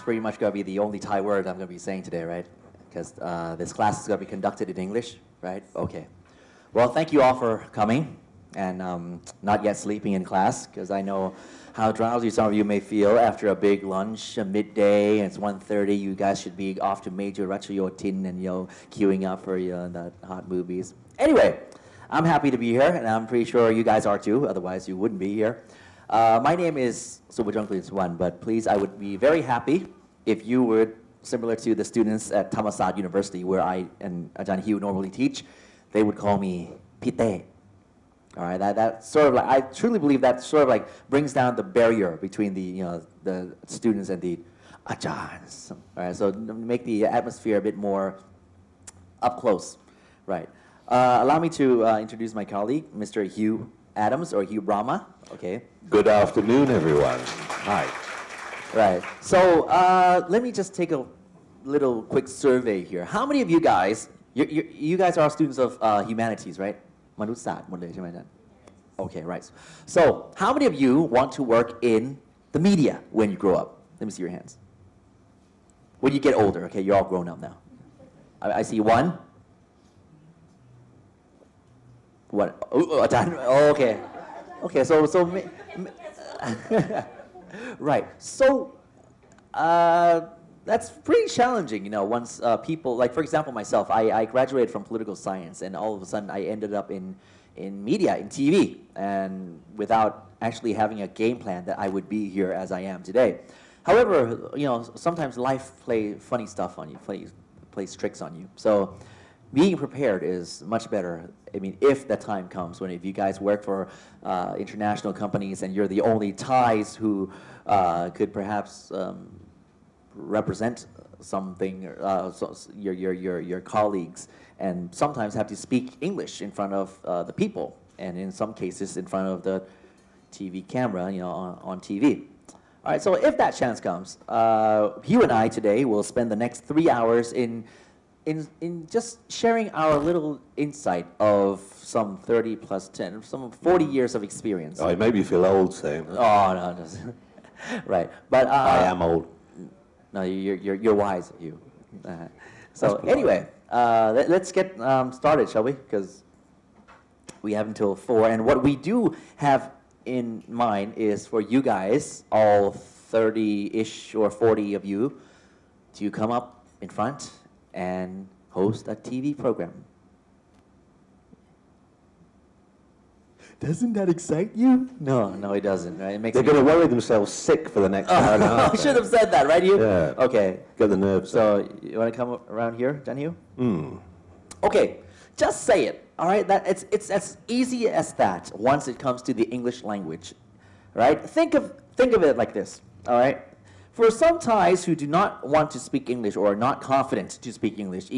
that's pretty much going to be the only Thai word I'm going to be saying today, right? Because this class is going to be conducted in English, right? Okay. Well, thank you all for coming and not yet sleeping in class, because I know how drowsy some of you may feel after a big lunch, a midday, and it's 1:30. You guys should be off to Major Ratchayotin and queuing up for the hot movies. Anyway, I'm happy to be here, and I'm pretty sure you guys are too. Otherwise, you wouldn't be here. My name is Subhajunkli Swan, but please, I would be very happy if you would, similar to the students at Thammasat University, where I and Ajahn Hugh normally teach, they would call me Pite. All right, that sort of like, I truly believe that sort of like brings down the barrier between the students and the Ajahns. All right, so make the atmosphere a bit more up close, right? Allow me to introduce my colleague, Mr. Hugh Adams, or Hugh Brahma. Okay. Good afternoon, everyone. Hi. Right. So let me just take a little quick survey here. How many of you guys, you guys are students of humanities, right? มนุษยศาสตร์หมดเลยใช่ไหมอาจารย์ Okay, right. So how many of you want to work in the media when you grow up? Let me see your hands. When you get older, okay, you're all grown up now. I see one. What? Oh, ajarn. Oh, okay. Okay, so right. So that's pretty challenging, once people, like for example myself, I graduated from political science, and all of a sudden I ended up in media, in TV, and without actually having a game plan that I would be here as I am today. However, sometimes life plays funny stuff on you, plays tricks on you. So being prepared is much better. I mean, if that time comes when if you guys work for international companies and you're the only Thais who could perhaps represent something, your colleagues, and sometimes have to speak English in front of the people, and in some cases in front of the TV camera, on TV. All right, so if that chance comes, Hugh and I today will spend the next 3 hours in just sharing our little insight of some 30 plus 10, some 40 years of experience. Oh, it made me feel old saying that. Oh, no, no. Right. But I am old. No, you're wise, you. So anyway, let's get started, shall we? Because we have until 4, and what we do have in mind is for you guys, all 30-ish or 40 of you, to come up in front and host a TV program. Doesn't that excite you? No, it doesn't. Right? It makes They're going to worry themselves sick for the next hour and a half. I should have said that, right, you? Yeah. Okay. Get the nerves. So you want to come around here, John Hugh? Okay, just say it. All right, it's as easy as that. Once it comes to the English language, right? Think of it like this. All right. For some Thais who do not want to speak English or are not confident to speak English,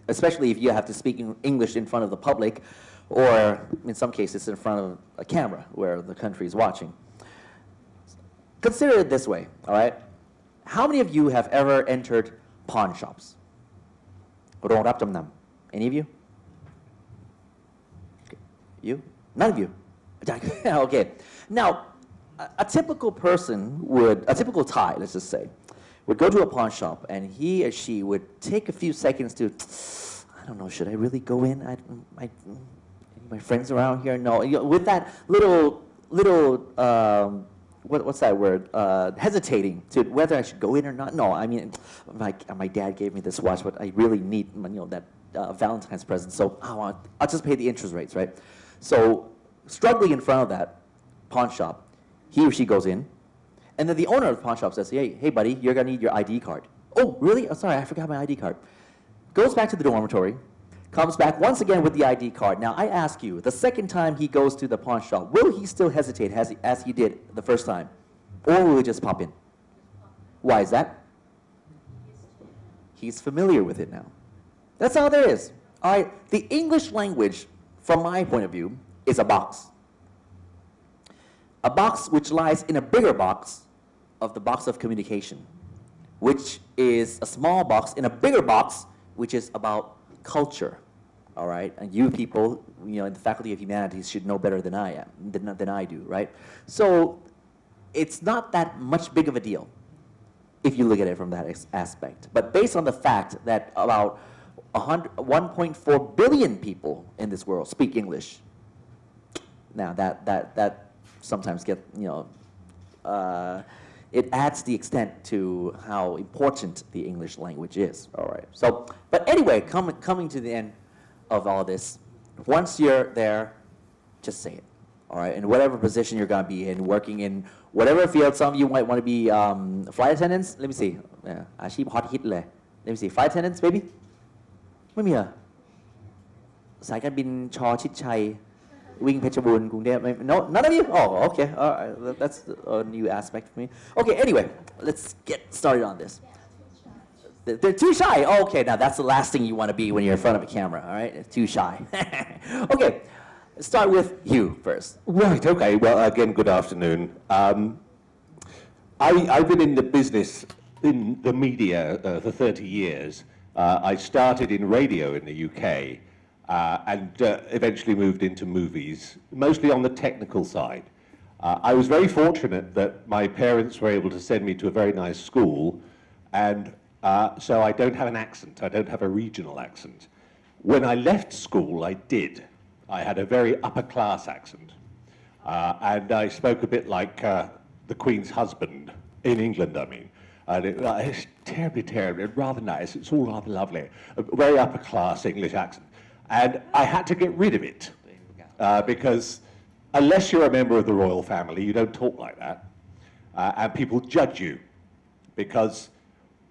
especially if you have to speak English in front of the public, or in some cases in front of a camera where the country is watching. Consider it this way, all right? How many of you have ever entered pawn shops? โรงรับจำนำ Any of you? You? None of you? Okay. Now, a typical person a typical Thai, let's just say, would go to a pawn shop and he or she would take a few seconds to, I don't know, should I really go in? My friends around here? No. With that little what's that word? Hesitating to whether I should go in or not. No, I mean, my dad gave me this watch, but I really need that Valentine's present, so I'll just pay the interest rates, right? So struggling in front of that pawn shop, he or she goes in, and then the owner of the pawn shop says, hey buddy, you're gonna need your ID card. Oh, really? Oh, sorry, I forgot my ID card. Goes back to the dormitory, comes back once again with the ID card. Now, I ask you, the second time he goes to the pawn shop, will he still hesitate as he did the first time? Or will he just pop in? Why is that? He's familiar with it now. That's all there is. All right, the English language, from my point of view, is a box. A box which lies in a bigger box of the box of communication, which is a small box in a bigger box, which is about culture, all right? And you people, in the Faculty of Humanities should know better than I do, right? So it's not that much big of a deal. if you look at it from that aspect. But based on the fact that about 1.4 billion people in this world speak English, now that sometimes get, it adds the extent to how important the English language is. All right. So, but anyway, coming to the end of all this, once you're there, just say it. All right. In whatever position you're going to be in, working in whatever field. Some of you might want to be flight attendants. Let me see. อาชีพ hot hit เลย Let me see. Flight attendants, maybe? ไม่มีเหรอสายการบินชอชิดชัยวิ่งเพชรบูรณ์กรุงเทพ No, none of you? Oh, okay. All right. That's a new aspect for me. Okay, anyway, let's get started on this. They're too shy. Oh, okay, now that's the last thing you want to be when you're in front of a camera, all right? Too shy. Okay, let's start with you first. Right, okay. Well, again, good afternoon. I've been in the business, in the media for 30 years. I started in radio in the UK. And eventually moved into movies, mostly on the technical side. I was very fortunate that my parents were able to send me to a very nice school, and so I don't have an accent. I don't have a regional accent. When I left school, I did. I had a very upper-class accent, and I spoke a bit like the Queen's husband, in England, I mean. And it's terribly, rather nice. It's all rather lovely. A very upper-class English accent. And I had to get rid of it, because unless you're a member of the royal family, you don't talk like that. And people judge you because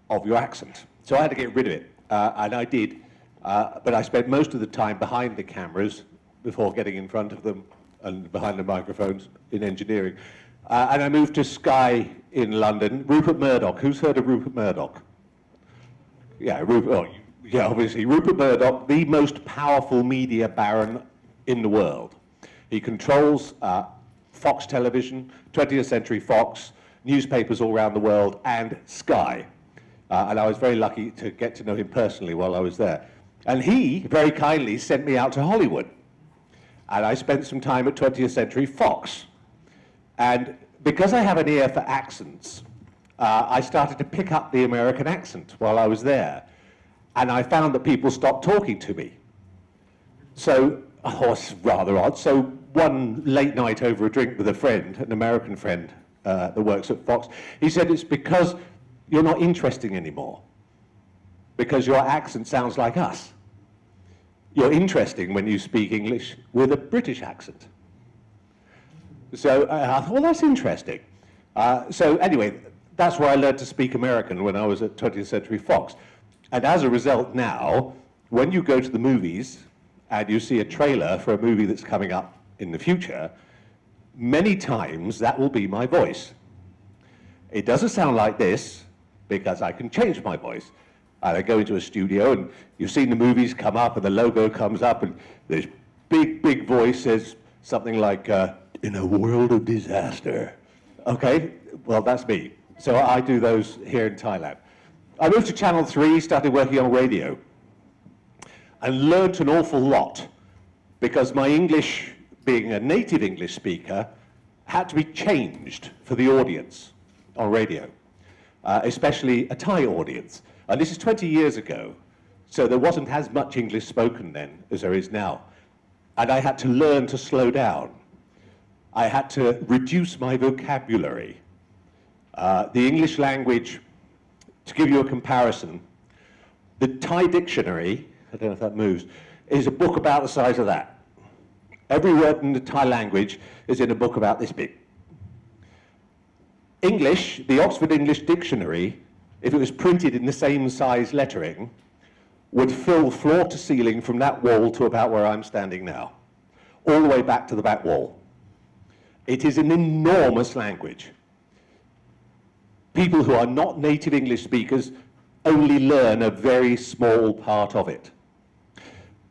of your accent. So I had to get rid of it, and I did. But I spent most of the time behind the cameras before getting in front of them and behind the microphones in engineering. And I moved to Sky in London. Rupert Murdoch. Who's heard of Rupert Murdoch? Yeah, Rupert. Oh, yeah, obviously, Rupert Murdoch, the most powerful media baron in the world. He controls Fox Television, 20th Century Fox, newspapers all around the world, and Sky. And I was very lucky to get to know him personally while I was there. And he, very kindly, sent me out to Hollywood. And I spent some time at 20th Century Fox. And because I have an ear for accents, I started to pick up the American accent while I was there. And I found that people stopped talking to me. So, it's rather odd. So one late night over a drink with a friend, an American friend that works at Fox, he said it's because you're not interesting anymore, because your accent sounds like us. You're interesting when you speak English with a British accent. So I thought, well, that's interesting. So anyway, that's where I learned to speak American when I was at 20th Century Fox. And as a result now, when you go to the movies and you see a trailer for a movie that's coming up in the future, many times that will be my voice. It doesn't sound like this because I can change my voice. And I go into a studio and you've seen the movies come up and the logo comes up and this big voice says something like, in a world of disaster. Okay, well, that's me. So I do those here in Thailand. I moved to Channel 3, started working on radio, and learnt an awful lot because my English, being a native English speaker, had to be changed for the audience on radio, especially a Thai audience. And this is 20 years ago, so there wasn't as much English spoken then as there is now. And I had to learn to slow down. I had to reduce my vocabulary. The English language, to give you a comparison, the Thai dictionary, I don't know if that moves, is a book about the size of that. Every word in the Thai language is in a book about this big. English, the Oxford English Dictionary, if it was printed in the same size lettering, would fill floor to ceiling from that wall to about where I'm standing now, all the way back to the back wall. It is an enormous language. People who are not native English speakers only learn a very small part of it.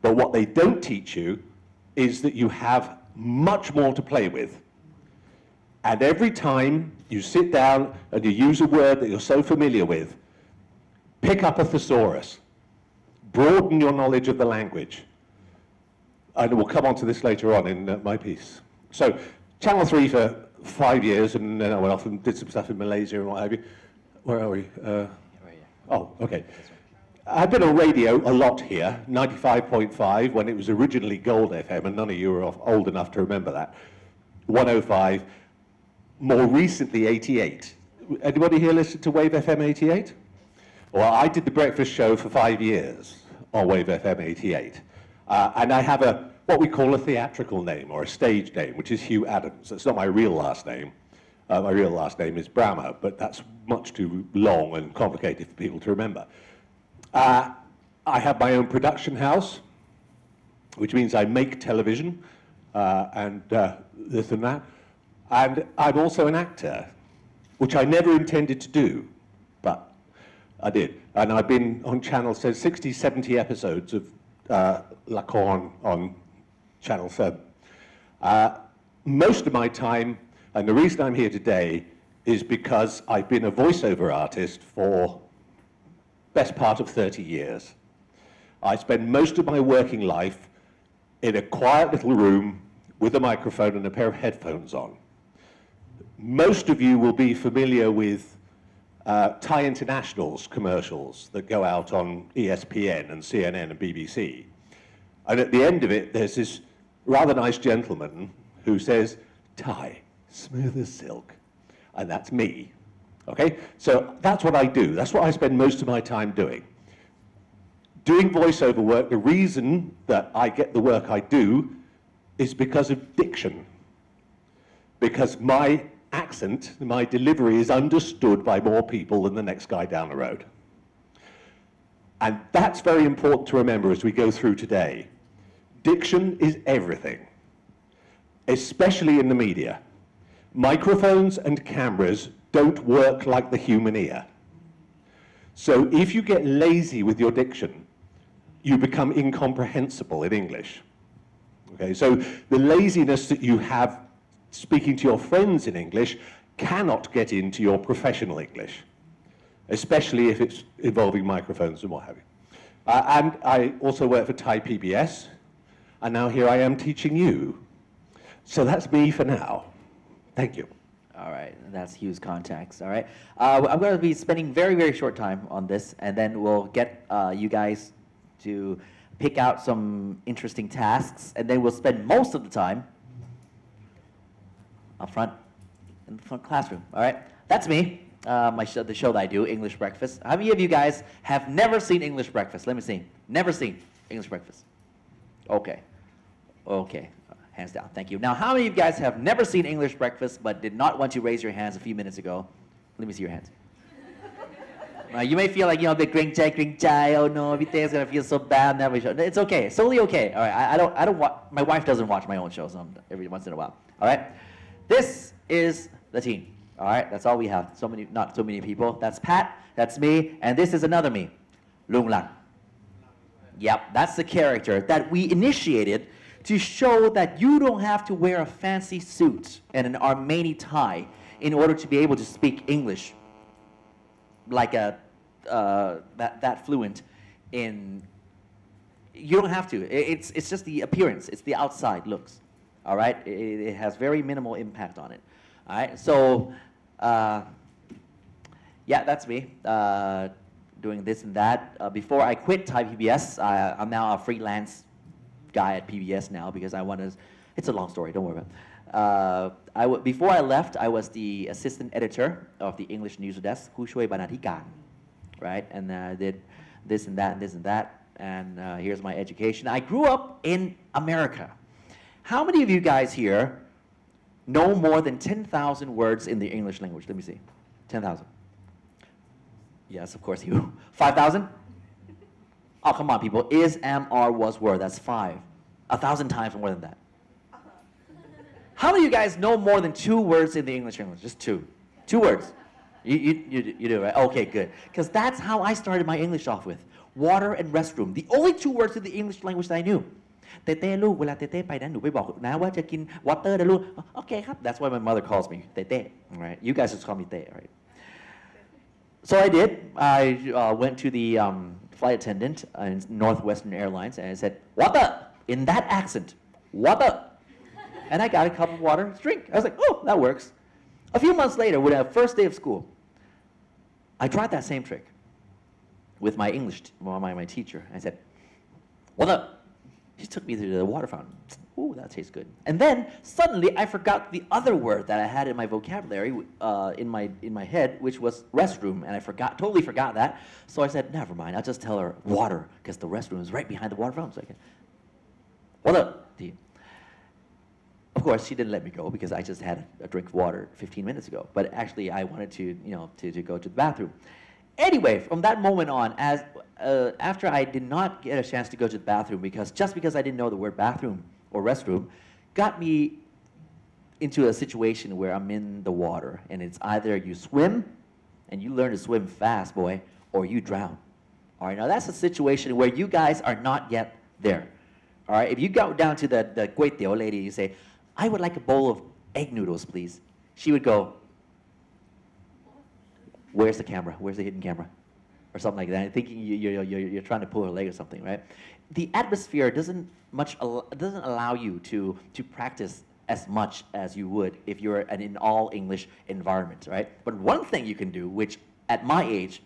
But what they don't teach you is that you have much more to play with. And every time you sit down and you use a word that you're so familiar with, pick up a thesaurus, broaden your knowledge of the language. And we'll come on to this later on in my piece. So, Channel 3 for 5 years, and then I went off and did some stuff in Malaysia and what have you. Where are we? Right here. Oh, okay. I've been on radio a lot here, 95.5 when it was originally Gold FM, and none of you are old enough to remember that. 105, more recently 88. Anybody here listen to Wave FM 88? Well, I did the breakfast show for 5 years on Wave FM 88. And I have what we call a theatrical name or a stage name, which is Hugh Adams. That's not my real last name. My real last name is Brammer, but that's much too long and complicated for people to remember. I have my own production house, which means I make television and this and that. And I'm also an actor, which I never intended to do, but I did. And I've been on Channel 60, 70 episodes of Lacon on Channel 7. Most of my time, and the reason I'm here today, is because I've been a voiceover artist for best part of 30 years. I spend most of my working life in a quiet little room with a microphone and a pair of headphones on. Most of you will be familiar with Thai International's commercials that go out on ESPN and CNN and BBC. And at the end of it, there's this rather nice gentleman who says, Thai, smooth as silk. And that's me. Okay? So that's what I do. That's what I spend most of my time doing. Doing voiceover work, the reason that I get the work I do is because of diction. Because my accent, my delivery is understood by more people than the next guy down the road. And that's very important to remember as we go through today. Diction is everything, especially in the media. Microphones and cameras don't work like the human ear. So if you get lazy with your diction, you become incomprehensible in English. Okay, so the laziness that you have speaking to your friends in English cannot get into your professional English, especially if it's involving microphones and what have you. And I also work for Thai PBS, and now here I am teaching you. So that's me for now. Thank you. All right, that's Hugh's contacts. All right, I'm going to be spending very, very short time on this, and then we'll get you guys to pick out some interesting tasks, and then we'll spend most of the time up front in the front classroom. All right, that's me. The show that I do, English Breakfast. How many of you guys have never seen English Breakfast? Let me see. Never seen English Breakfast. Okay. Okay. Hands down. Thank you. Now, how many of you guys have never seen English Breakfast but did not want to raise your hands a few minutes ago? Let me see your hands. You may feel like, a bit gring jai, oh no, everything's going to feel so bad. Never show. It's okay. It's totally okay. All right. I don't watch, my wife doesn't watch my own shows every once in a while. All right. This is the team. All right. That's all we have. Not so many people. That's Pat. That's me. And this is another me. Lung Lang. Yep. That's the character that we initiated to show that you don't have to wear a fancy suit and an Armani tie in order to be able to speak English like that fluent in. You don't have to. It's just the appearance. It's the outside looks. All right. It has very minimal impact on it. All right. So yeah, that's me doing this and that. Before I quit Thai PBS, I'm now a freelance guy at PBS now because I want to. It's a long story. Don't worry about it. Before I left, I was the assistant editor of the English news desk, ผู้ช่วยบรรณาธิการ right? And did this and that and this and that. And here's my education. I grew up in America. How many of you guys here know more than 10,000 words in the English language? Let me see. 10,000. Yes, of course, you. 5,000? Oh, come on, people. Is, am, are, was, were. That's 5. 1,000 times more than that. How many of you guys know more than 2 words in the English language? Just 2. 2 words. You do, right? Okay, good. Because that's how I started my English off with. Water and restroom. The only 2 words in the English language that I knew. เต้เต้ลูกเวลาเต้เต้ไปนั้นหนูไปบอกนะว่าจะกิน water นะลูก Okay ครับ That's why my mother calls me เต้เต้ Right? You guys just call me เต้ Right? So I did. I went to the flight attendant in Northwestern Airlines and I said, water, in that accent, water. And I got a cup of water to drink. I was like, oh, that works. A few months later, when I first day of school, I tried that same trick with my English, my teacher. I said, "What up?" She took me to the water fountain. Ooh, that tastes good. And then suddenly I forgot the other word that I had in my vocabulary, in my head, which was restroom, and I totally forgot that. So I said, never mind. I'll just tell her water, because the restroom is right behind the water fountain. So I can, what up, T? Of course, she didn't let me go because I just had a drink of water 15 minutes ago. But actually, I wanted to, to go to the bathroom. Anyway, from that moment on, after I did not get a chance to go to the bathroom just because I didn't know the word bathroom or restroom, got me into a situation where I'm in the water, and it's either you swim, and you learn to swim fast, boy, or you drown. All right, now that's a situation where you guys are not yet there. All right, if you go down to the kway teow lady, you say, I would like a bowl of egg noodles, please. She would go, where's the camera? Where's the hidden camera? Or something like that, thinking you're trying to pull her leg or something, right? The atmosphere doesn't allow you to practice as much as you would if you're in an all-English environment, right? But one thing you can do, which at my age,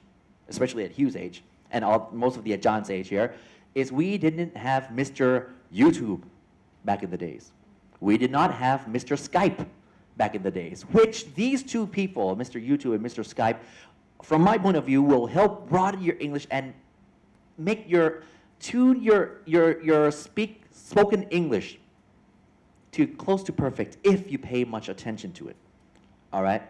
especially at Hugh's age, and most of the Ajahns' age here, is we didn't have Mr. YouTube back in the days. We did not have Mr. Skype back in the days, which these two people, Mr. YouTube and Mr. Skype, from my point of view, will help broaden your English and make tune your spoken English to close to perfect if you pay much attention to it. All right?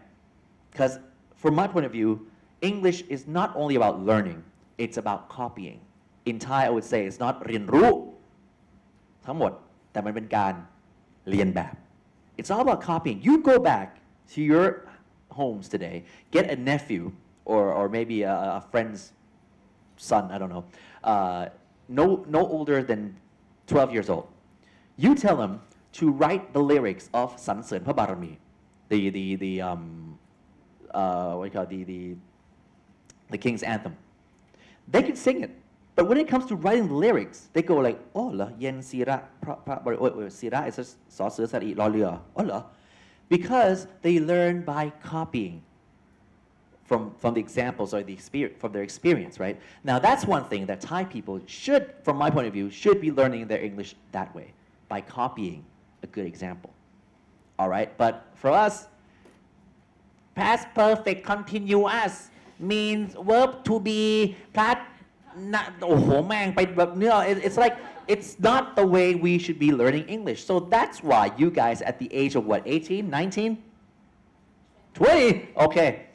Because from my point of view, English is not only about learning, it's about copying. In Thai, I would say it's not เรียนรู้ทั้งหมดแต่มันเป็นการเรียนแบบ It's all about copying. You go back to your homes today, get a nephew or maybe a friend's son, I don't know, no older than 12 years old. You tell them to write the lyrics of สรรเสริญพระบารมี what do you call it, the King's Anthem. They can sing it. But when it comes to writing the lyrics, they go like, oh, เหรอ เย็นศิระพระบริศิระ is สอเสือสระอีรอเรือ oh, เหรอ because they learn by copying from the examples or from their experience, right? Now that's one thing that Thai people should, from my point of view, should be learning their English that way, by copying a good example. All right, but for us, past perfect continuous means verb to be past. It's like it's not the way we should be learning English. So that's why you guys at the age of what, 18, 19, 20? Okay.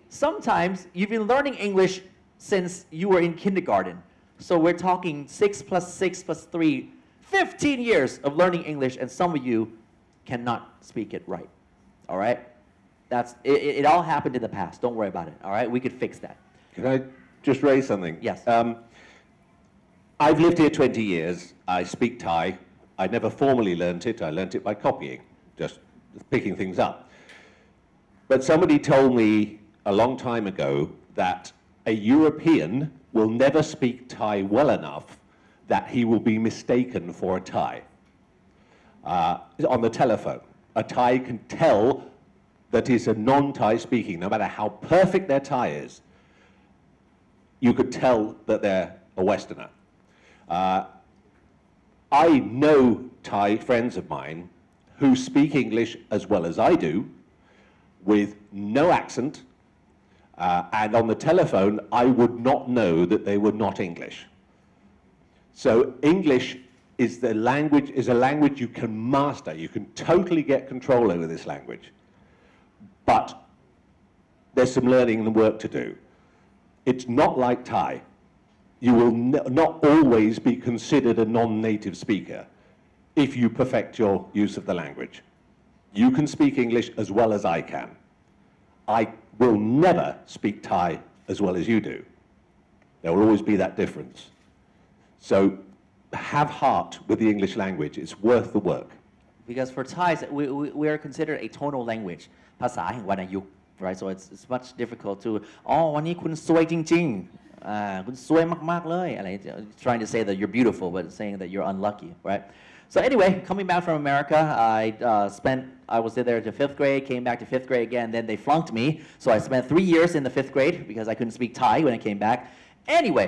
Sometimes you've been learning English since you were in kindergarten. So we're talking 6 plus 6 plus 3, 15 years of learning English, and some of you cannot speak it right. All right? It all happened in the past. Don't worry about it. All right? We could fix that. Can I just raise something? Yes. I've lived here 20 years. I speak Thai. I never formally learnt it. I learnt it by copying, just picking things up. But somebody told me a long time ago that a European will never speak Thai well enough that he will be mistaken for a Thai. On the telephone, a Thai can tell that he's a non-Thai speaking, no matter how perfect their Thai is. You could tell that they're a Westerner. I know Thai friends of mine who speak English as well as I do, with no accent, and on the telephone, I would not know that they were not English. So English is a language you can master. You can totally get control over this language. But there's some learning and work to do. It's not like Thai. You will not always be considered a non-native speaker if you perfect your use of the language. You can speak English as well as I can. I will never speak Thai as well as you do. There will always be that difference. So have heart with the English language. It's worth the work. Because for Thais, we are considered a tonal language. ภาษาแห่งวรรณยุกต์ right? So it's much difficult to วันนี้คุณสวยจริงๆ คุณซวยมากๆเลยอะไร trying to say that you're beautiful but saying that you're unlucky, right? So anyway, coming back from America, I was there to 5th grade, came back to 5th grade again, then they flunked me, so I spent 3 years in the 5th grade because I couldn't speak Thai when I came back. Anyway,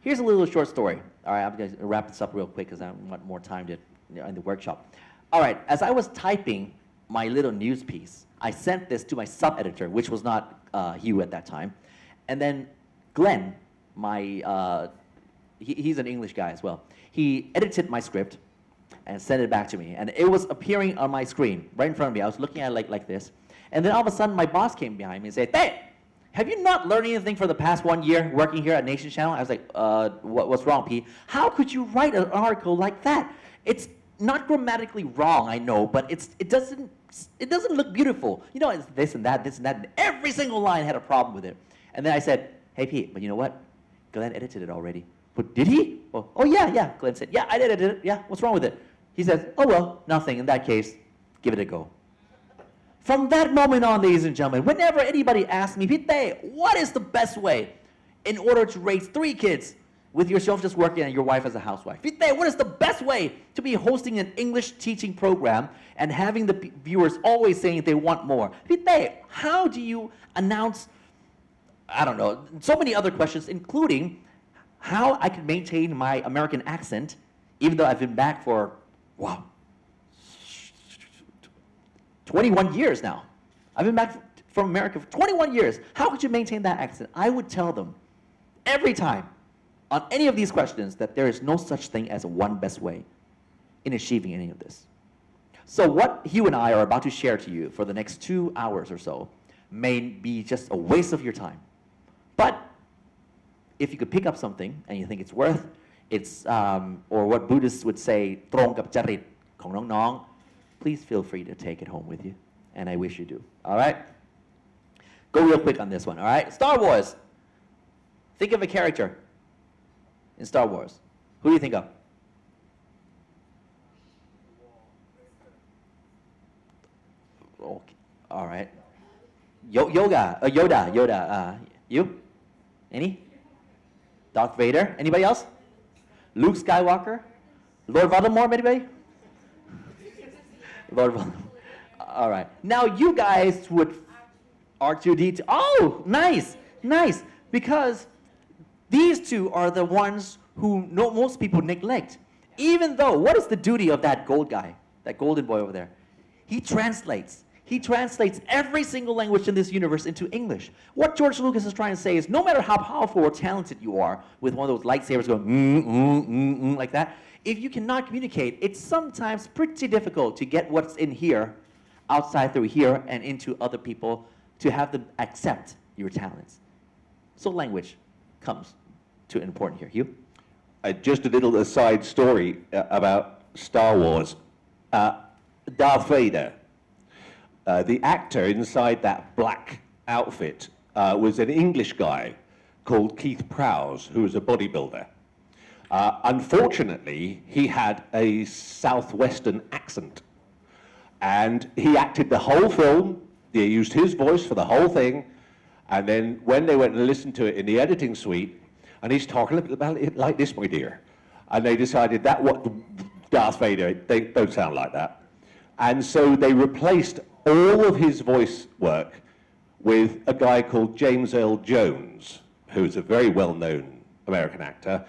here's a little short story. All right, I'm going to wrap this up real quick because I want more time in the workshop. All right, as I was typing my little news piece, I sent this to my sub-editor, which was not Hugh at that time, and then Glenn, he's an English guy as well. He edited my script and sent it back to me, and it was appearing on my screen right in front of me. I was looking at it like this, and then all of a sudden my boss came behind me and said, "Hey, have you not learned anything for the past 1 year working here at Nation Channel?" I was like, what's wrong, P? How could you write an article like that? It's not grammatically wrong, I know, but it doesn't look beautiful. You know, it's this and that, and every single line had a problem with it. And then I said, "Hey, P, but you know what? Glenn edited it already." But did he? Oh yeah. Glenn said, "Yeah, I edited it. Yeah, what's wrong with it?" He says, "Oh well, nothing. In that case, give it a go." From that moment on, ladies and gentlemen, whenever anybody asks me, "Pite, what is the best way in order to raise 3 kids with yourself just working and your wife as a housewife? Pite, what is the best way to be hosting an English teaching program and having the viewers always saying they want more? Pite, how do you announce, I don't know, so many other questions, including how I can maintain my American accent, even though I've been back for, wow, 21 years now. I've been back from America for 21 years. How could you maintain that accent?" I would tell them every time on any of these questions that there is no such thing as one best way in achieving any of this. So what Hugh and I are about to share to you for the next 2 hours or so may be just a waste of your time. But if you could pick up something and you think it's worth, or what Buddhists would say, ตรงกับจริตของน้องๆ please feel free to take it home with you. And I wish you do. All right? Go real quick on this one. All right? Star Wars. Think of a character in Star Wars. Who do you think of? Okay. All right. Yoda. You? Any? Darth Vader? Anybody else? Luke Skywalker? Lord Voldemort, anybody? Lord Voldemort. All right. Now you guys would R2D2. Oh, nice. Because these two are the ones who most people neglect. Even though, what is the duty of that gold guy, that golden boy over there? He translates. He translates every single language in this universe into English. What George Lucas is trying to say is no matter how powerful or talented you are with one of those lightsabers going like that, if you cannot communicate, it's sometimes pretty difficult to get what's in here outside through here and into other people to have them accept your talents. So language comes to important here. Hugh? Just a little aside story about Star Wars. Darth Vader. The actor inside that black outfit was an English guy called Keith Prowse, who was a bodybuilder. Unfortunately, he had a southwestern accent, and he acted the whole film. They used his voice for the whole thing, and then when they went and listened to it in the editing suite, and he's talking about it like this, my dear, and they decided that what Darth Vader, they don't sound like that, and so they replaced all of his voice work with a guy called James Earl Jones, who's a very well-known American actor.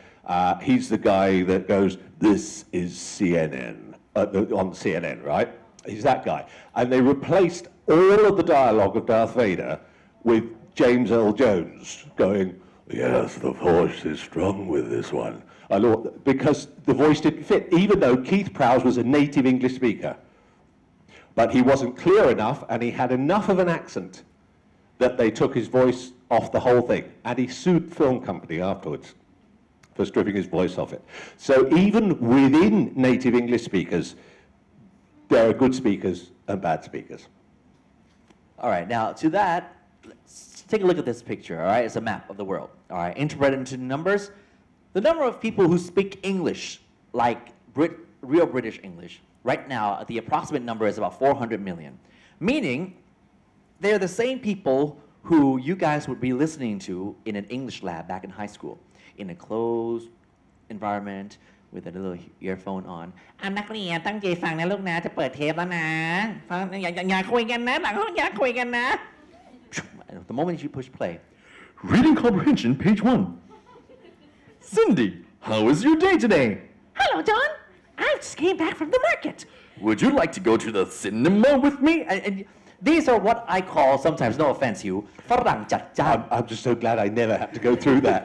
He's the guy that goes, "This is CNN," on CNN, right? He's that guy. And they replaced all of the dialogue of Darth Vader with James Earl Jones going, "Yes, the Force is strong with this one." Because the voice didn't fit, even though Keith Prowse was a native English speaker. But he wasn't clear enough, and he had enough of an accent that they took his voice off the whole thing. And he sued the film company afterwards for stripping his voice off it. So even within native English speakers, there are good speakers and bad speakers. All right, now to that, let's take a look at this picture, all right? It's a map of the world, all right? Interpreted into numbers. The number of people who speak English, like real British English, right now, the approximate number is about 400 million. Meaning, they're the same people who you guys would be listening to in an English lab back in high school, in a closed environment with a little earphone on. นักเรียนตั้งใจฟังนะลูกนะจะเปิดเทปแล้วนะฟังอย่าคุยกันนะหลังห้องอย่าคุยกันนะ The moment you push play, Reading comprehension, page 1. Cindy, how was your day today? Hello John I just came back from the market Would you like to go to the cinema with me? and these are what I call sometimes, no offense you, ฝรั่งจัดจ้าน I'm just so glad I never have to go through that.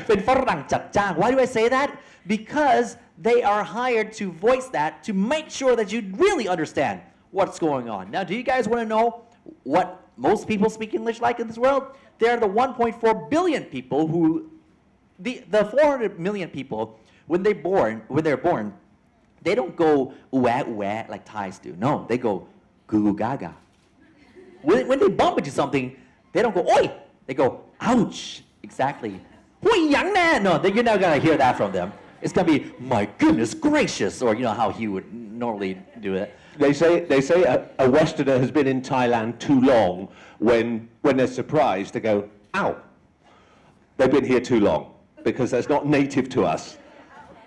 เป็นฝรั่งจัดจ้าน Why do I say that? Because they are hired to voice that to make sure that you really understand what's going on. Now, do you guys want to know what most people speak English like in this world? They're the 1.4 billion people who, the 400 million people, when they're born, they don't go ooh-ah like Thais do. No, they go goo goo gaga. When they bump into something, they don't go oi. They go ouch. Exactly. Hui yang na. No, you're not gonna hear that from them. It's gonna be my goodness gracious, or you know how he would normally do it. They say a Westerner has been in Thailand too long. When they're surprised, they go, ow. They've been here too long because that's not native to us.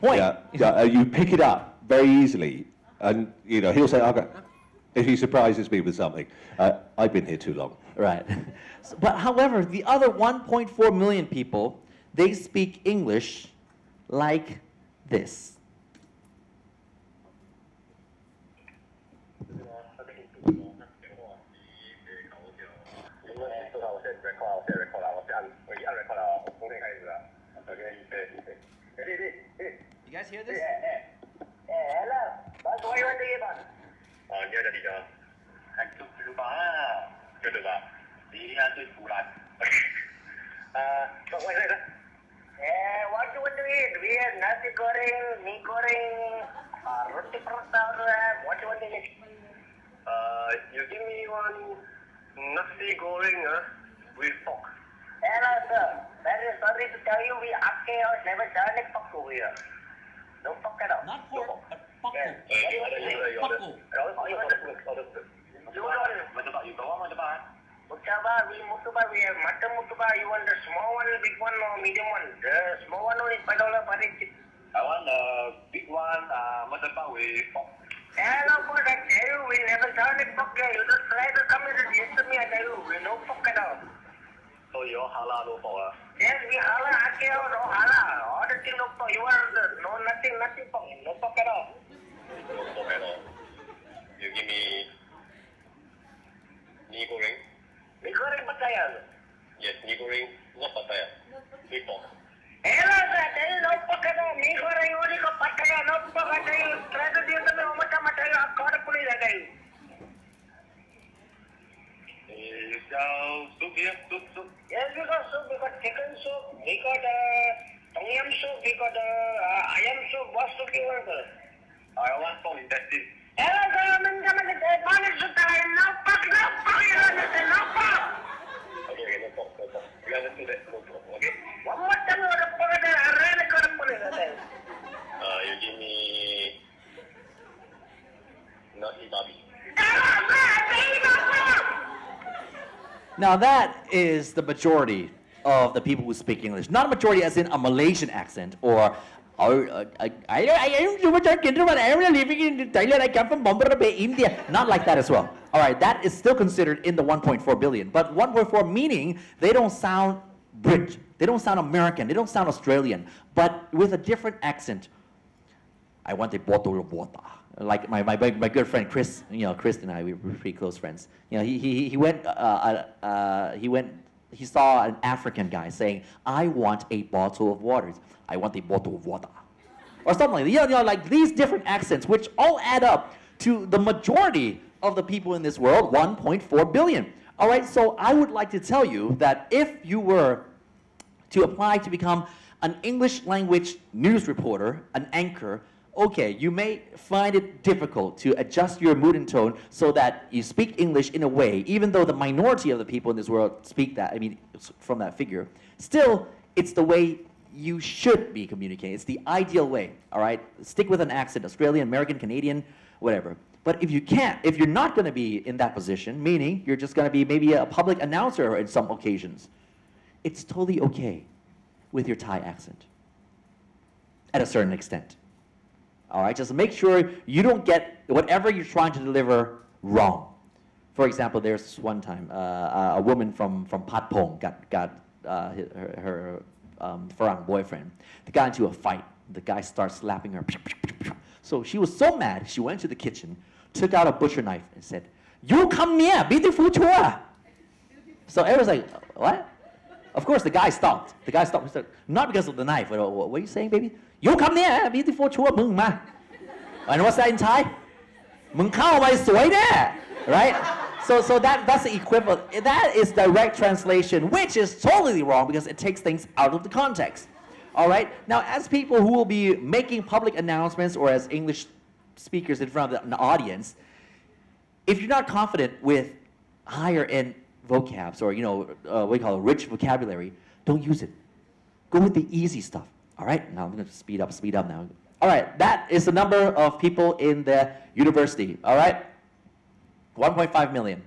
Oi. You pick it up very easily, and you know he'll say, okay. If he surprises me with something, I've been here too long. Right. But however, the other 1.4 million people, they speak English like this. You guys hear this? Hello. Bác nói vấn đề bạn. Nhớ là đi đâu? Hành chụp thứ ba. Cái được à? Đi ăn tôi phụ lại. Bác quay lại đó. What do we eat? We have nasi goreng, mie goreng, roti prata. What do you eat? You give me one nasi goreng with pork. Hello, sir. Very sorry to tell you, we have never done it pork over here. No pork at all. Not pork, but pork. Murtabak, we have mutton murtabak. You want the small one, big one, or medium one? The small one only $5 per each. I want the big one, murtabak with pork. Hello, good. I tell you, we never done it pork here. You just try to come and yes to me. I tell you, we no pork at all. So you halal no pork? Yes, we halal. I tell you, no halal. All the thing no pork. You are no nothing pork. No pork at all. No pork at all. You give me mie goreng. Mie goreng pataya? Yes, mie goreng, not pataya. Mie pork. Hello, sir. I tell you, no pork at all. Mie goreng only got pataya, no pork. I tell you, try to deal with me. How much I tell you, I've got a police. I tell you. You sell soup here? Soup? Yes, we got soup. We got chicken soup. We got tom yum soup. We got ayam soup. What soup do you want, sir? I want pork intestine. Hello, sir. I'm in the morning soup. No pork, no pork. You understand? No pork. Okay, no pork. You understand that? No pork, okay? One more time, you want to pork. I really got a police. I tell you. You give me nasi babi. Hello, sir. I tell you, no pork. Now that is the majority of the people who speak English. Not a majority as in a Malaysian accent or I am living in Thailand. I come from Bombay Bay, India. Not like that as well. All right, that is still considered in the 1.4 billion. But 1.4 meaning they don't sound British. They don't sound American. They don't sound Australian. But with a different accent. I want a bottle of water. Like my good friend Chris, Chris and I, we were pretty close friends. He saw an African guy saying, "I want a bottle of water." I want a bottle of water, or something like that. Like these different accents, which all add up to the majority of the people in this world, 1.4 billion. All right, so I would like to tell you that if you were to apply to become an English language news reporter, an anchor, okay, you may find it difficult to adjust your mood and tone so that you speak English in a way, even though the minority of the people in this world speak that, from that figure, still, it's the way you should be communicating. It's the ideal way, all right? Stick with an accent, Australian, American, Canadian, whatever. But if you can't, if you're not going to be in that position, meaning you're just going to be maybe a public announcer in some occasions, it's totally okay with your Thai accent at a certain extent. All right, just make sure you don't get whatever you're trying to deliver wrong. For example, there's one time a woman from Pat Pong got her Farang boyfriend. They got into a fight. The guy starts slapping her. So she was so mad, she went to the kitchen, took out a butcher knife and said, "You come here, beautiful chua." So everyone's like, "What?" Of course, the guy stopped. The guy stopped. He said, not because of the knife. But, what are you saying, baby? You come here, beautiful chua, mung ma. And what's that in Thai? Mung kao mai suai ne. Right? So that's the equivalent. That is direct translation, which is totally wrong because it takes things out of the context. All right? Now, as people who will be making public announcements or as English speakers in front of an audience, if you're not confident with higher end vocabs or, what you call it, rich vocabulary, don't use it. Go with the easy stuff. All right? Now I'm going to speed up now. All right, that is the number of people in the university. All right? 1.5 million.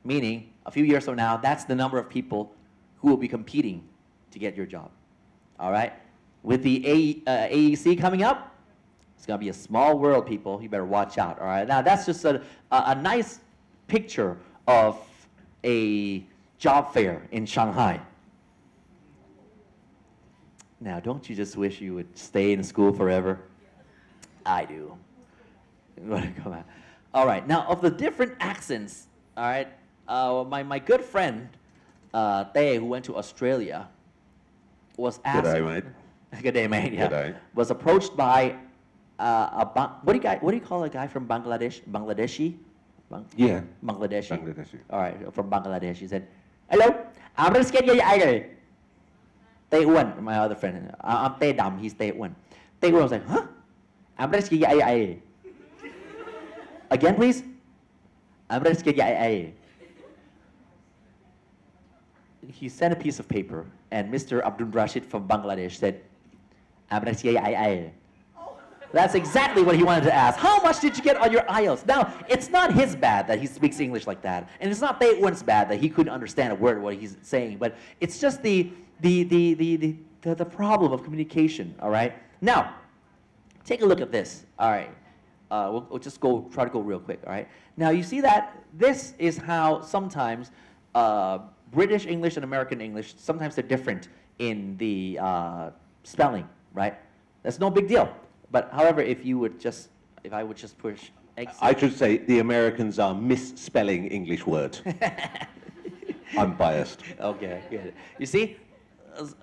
Meaning, a few years from now, that's the number of people who will be competing to get your job. All right? With the AEC coming up, it's going to be a small world, people. You better watch out. All right? Now, that's just a nice picture of a job fair in Shanghai. Now, don't you just wish you would stay in school forever? I do. Come on. All right. Now, of the different accents, all right, my good friend, Tae, who went to Australia, was asked... Good day, mate. Good day, mate. Yeah. Good day. Was approached by what do you call a guy from Bangladesh? Bangladeshi? Yeah. Bangladeshi. Bangladeshi. All right, from Bangladesh. He said, "Hello, I'm going to get you either." Tae Wan, my other friend. I'm Tae Dam, he's Tae Wan. Tae Wan was like, "Huh? I'm going to get you again, please? I'm going to get you He sent a piece of paper, and Mr. Abdul Rashid from Bangladesh said, "I'm going to get you That's exactly what he wanted to ask. How much did you get on your IELTS? Now, it's not his bad that he speaks English like that, and it's not Tae Wan's bad that he couldn't understand a word of what he's saying, but it's just the problem of communication, all right? Now, take a look at this, all right? We'll just try to go real quick, all right? Now, you see that this is how sometimes British English and American English, sometimes they're different in the spelling, right? That's no big deal. But however, if I would just push exit. I should say the Americans are misspelling English words. I'm biased. Okay, good. You see,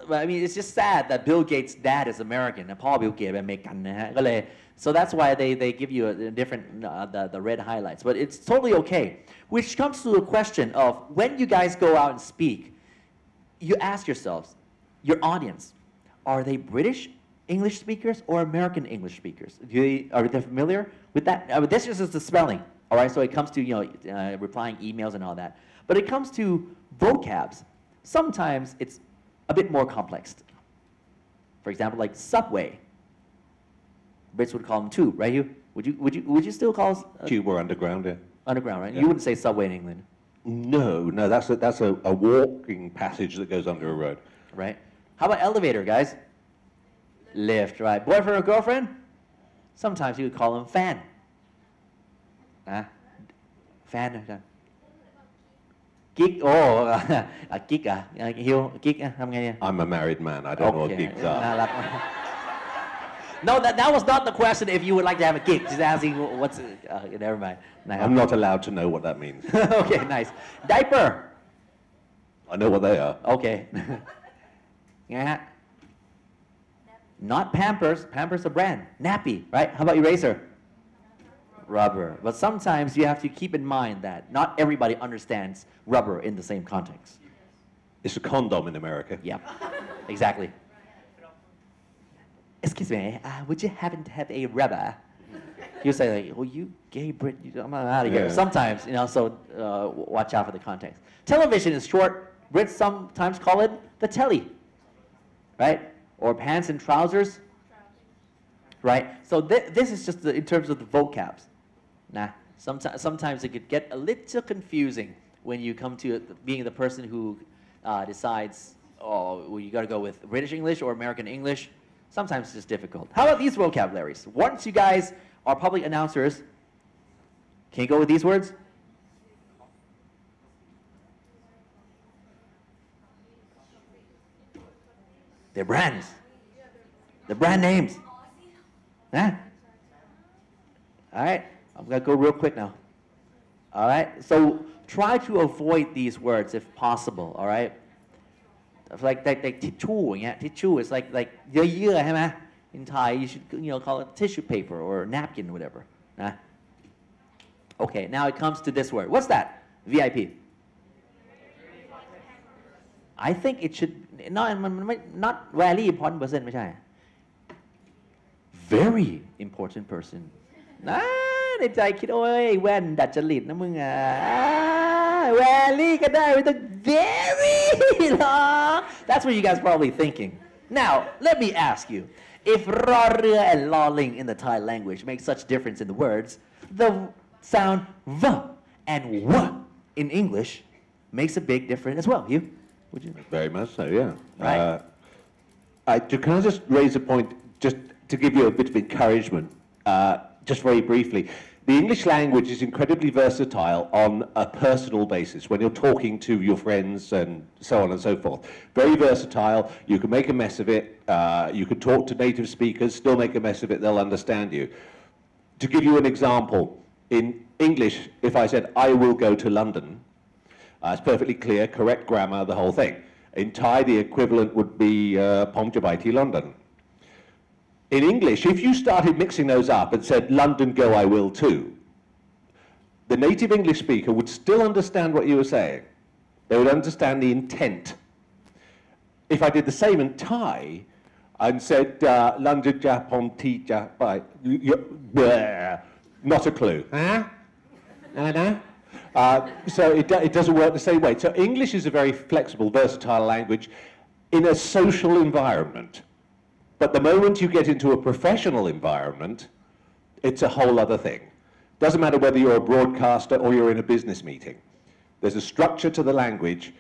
I mean, it's just sad that Bill Gates' dad is American and Paul Bill Gates American. So that's why they give you a different the red highlights. But it's totally okay. Which comes to the question of when you guys go out and speak, you ask yourselves, your audience, are they British English speakers or American English speakers? Are they familiar with that? This is just the spelling, all right? So it comes to replying emails and all that. But it comes to vocabs. Sometimes it's a bit more complex. For example, like subway. Brits would call them tube, right? Would you still call Tube or underground, yeah. Underground, right? Yeah. You wouldn't say subway in England, No, that's a walking passage that goes under a road. right? How about elevator, guys? Lift, right? Boyfriend or girlfriend? Sometimes you would call them fan. Fan. Gig. Oh, a gig. Gig. ทำไงเนี่ย I'm a married man. I don't know what gigs น่า are. รัก No, that was not the question. If you would like to have a gig, just asking what's. Never mind. I'm not allowed to know what that means. Okay, nice. Diaper. I know what they are. Okay. ไงฮะ Not Pampers. Pampers a brand. Nappy, right? How about eraser? Rubber. But sometimes you have to keep in mind that not everybody understands rubber in the same context. It's a condom in America. Yep. Exactly. Excuse me, would you happen to have a rubber? You say like, "Oh, you gay Brit, I'm out of here." Yeah. Sometimes, so watch out for the context. Television is short. Brits sometimes call it the telly, right? Or pants and trousers, right? So this is just in terms of the vocabs. นะ sometimes it could get a little confusing when you come to being the person who decides oh well, you got to go with British English or American English sometimes it's just difficult how about these vocabularies once you guys are public announcers can you go with these words they're brands they're brand names nah? All right, I'm going to go real quick now. All right, so try to avoid these words if possible, all right? Like tissue, yeah, tissue is like เยื่อใช่ไหม In Thai, you should call it tissue paper or napkin, whatever. Nah? Okay, now it comes to this word. What's that? VIP. I think it should not very important person ไม่ใช่ Very important person. ในใจคิดโอ้ยแว่นดัดจริตนะมึงแวลี่ก็ได้ไม่ต้อง very หรอ That's what you guys probably thinking. Now let me ask you, if รอเรือ and ลอลิง in the Thai language make such difference in the words, the sound v and w in English makes a big difference as well. Would you? Very much so, yeah. Right. Can I just raise a point, just to give you a bit of encouragement, just very briefly. The English language is incredibly versatile on a personal basis when you're talking to your friends and so on and so forth. Very versatile. You can make a mess of it. You can talk to native speakers, still make a mess of it. They'll understand you. To give you an example, in English, if I said, I will go to London, it's perfectly clear, correct grammar, the whole thing. In Thai, the equivalent would be Pom Jabai Ti London. In English, if you started mixing those up and said, London go I will too, the native English speaker would still understand what you were saying. They would understand the intent. If I did the same in Thai and said, London ja pom ti ja bai, not a clue. Huh? So it doesn't work the same way. So English is a very flexible, versatile language in a social environment. But the moment you get into a professional environment, it's a whole other thing. Doesn't matter whether you're a broadcaster or you're in a business meeting. There's a structure to the language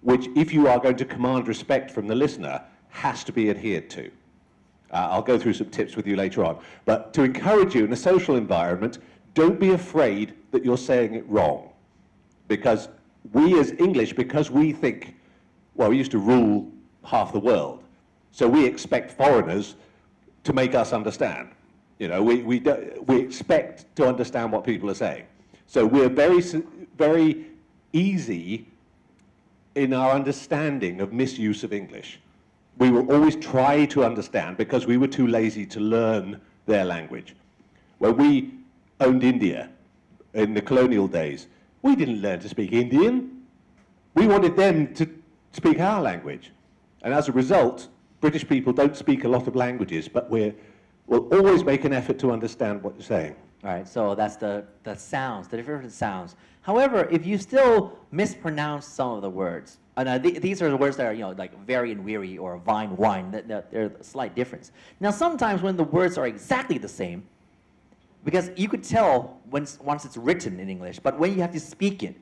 which, if you are going to command respect from the listener, has to be adhered to. I'll go through some tips with you later on. But to encourage you in a social environment, don't be afraid that you're saying it wrong. Because we as English, because we think, well, we used to rule half the world. So we expect foreigners to make us understand. We expect to understand what people are saying. So we're very easy in our understanding of misuse of English. We will always try to understand because we were too lazy to learn their language. When we owned India in the colonial days, we didn't learn to speak Indian. We wanted them to speak our language. And as a result, British people don't speak a lot of languages, but we'll always make an effort to understand what you're saying. All right, so that's the sounds, the different sounds. However, if you still mispronounce some of the words, and these are the words that are, like very and weary or vine, wine, there's a slight difference. Now, sometimes when the words are exactly the same, because you could tell once it's written in English, but when you have to speak it,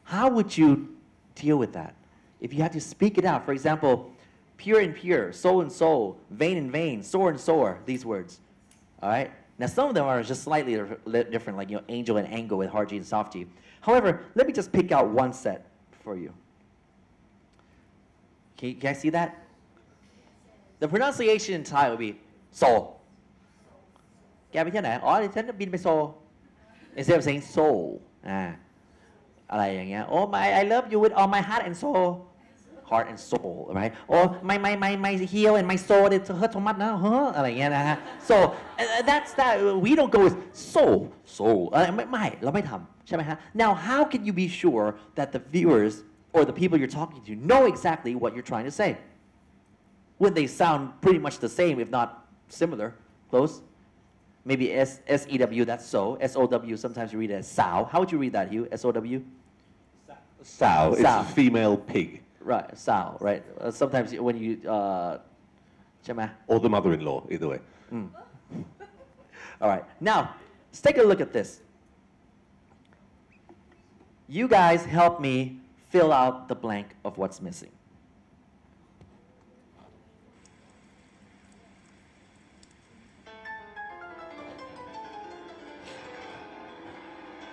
how would you deal with that? If you have to speak it out, for example, pure and pure, soul and soul, vein and vein, sore and sore, these words. All right? Now, some of them are just slightly different, like, angel and angle with hard G and soft G. However, let me just pick out one set for you. Can you guys see that? The pronunciation in Thai would be soul. แกไปที่ไหน อ๋อฉันบินไปโซ Instead of saying soul. อะไรอย่างเงี้ย Oh, I love you with all my heart and soul. Heart and soul, right? Or my heel and my soul, it hurt so much now, huh? อะไรอย่างเงี้ยนะฮะ So that's that. We don't go with soul. ไม่เราไม่ทำใช่ไหมฮะ Now, how can you be sure that the viewers or the people you're talking to know exactly what you're trying to say when they sound pretty much the same, if not similar, close? Maybe S-E-W, that's so. S-O-W, sometimes you read it as sow. How would you read that, Hugh? S-O-W? Sow. It's a female pig. Right, sow, right. Sometimes when you, or the mother-in-law, either way. All right. Now, let's take a look at this. you guys help me fill out the blank of what's missing.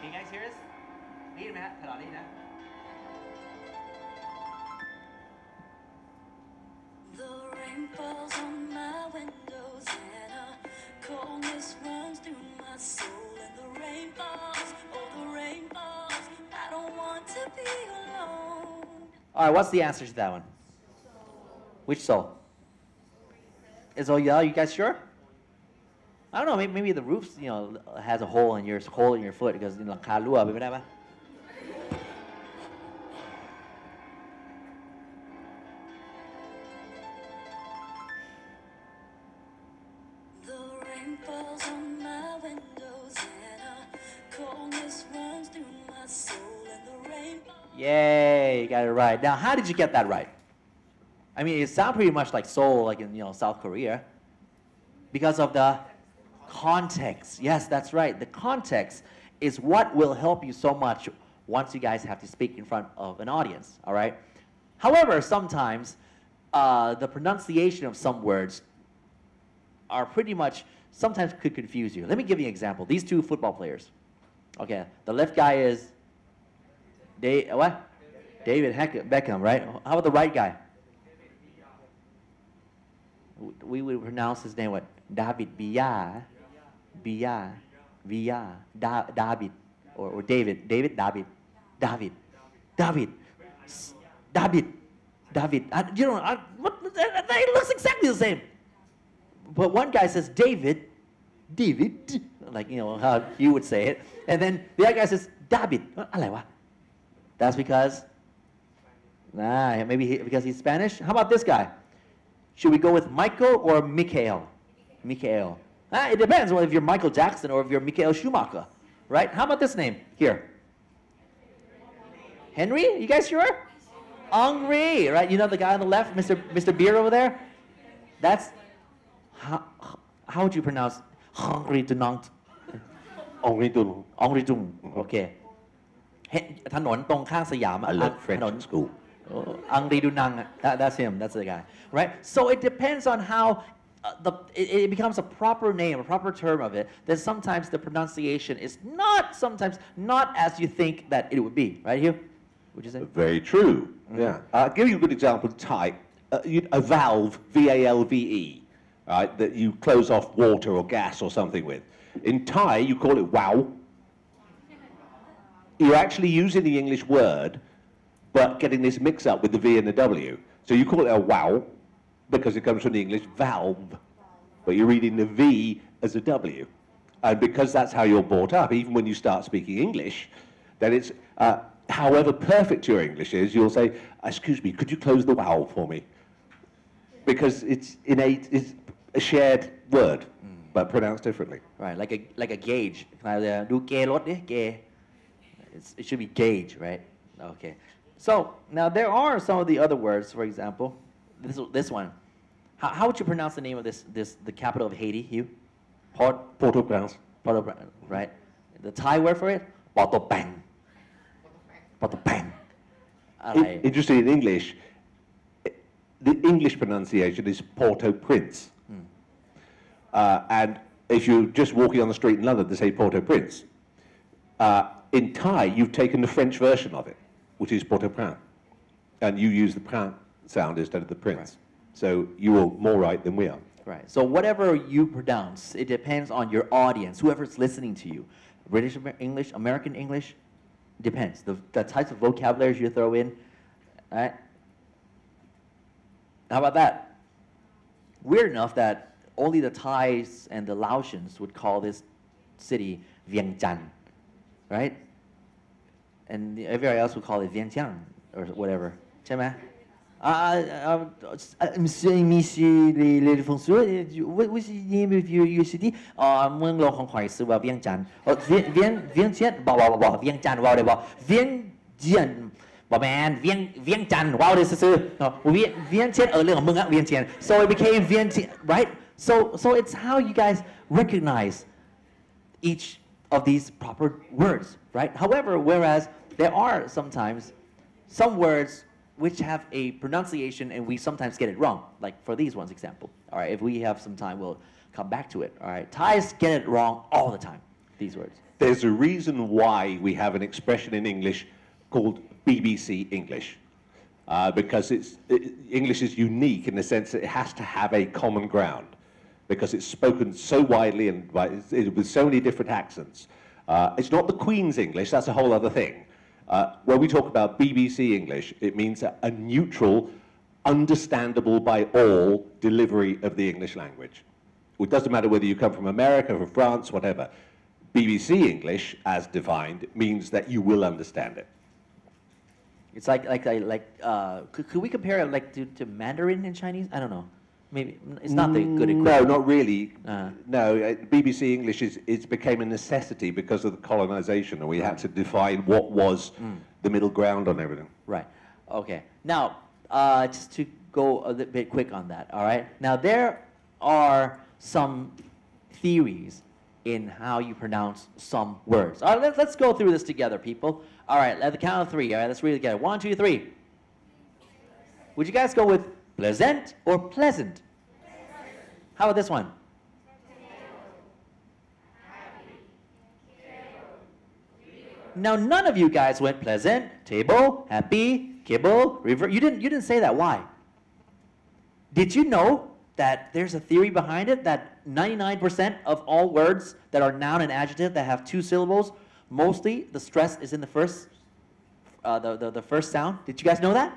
Can you guys hear us? ได้ยินไหมฮะตลอดนี้นะ The rain falls on my windows and a coldness runs through my soul. And the rain falls, oh the rain falls. I don't want to be alone. All right, what's the answer to that one? Which soul? Is oh yeah? You guys sure? I don't know. Maybe the roof, has a hole in your foot because หลังคารั่วไปไม่ได้ปะ The rain falls on my windows and a coldness runs through my soul. And the rain falls. Yay, you got it right. Now, how did you get that right? I mean, it sounds pretty much like Seoul, like in South Korea, because of the context. Yes, that's right. The context is what will help you so much once you guys have to speak in front of an audience. All right. However, sometimes the pronunciation of some words are pretty much sometimes could confuse you. Let me give you an example. These two football players. Okay, the left guy is David Beckham, right? How about the right guy? We would pronounce his name what? David Villa, David, or David, David. It looks exactly the same. But one guy says David, like how you would say it, and then the other guy says David. That's because, because he's Spanish. How about this guy? Should we go with Michael or Mikhail? Mikhail. It depends on if you're Michael Jackson or if you're Michael Schumacher, right? How about this name here? Henry? You guys sure? Henri, right? You know the guy on the left, Mr. Beer over there? That's, how would you pronounce Henri Dunant? Henri Dunant. Henri Dunant, okay. ถนนตรงข้างสยาม I love French school. Henri Dunant, that's him, that's the guy, right? So it depends on how it becomes a proper name, a proper term of it, that sometimes the pronunciation is sometimes not as you think that it would be, right, Hugh? Would you say? Very true. Yeah. I'll give you a good example. Thai, a valve, V-A-L-V-E, right, that you close off water or gas or something with. In Thai, you call it wow. You're actually using the English word, but getting this mix up with the V and the W. So you call it a wow, because it comes from the English valve, but you're reading the V as a W. And because that's how you're brought up, even when you start speaking English, then it's, however perfect your English is, you'll say, excuse me, could you close the wow for me? Because it's innate, it's a shared word, but pronounced differently. Right, like a gauge. Do gay rod, gay. It should be gauge, right? Okay. So now there are some of the other words. For example, this one. How would you pronounce the name of the capital of Haiti, Hugh? Port-au-Prince. Port-au-Prince, right? The Thai word for it? Port-au-Prince. Port-au-Prince. Interesting in English, the English pronunciation is Port-au-Prince. And if you're just walking on the street in London, they say Port-au-Prince. In Thai, you've taken the French version of it, which is Port-au-Prince. And you use the prin sound instead of the prince. Right. So you are more right than we are. Right. So whatever you pronounce, it depends on your audience, whoever's listening to you. British English, American English, depends. The types of vocabularies you throw in, right? How about that? Weird enough that only the Thais and the Laotians would call this city Vientiane, right? And everybody else would call it Vientiane or whatever. ใช่ไหม Monsieur les Français, what's the name of your city? เมืองหลวงของข่อยชื่อว่าเวียงจันทน์เวียงเชียนบ่เวียงจันทน์ว่าได้บ่เวียงเจียนบ่แม่นเวียงจันทน์ว่าได้ซื่อๆเวียงเชียนเรื่องของมึงอะเวียงเชียน so it became เวียงเชียน right? So it's how you guys recognize each of these proper words, right? However, whereas there are sometimes some words which have a pronunciation and we sometimes get it wrong. Like for these ones, example. All right, if we have some time, we'll come back to it. All right, Thais get it wrong all the time, these words. There's a reason why we have an expression in English called BBC English. Because English is unique in the sense that it has to have a common ground. Because it's spoken so widely and with so many different accents. It's not the Queen's English, that's a whole other thing. When we talk about BBC English, it means a neutral, understandable by all delivery of the English language. It doesn't matter whether you come from America, from France, whatever. BBC English, as defined, means that you will understand it. It's could we compare it like to Mandarin in Chinese? I don't know. Maybe it's not the good equivalent. No, not really. No, BBC English became a necessity because of the colonization, and we had to define what was the middle ground on everything. Right. Okay. Now, just to go a little bit quick on that. All right. Now there are some theories in how you pronounce some words. All right. Let's go through this together, people. All right. At the count of 3. All right. Let's read it together. 1, 2, 3. Would you guys go with pleasant or pleasant? How about this one? Now, none of you guys went pleasant, table, happy, kibble, river. You didn't say that. Why? Did you know that there's a theory behind it that 99% of all words that are noun and adjective that have 2 syllables, mostly the stress is in the first, the first sound? Did you guys know that?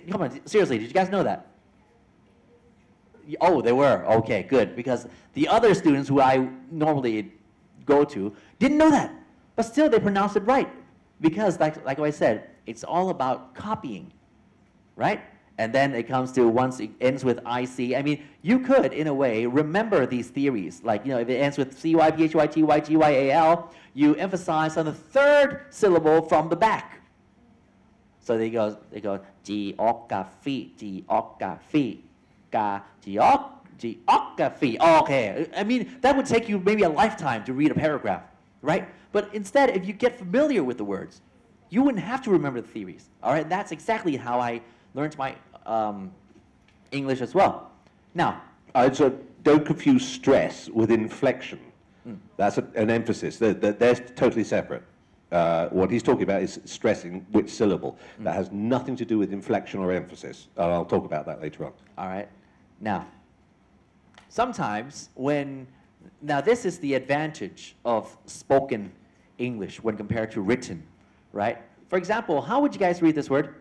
Come on, seriously, did you guys know that? Oh, they were. Okay, good. Because the other students who I normally go to didn't know that. But still, they pronounced it right. Because, like I said, it's all about copying, right? And then it comes to once it ends with IC. I mean, you could, in a way, remember these theories. Like, if it ends with CY, PHY, TY, GYAL, you emphasize on the 3rd syllable from the back. So they go geography, geography, geography. Okay, I mean, that would take you maybe a lifetime to read a paragraph, right? But instead, if you get familiar with the words, you wouldn't have to remember the theories. All right, that's exactly how I learned my English as well. Now, So don't confuse stress with inflection. That's an emphasis. They're totally separate. What he's talking about is stressing which syllable. That has nothing to do with inflection or emphasis. I'll talk about that later on. All right. Now, sometimes now this is the advantage of spoken English when compared to written, right? For example, how would you guys read this word?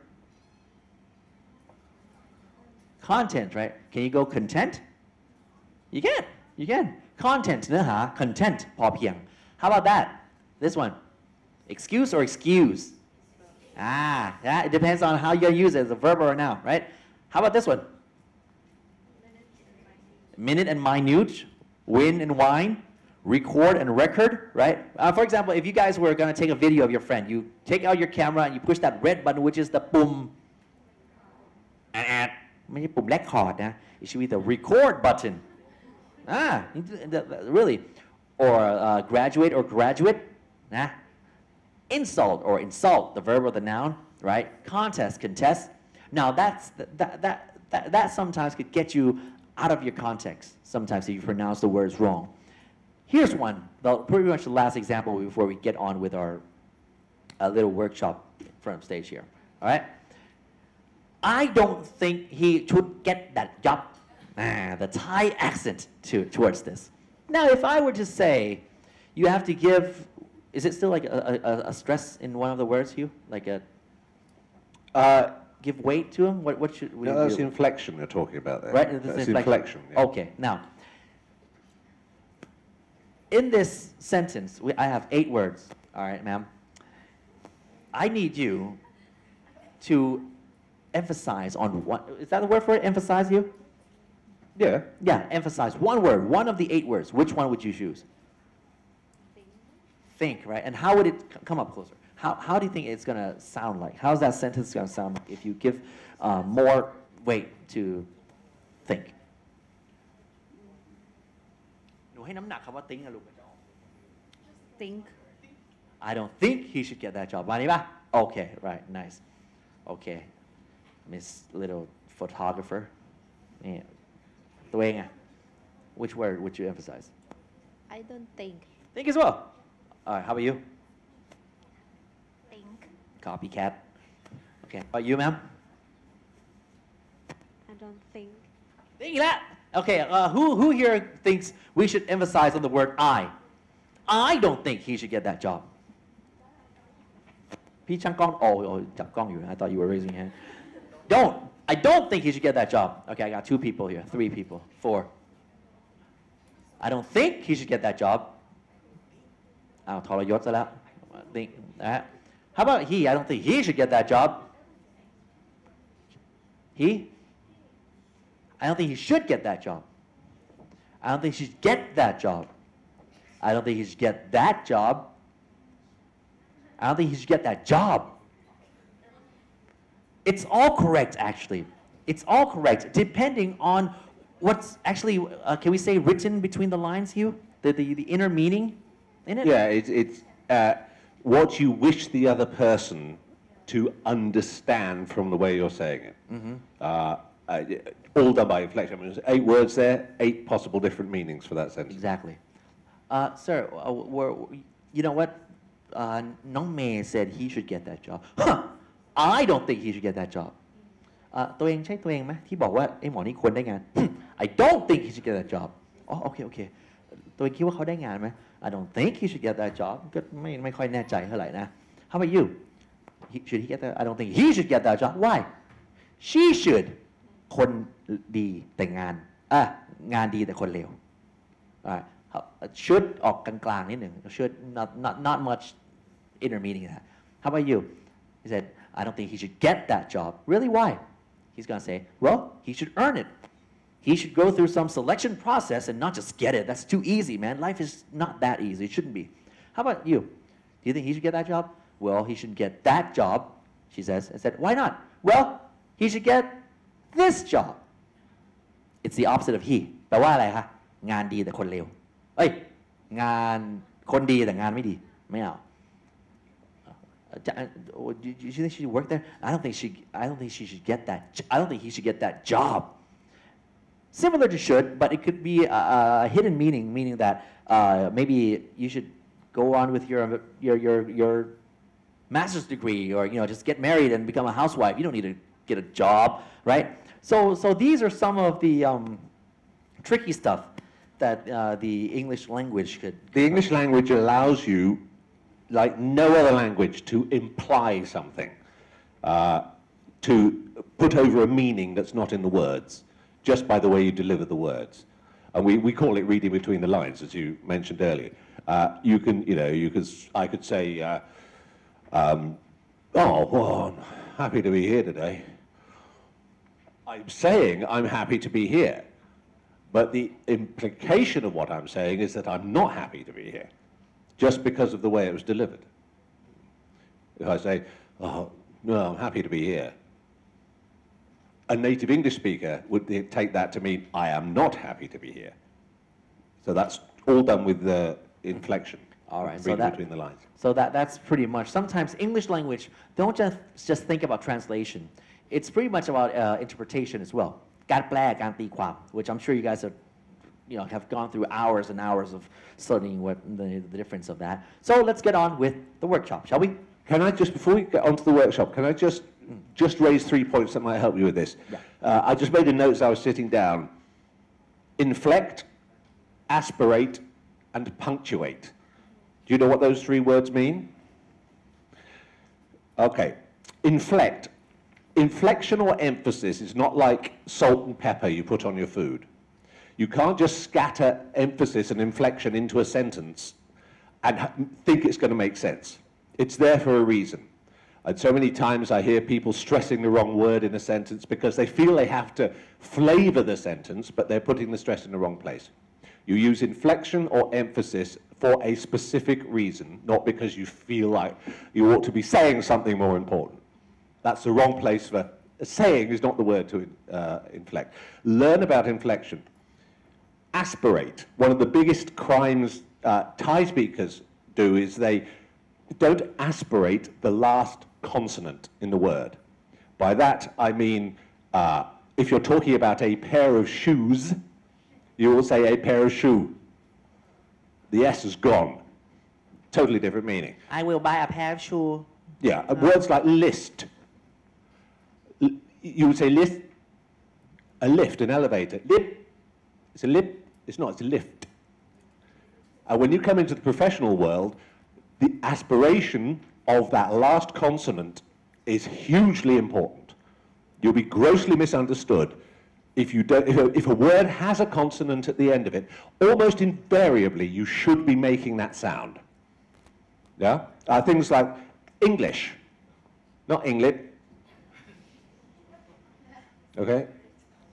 Content, right? Can you go content? You can. Content, เนื้อหา content พอเพียง How about that? This one. Excuse or excuse? Yeah, it depends on how you use it, as a verb or a noun, right? How about this one? Minute and minute, win and wine, record and record, right? For example, if you guys were going to take a video of your friend, you take out your camera and you push that red button, which is the ปุ่ม ไม่ใช่ปุ่ม record นะ It should be the record button. Really. Or graduate or graduate, นะ Insult or insult, the verb or the noun, right? Contest, contest. Now that sometimes could get you out of your context. Sometimes if you pronounce the words wrong. Here's one, pretty much the last example before we get on with our little workshop from stage here. All right? I don't think he should get that job, the Thai accent towards this. Now, if I were to say, you have to give. Is it still like a stress in one of the words, Hugh? Like give weight to him? What should we do? That's the inflection you're talking about there. Right? That's inflection. Yeah. Okay. Now, in this sentence, I have 8 words. All right, ma'am. I need you to emphasize on one. Is that the word for it? Emphasize, Hugh? Yeah. Yeah, emphasize one word, one of the 8 words. Which one would you choose? Think, right? And how would it come up closer? How do you think it's going to sound like? How's that sentence going to sound like if you give more weight to think? หนูให้น้ำหนักคำว่า think อะลูก think I don't think he should get that job มานี้ป่ะ Okay right nice Okay Miss Little Photographer นี่ตัวเองอะ Which word would you emphasize I don't think Think as well Alright how about you think Copycat Okay how about you ma'am I don't think Think อีกแล้ว Okay who here thinks we should emphasize on the word I don't think he should get that job พี่ช่างกล้องจับกล้องอยู่ I thought you were raising your hand I don't think he should get that job Okay I got 2 people here 3 people 4 I don't think he should get that job อ้าวทรยศซะแล้ว think How about he I don't think he should get that job He I don't think he should get that job I don't think he should get that job I don't think he should get that job I don't think he should get that job It's all correct actually It's all correct depending on what's actually can we say written between the lines Hugh the inner meaning in it Yeah it's what you wish the other person to understand from the way you're saying it all done by inflection I mean, there's 8 words there 8 possible different meanings for that sentence Exactly Sir you know what Nong May said he should get that job I don't think he should get that job ตัวเองใช่ตัวเองไหมที่บอกว่าไอ้หมอนี่ควรได้งาน I don't think he should get that job อ๋อโอเคตัวเองคิดว่าเขาได้งานไหม I don't think he should get that job ก็ไม่ค่อยแน่ใจเท่าไหร่นะ How about you should he get that I don't think he should get that job Why She should คนดีแต่งานดีแต่คนเลว should ออกกลางๆนิดหนึ่ง should not much inner meaning in that How about you He said I don't think he should get that job Really why He's going to say well he should earn it He should go through some selection process and not just get it That's too easy man Life is not that easy It shouldn't be How about you Do you think he should get that job Well he should get that job She says I said why not Well he should get this job It's the opposite of he แปลว่าอะไรคะงานดีแต่คนเลวงานคนดีแต่งานไม่ดีไม่เอาDo you think she should work there? I don't think she should get that. I don't think he should get that job. Similar to should, but it could be a hidden meaning that maybe you should go on with your master's degree, or just get married and become a housewife. You don't need to get a job, right? So these are some of the tricky stuff that the English language could. The English language allows you like no other language to imply something to put over a meaning that's not in the words just by the way you deliver the words and we call it reading between the lines as you mentioned earlier I could say oh well, I'm happy to be here today I'm saying I'm happy to be here but the implication of what I'm saying is that I'm not happy to be here just because of the way it was delivered. If I say, oh, no, I'm happy to be here, a native English speaker would take that to mean, I am not happy to be here. So that's all done with the inflection. All right, reading between the lines. So that's pretty much. Sometimes English language, don't just think about translation. It's pretty much about interpretation as well. การแปลการตีความ which I'm sure you guys have gone through hours and hours of studying what the difference of that. So let's get on with the workshop, shall we? Can I just, before we get onto the workshop, can I just raise 3 points that might help you with this? Yeah. I just made a note as I was sitting down. Inflect, aspirate, and punctuate. Do you know what those 3 words mean? Okay. Inflect. Inflection or emphasis is not like salt and pepper you put on your food. You can't just scatter emphasis and inflection into a sentence and think it's going to make sense. It's there for a reason. And so many times I hear people stressing the wrong word in a sentence because they feel they have to flavor the sentence, but they're putting the stress in the wrong place. You use inflection or emphasis for a specific reason, not because you feel like you ought to be saying something more important. That's the wrong place for saying is not the word to inflect. Learn about inflection. Aspirate. One of the biggest crimes Thai speakers do is they don't aspirate the last consonant in the word. By that, I mean, if you're talking about a pair of shoes, you will say a pair of shoe. The S is gone. Totally different meaning. I will buy a pair of shoes. Yeah, words like list. You would say lift, a lift, an elevator. Lift, it's a lift, it's not, it's a lift. When you come into the professional world, the aspiration of that last consonant is hugely important. You'll be grossly misunderstood if you don't, if a word has a consonant at the end of it. Almost invariably, you should be making that sound. Yeah, things like English, not English. Okay,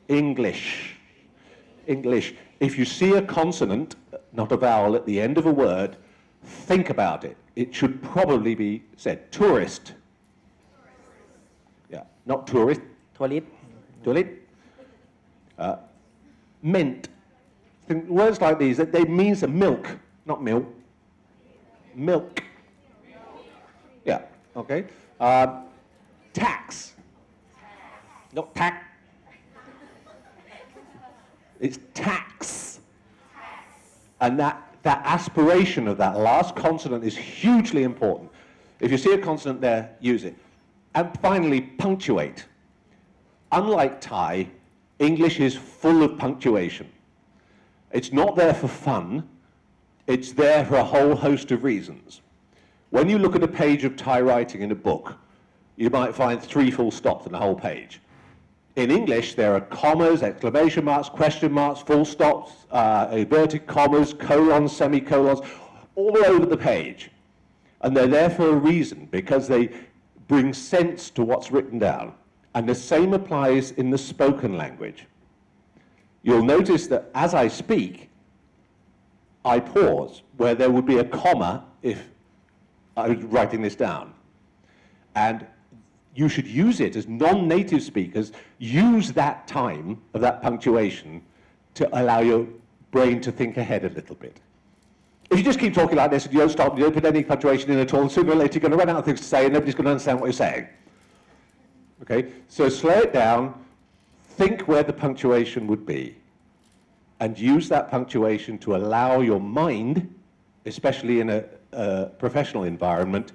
English, English. If you see a consonant, not a vowel, at the end of a word, think about it. It should probably be said tourist. Yeah, not tourist. Toilet. Toilet. Mint. Words like these, they mean some milk, not milk. Milk. Yeah, okay. Tax. Not tax. It's tax. And that aspiration of that last consonant is hugely important. If you see a consonant there, use it. And finally, punctuate. Unlike Thai, English is full of punctuation. It's not there for fun. It's there for a whole host of reasons. When you look at a page of Thai writing in a book, you might find 3 full stops in the whole page. In English, there are commas, exclamation marks, question marks, full stops, inverted commas, colons, semicolons, all over the page. And they're there for a reason, because they bring sense to what's written down. And the same applies in the spoken language. You'll notice that as I speak, I pause, where there would be a comma if I was writing this down. And you should use it as non-native speakers, use that time of that punctuation to allow your brain to think ahead a little bit. If you just keep talking like this and you don't stop, you don't put any punctuation in at all, sooner or later you're going to run out of things to say and nobody's going to understand what you're saying. Okay, so slow it down, think where the punctuation would be, and use that punctuation to allow your mind, especially in a professional environment,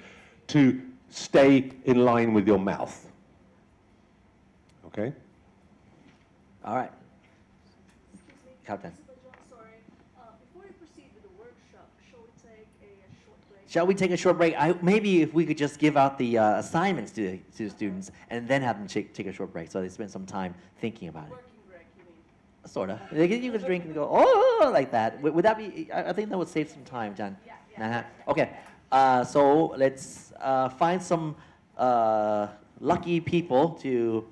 to stay in line with your mouth. Okay? All right. Captain. Sorry. Before we proceed with the workshop, shall we take a short break? Shall we take a short break? Maybe if we could just give out the assignments to the students and then have them take a short break so they spend some time thinking about it. Working break, you mean? Sort of. You could drink and go, oh, like that. Would that be, I think that would save some time, Jan. Yeah. Okay. So let's find some lucky people to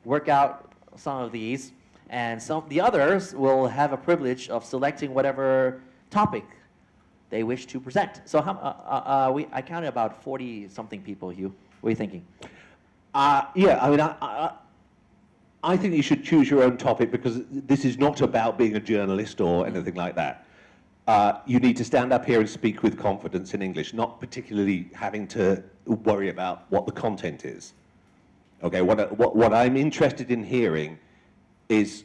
work out some of these, and the others will have a privilege of selecting whatever topic they wish to present. So I counted about 40-something people, Hugh. What are you thinking? Yeah, I mean, I think you should choose your own topic, because this is not about being a journalist or anything like that. You need to stand up here and speak with confidence in English, not particularly having to worry about what the content is. Okay, what I'm interested in hearing is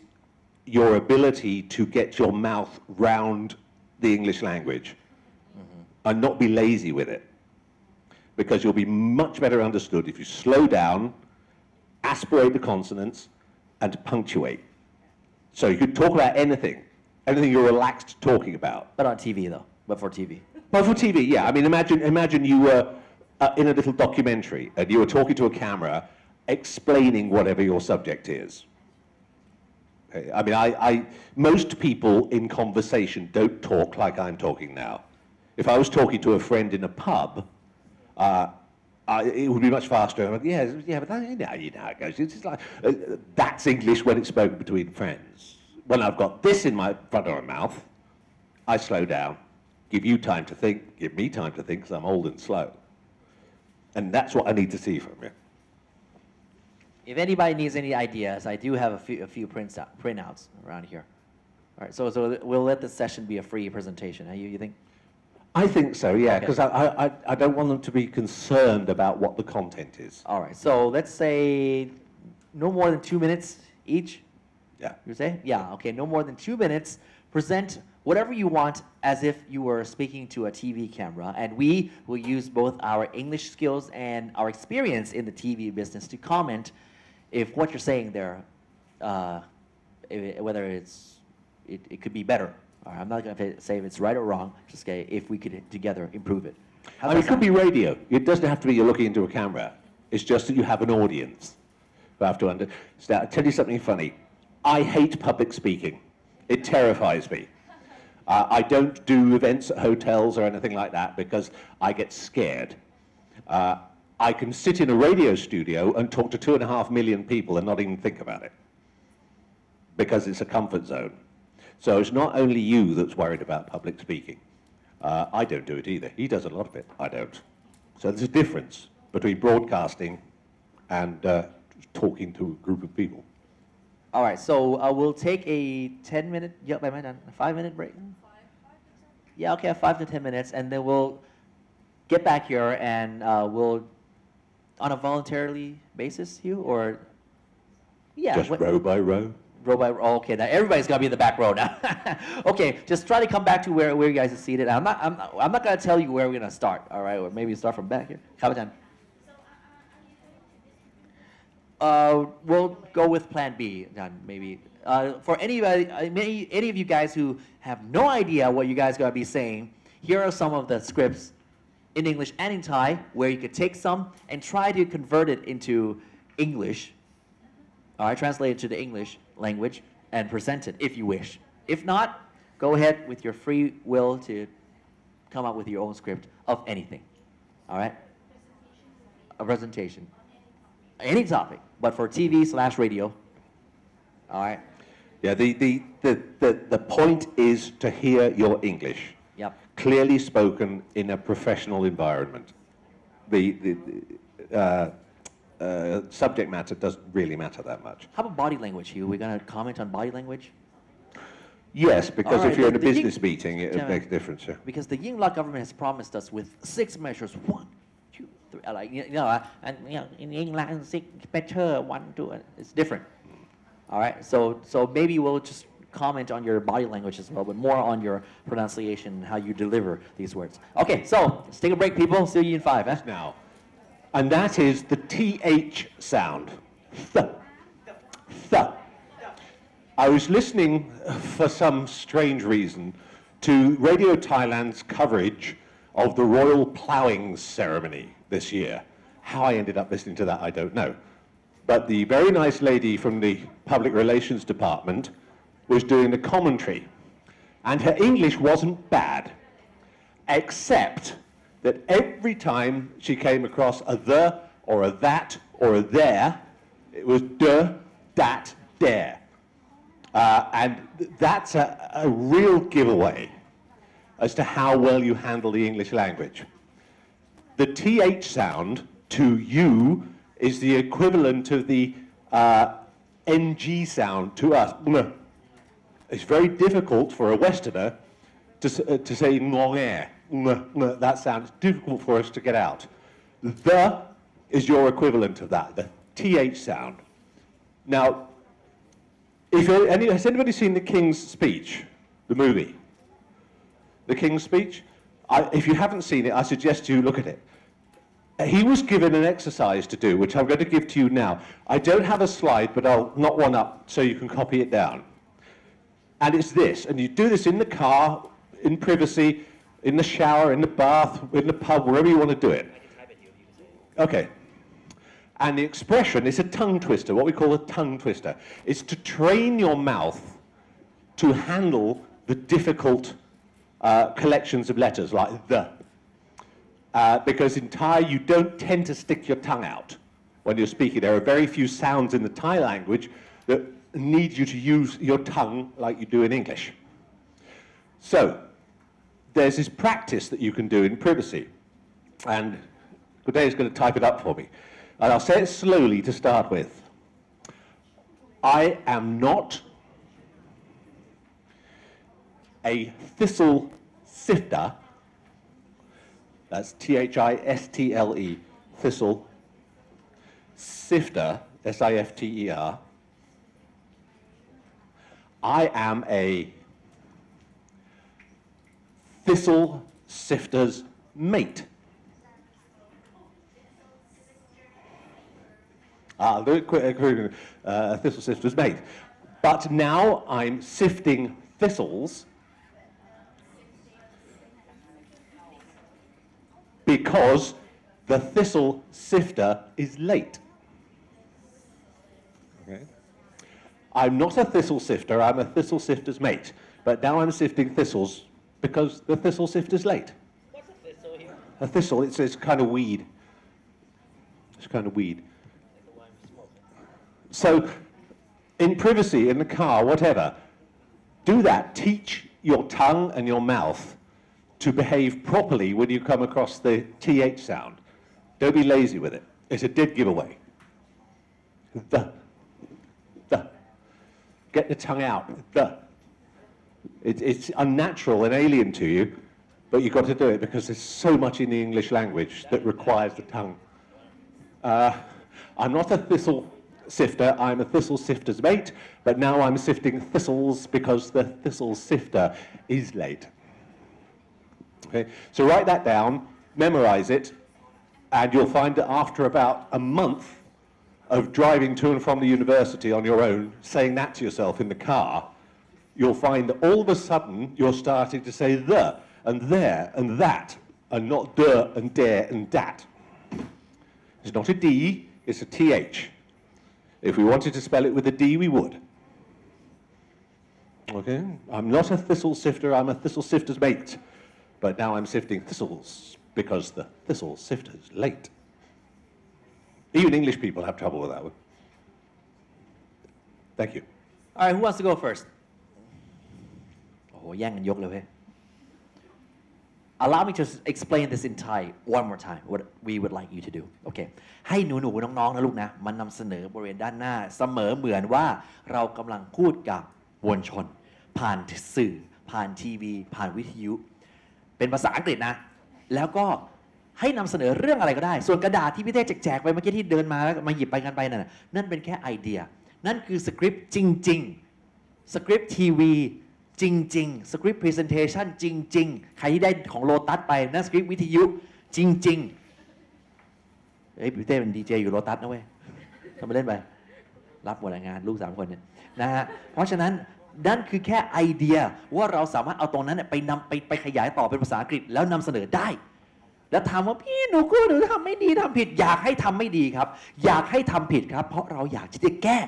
your ability to get your mouth round the English language and not be lazy with it, because you'll be much better understood if you slow down, aspirate the consonants, and punctuate. So you could talk about anything you're relaxed talking about. But on TV, though. But for TV. But for TV, yeah. I mean, imagine you were in a little documentary and you were talking to a camera, explaining whatever your subject is. Okay? I mean, most people in conversation don't talk like I'm talking now. If I was talking to a friend in a pub, it would be much faster. I'm like, yeah, but you know how it goes. It's just like, that's English when it's spoken between friends. When I've got this in my front of my mouth, I slow down, give you time to think, give me time to think, because I'm old and slow. And that's what I need to see from you. If anybody needs any ideas, I do have a few printouts around here. All right, so we'll let this session be a free presentation. You think? I think so, yeah, Okay. because I don't want them to be concerned about what the content is. All right, so let's say no more than 2 minutes each. Yeah. You say? Yeah, okay, no more than 2 minutes. Present whatever you want as if you were speaking to a TV camera, and we will use both our English skills and our experience in the TV business to comment if what you're saying there, whether it could be better. All right, I'm not going to say if it's right or wrong, just say if we could together improve it. I mean, it could be radio. It doesn't have to be you're looking into a camera. It's just that you have an audience. You have to understand. I'll tell you something funny. I hate public speaking. It terrifies me. I don't do events at hotels or anything like that because I get scared. I can sit in a radio studio and talk to 2.5 million people and not even think about it because it's a comfort zone. So it's not only you that's worried about public speaking. I don't do it either. He does a lot of it. I don't. So there's a difference between broadcasting and talking to a group of people. All right, so we'll take a 10-minute, yeah, by my done, a 5-minute break? Yeah, okay, 5 to 10 minutes, and then we'll get back here and we'll, on a voluntarily basis, Hugh, or? Yeah. Just row by row? Row by row, okay, now everybody's got to be in the back row now. Okay, just try to come back to where you guys are seated. I'm not going to tell you where we're going to start, all right, or maybe start from back here. Kapitan. We'll go with plan B, John, maybe. For anybody, any of you guys who have no idea what you guys are going to be saying, here are some of the scripts in English and in Thai where you could take some and try to convert it into English. All right, translate it to the English language and present it if you wish. If not, go ahead with your free will to come up with your own script of anything. All right? A presentation. Any topic, but for TV/radio. All right? Yeah, the point is to hear your English. Yep. Clearly spoken in a professional environment. The subject matter doesn't really matter that much. How about body language, Hugh? We're going to comment on body language? Yes, because Alright, if you're in a the Ying- business meeting, it makes a difference. Yeah. Because the Yingluck government has promised us with 6 measures. 1, 2, 3, like, and in England, 6 measures, 1, 2, it's different. All right, so maybe we'll just comment on your body language as well, but more on your pronunciation and how you deliver these words. Okay, so let's take a break, people. See you in 5. Eh? Now, and that is the TH sound. Th. Th. I was listening, for some strange reason, to Radio Thailand's coverage of the royal ploughing ceremony this year. How I ended up listening to that, I don't know. But the very nice lady from the Public Relations Department was doing the commentary. And her English wasn't bad, except that every time she came across a the, or a that, or a there, it was de, dat, dare. And that's a real giveaway as to how well you handle the English language. The TH sound to you is the equivalent of the NG sound to us. It's very difficult for a Westerner to say ngong air. That sound is difficult for us to get out. The is your equivalent of that, the TH sound. Now, has anybody seen The King's Speech, the movie? The King's Speech? If you haven't seen it, I suggest you look at it. He was given an exercise to do, which I'm going to give to you now. I don't have a slide, but I'll knock one up so you can copy it down. And it's this, and you do this in the car, in privacy, in the shower, in the bath, in the pub, wherever you want to do it. Okay. And the expression is a tongue twister, what we call a tongue twister. It's to train your mouth to handle the difficult collections of letters like the. Because in Thai, you don't tend to stick your tongue out when you're speaking. There are very few sounds in the Thai language that need you to use your tongue like you do in English. So, there's this practice that you can do in privacy. And Good Day is going to type it up for me. And I'll say it slowly to start with. I am not a thistle sifter That's T-H-I-S-T-L-E, thistle. Sifter, S-I-F-T-E-R. I am a thistle sifter's mate. Thistle sifter's mate. But now I'm sifting thistles because the thistle sifter is late. Okay. I'm not a thistle sifter, I'm a thistle sifter's mate. But now I'm sifting thistles because the thistle sifter's late. What's a thistle here? A thistle, it's kind of weed. It's kind of weed. So, in privacy, in the car, whatever, do that. Teach your tongue and your mouth to behave properly when you come across the TH sound. Don't be lazy with it. It's a dead giveaway. The. Get the tongue out. The. It's unnatural and alien to you, but you've got to do it because there's so much in the English language that requires the tongue. I'm not a thistle sifter, I'm a thistle sifter's mate, but now I'm sifting thistles because the thistle sifter is late. Okay, so write that down, memorize it, and you'll find that after about a month of driving to and from the university on your own, saying that to yourself in the car, you'll find that all of a sudden you're starting to say the and there and that, and not the and dare and dat. It's not a D, it's a TH. If we wanted to spell it with a D, we would. Okay? I'm not a thistle sifter, I'm a thistle sifter's mate. But now I'm sifting thistles because the thistle sifter's late. Even English people have trouble with that one. Thank you. All right, who wants to go first? โอ้โหแย่งกันยกเลยเว้ย Allow me to explain this in Thai one more time what we would like you to do. Okay. ให้หนูๆน้องๆนะลูกนะมันนำเสนอบริเวณด้านหน้าเสมอเหมือนว่าเรากำลังพูดกับมวลชนผ่านสื่อผ่านทีวีผ่านวิทยุเป็นภาษาอังกฤษนะแล้วก็ให้นำเสนอเรื่องอะไรก็ได้ส่วนกระดาษที่พี่เต้แจกไปเมื่อกี้ที่เดินมาแล้วมาหยิบไปกันไปนั่นเป็นแค่ไอเดียนั่นคือสคริปต์จริงๆสคริปต์ทีวีจริงๆสคริปต์พรีเซนเทชันจริงๆใครที่ได้ของโลตัสไปนั่นสคริปต์วิทยุจริงๆเฮ้ยพี่เต้เป็นดีเจอยู่โลตัสนะเว้ยทำไปเล่นไปรับหมดงานลูก3 คนเนี่ยนะฮะเพราะฉะนั้นนั่นคือแค่ไอเดียว่าเราสามารถเอาตรงนั้นไปขยายต่อเป็นภาษาอังกฤษแล้วนำเสนอได้แล้วถามว่าพี่หนูทำไม่ดีทำผิดอยากให้ทำไม่ดีครับอยากให้ทำผิดครับเพราะเราอยากที่จะแก้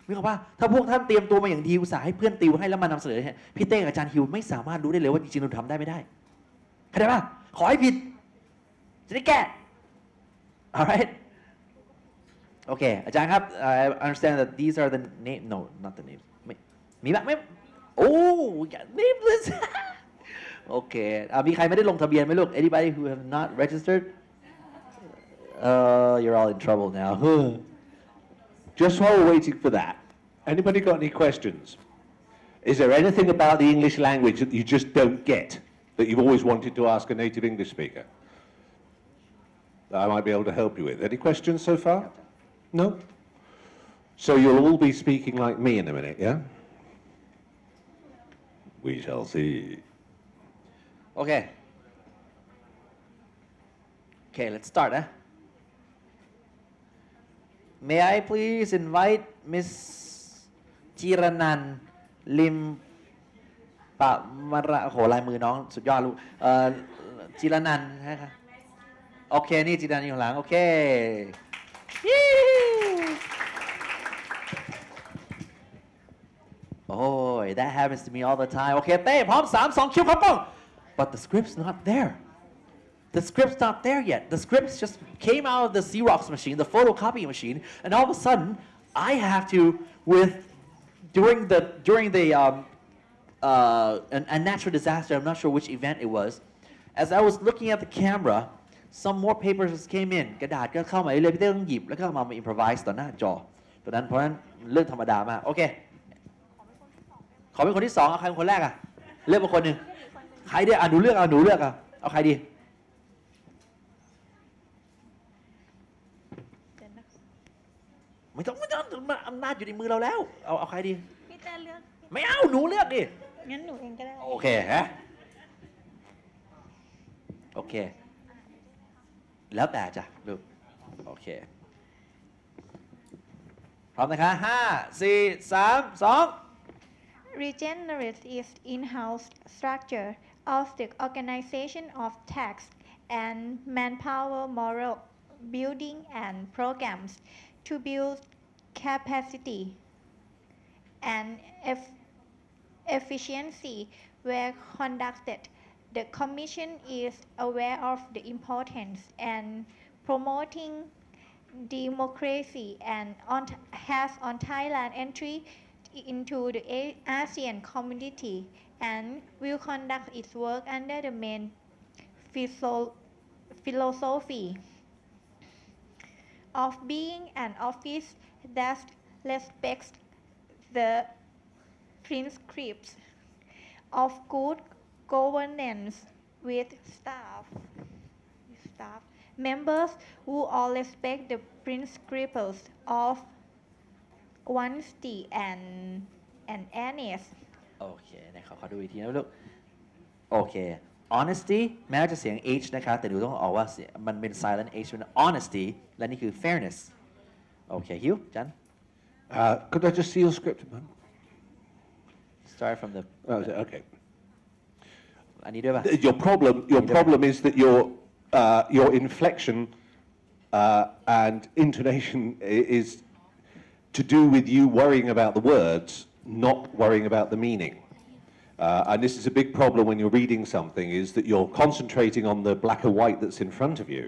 นึกออกป่ะถ้าพวกท่านเตรียมตัวมาอย่างดีอุตส่าห์ให้เพื่อนติวให้แล้วมานำเสนอพี่เต้กับอาจารย์ฮิวไม่สามารถรู้ได้เลยว่าจริงๆเราทำได้ไม่ได้เข้าใจป่ะขอให้ผิดจะได้แก้ alright okay อาจารย์ครับ I understand that these are the name no not the names มีบ้างไหมโอ้nameless โอเคมีใครไม่ได้ลงทะเบียนไหมลูก anybody who have not registered you're all in trouble now Just while we're waiting for that, anybody got any questions? Is there anything about the English language that you just don't get, that you've always wanted to ask a native English speaker? That I might be able to help you with. Any questions so far? No? So you'll all be speaking like me in a minute, yeah? We shall see. Okay. Okay, let's start, May I please invite Miss Jiranan Lim ปะมาระโหลายมือน้องสุดยอดลูกจิรนันท์นะครับโอเคนี่จิรนันท์อยู่ข้างหลังโอเค Oh that happens to me all the time โอเคเต้พร้อม3 2คิวครับป้อง But the script's not there The script's not there yet. The scripts just came out of the Xerox machine, the photocopy machine, and all of a sudden, I have to, during a natural disaster. I'm not sure which event it was. As I was looking at the camera, some more papers came in. กระดาษก็เข้ามาเรื่อยๆพี่เต้ต้องหยิบแล้วก็มา improvise ต่อหน้าจอตอนนั้นเพราะฉะนั้นเรื่องธรรมดามากโอเคขอเป็นคนที่2เอาใครเป็นคนแรกเลือกมาคนหนึ่งใครดีหนูเลือกเอาใครดี ไม่ต้องอำนาจอยู่ในมือเราแล้วเอาใครดี พี่เต้เลือก ไม่เอาหนูเลือกดิ งั้นหนูเองก็ได้ โอเคฮะโอเคแล้วแต่จ้ะลูกโอเคพร้อมนะคะ5 4 3 2 Regenerate is in-house structure of the organization of tax and manpower moral building and programs to build capacity and efficiency were conducted. The Commission is aware of the importance and promoting democracy and has on Thailand entry into the ASEAN community and will conduct its work under the main philosophy of being an office that respects the principles of good governance with staff members who all respect the principles of honesty and honest โอเคนะขอดูอีกทีนะลูกโอเค honesty แม้จะเสียง h นะคะแต่ดูต้องออกว่ามันเป็น silent h เป็น honesty และนี่คือ fairness โอเคฮิวจัน Could I just see your script a moment? start from the Okay. อันนี้ด้วยป่ะ Your problem is that your inflection and intonation is to do with you worrying about the words, not worrying about the meaning. And this is a big problem when you're reading something, is that you're concentrating on the black and white that's in front of you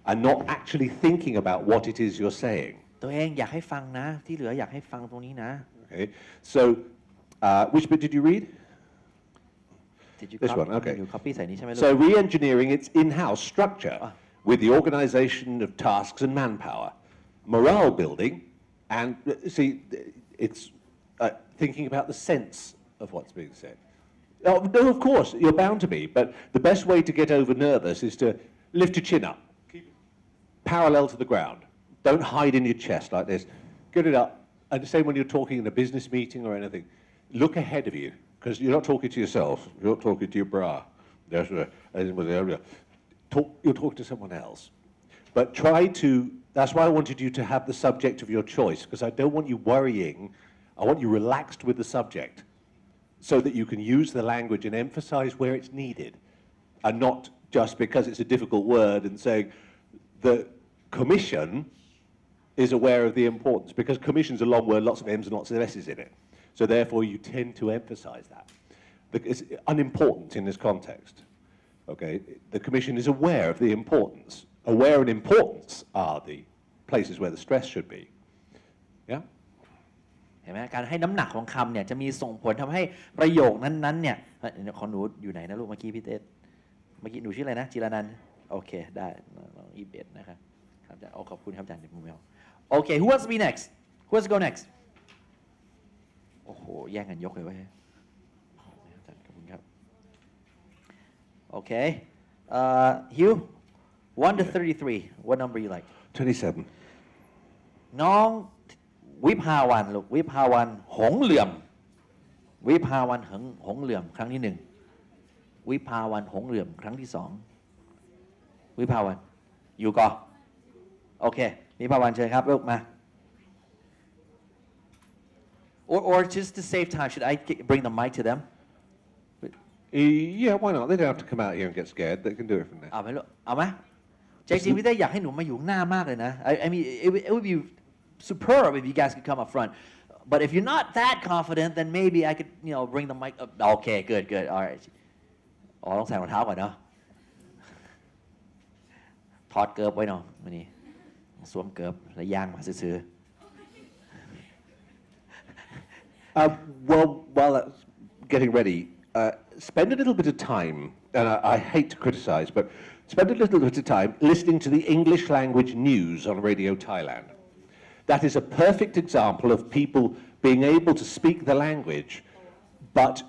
and not actually thinking about what it is you're saying. ตัวเองอยากให้ฟังนะที่เหลืออยากให้ฟังตรงนี้นะ Okay. So, which bit did you read? Did you This copy, one, okay. you copy ใส่นี้ใช่ไหมลูก So re-engineering its in-house structure with the organization of tasks and manpower, morale building, and see, it's thinking about the sense of what's being said. Oh, no, of course, you're bound to be, but the best way to get over nervous is to lift your chin up, keep it parallel to the ground. Don't hide in your chest like this. Get it up, and the same when you're talking in a business meeting or anything. Look ahead of you. Because you're not talking to yourself, you're not talking to your bra. You're talking to someone else. But that's why I wanted you to have the subject of your choice, because I don't want you worrying, I want you relaxed with the subject, so that you can use the language and emphasize where it's needed, and not just because it's a difficult word and saying the commission is aware of the importance, because commission's a long word, lots of M's and lots of S's in it. So therefore, you tend to emphasize that. It's unimportant in this context. Okay, the Commission is aware of the importance. Aware and importance are the places where the stress should be. Yeah. เห็นไหมการให้น้ำหนักของคำเนี่ยจะมีส่งผลทำให้ประโยคนั้นๆเนี่ยของหนูอยู่ไหนนะลูกเมื่อกี้พี่เต้เมื่อกี้หนูชื่ออะไรนะจิรนันท์โอเคได้น้อง21นะครับครับอาจารย์ขอบคุณครับอาจารย์เดี๋ยวผมเอาโอเค who wants to be next who wants to go next โอ้โหแย่งกันยกเลยเว้ยอาจารย์ขอบคุณครับโอเคHugh 1 to 33 what number you like 27. น้องวิภาวันลูกวิภาวันหงเหลื่อมวิภาวันหงเหลื่อมครั้งที่1วิภาวันหงเหลื่อมครั้งที่2วิภาวันอยู่ก่อนโอเควิภาวันเชิญครับลูกมา or just to save time should I bring the mic to them Yeah, why not? They don't have to come out here and get scared. They can do it from there. เอาไหมลูกเอาไหมจริงๆพี่เต้อยากให้หนูมาอยู่หน้ามากเลยนะ I mean it would be superb if you guys could come up front but if you're not that confident then maybe I could bring the mic up okay good all right อ๋อต้องใส่รองเท้าก่อนเนาะถอดเกิร์บไว้เนาะวันนี้สวมเกิร์บแล้วย่างมาซื้อWell, while that's getting ready, spend a little bit of time, and I hate to criticize, but spend a little bit of time listening to the English language news on Radio Thailand. That is a perfect example of people being able to speak the language, but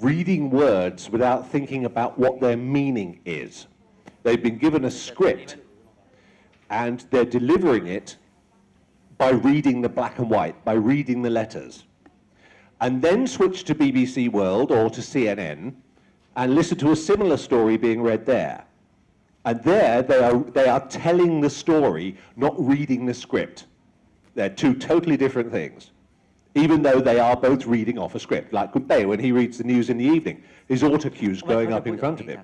reading words without thinking about what their meaning is. They've been given a script, and they're delivering it by reading the black and white, by reading the letters, and then switch to BBC World or to CNN and listen to a similar story being read there. And there they are telling the story, not reading the script. They're two totally different things, even though they are both reading off a script. Like Kunpei, when he reads the news in the evening, his autocue's going up in front of him.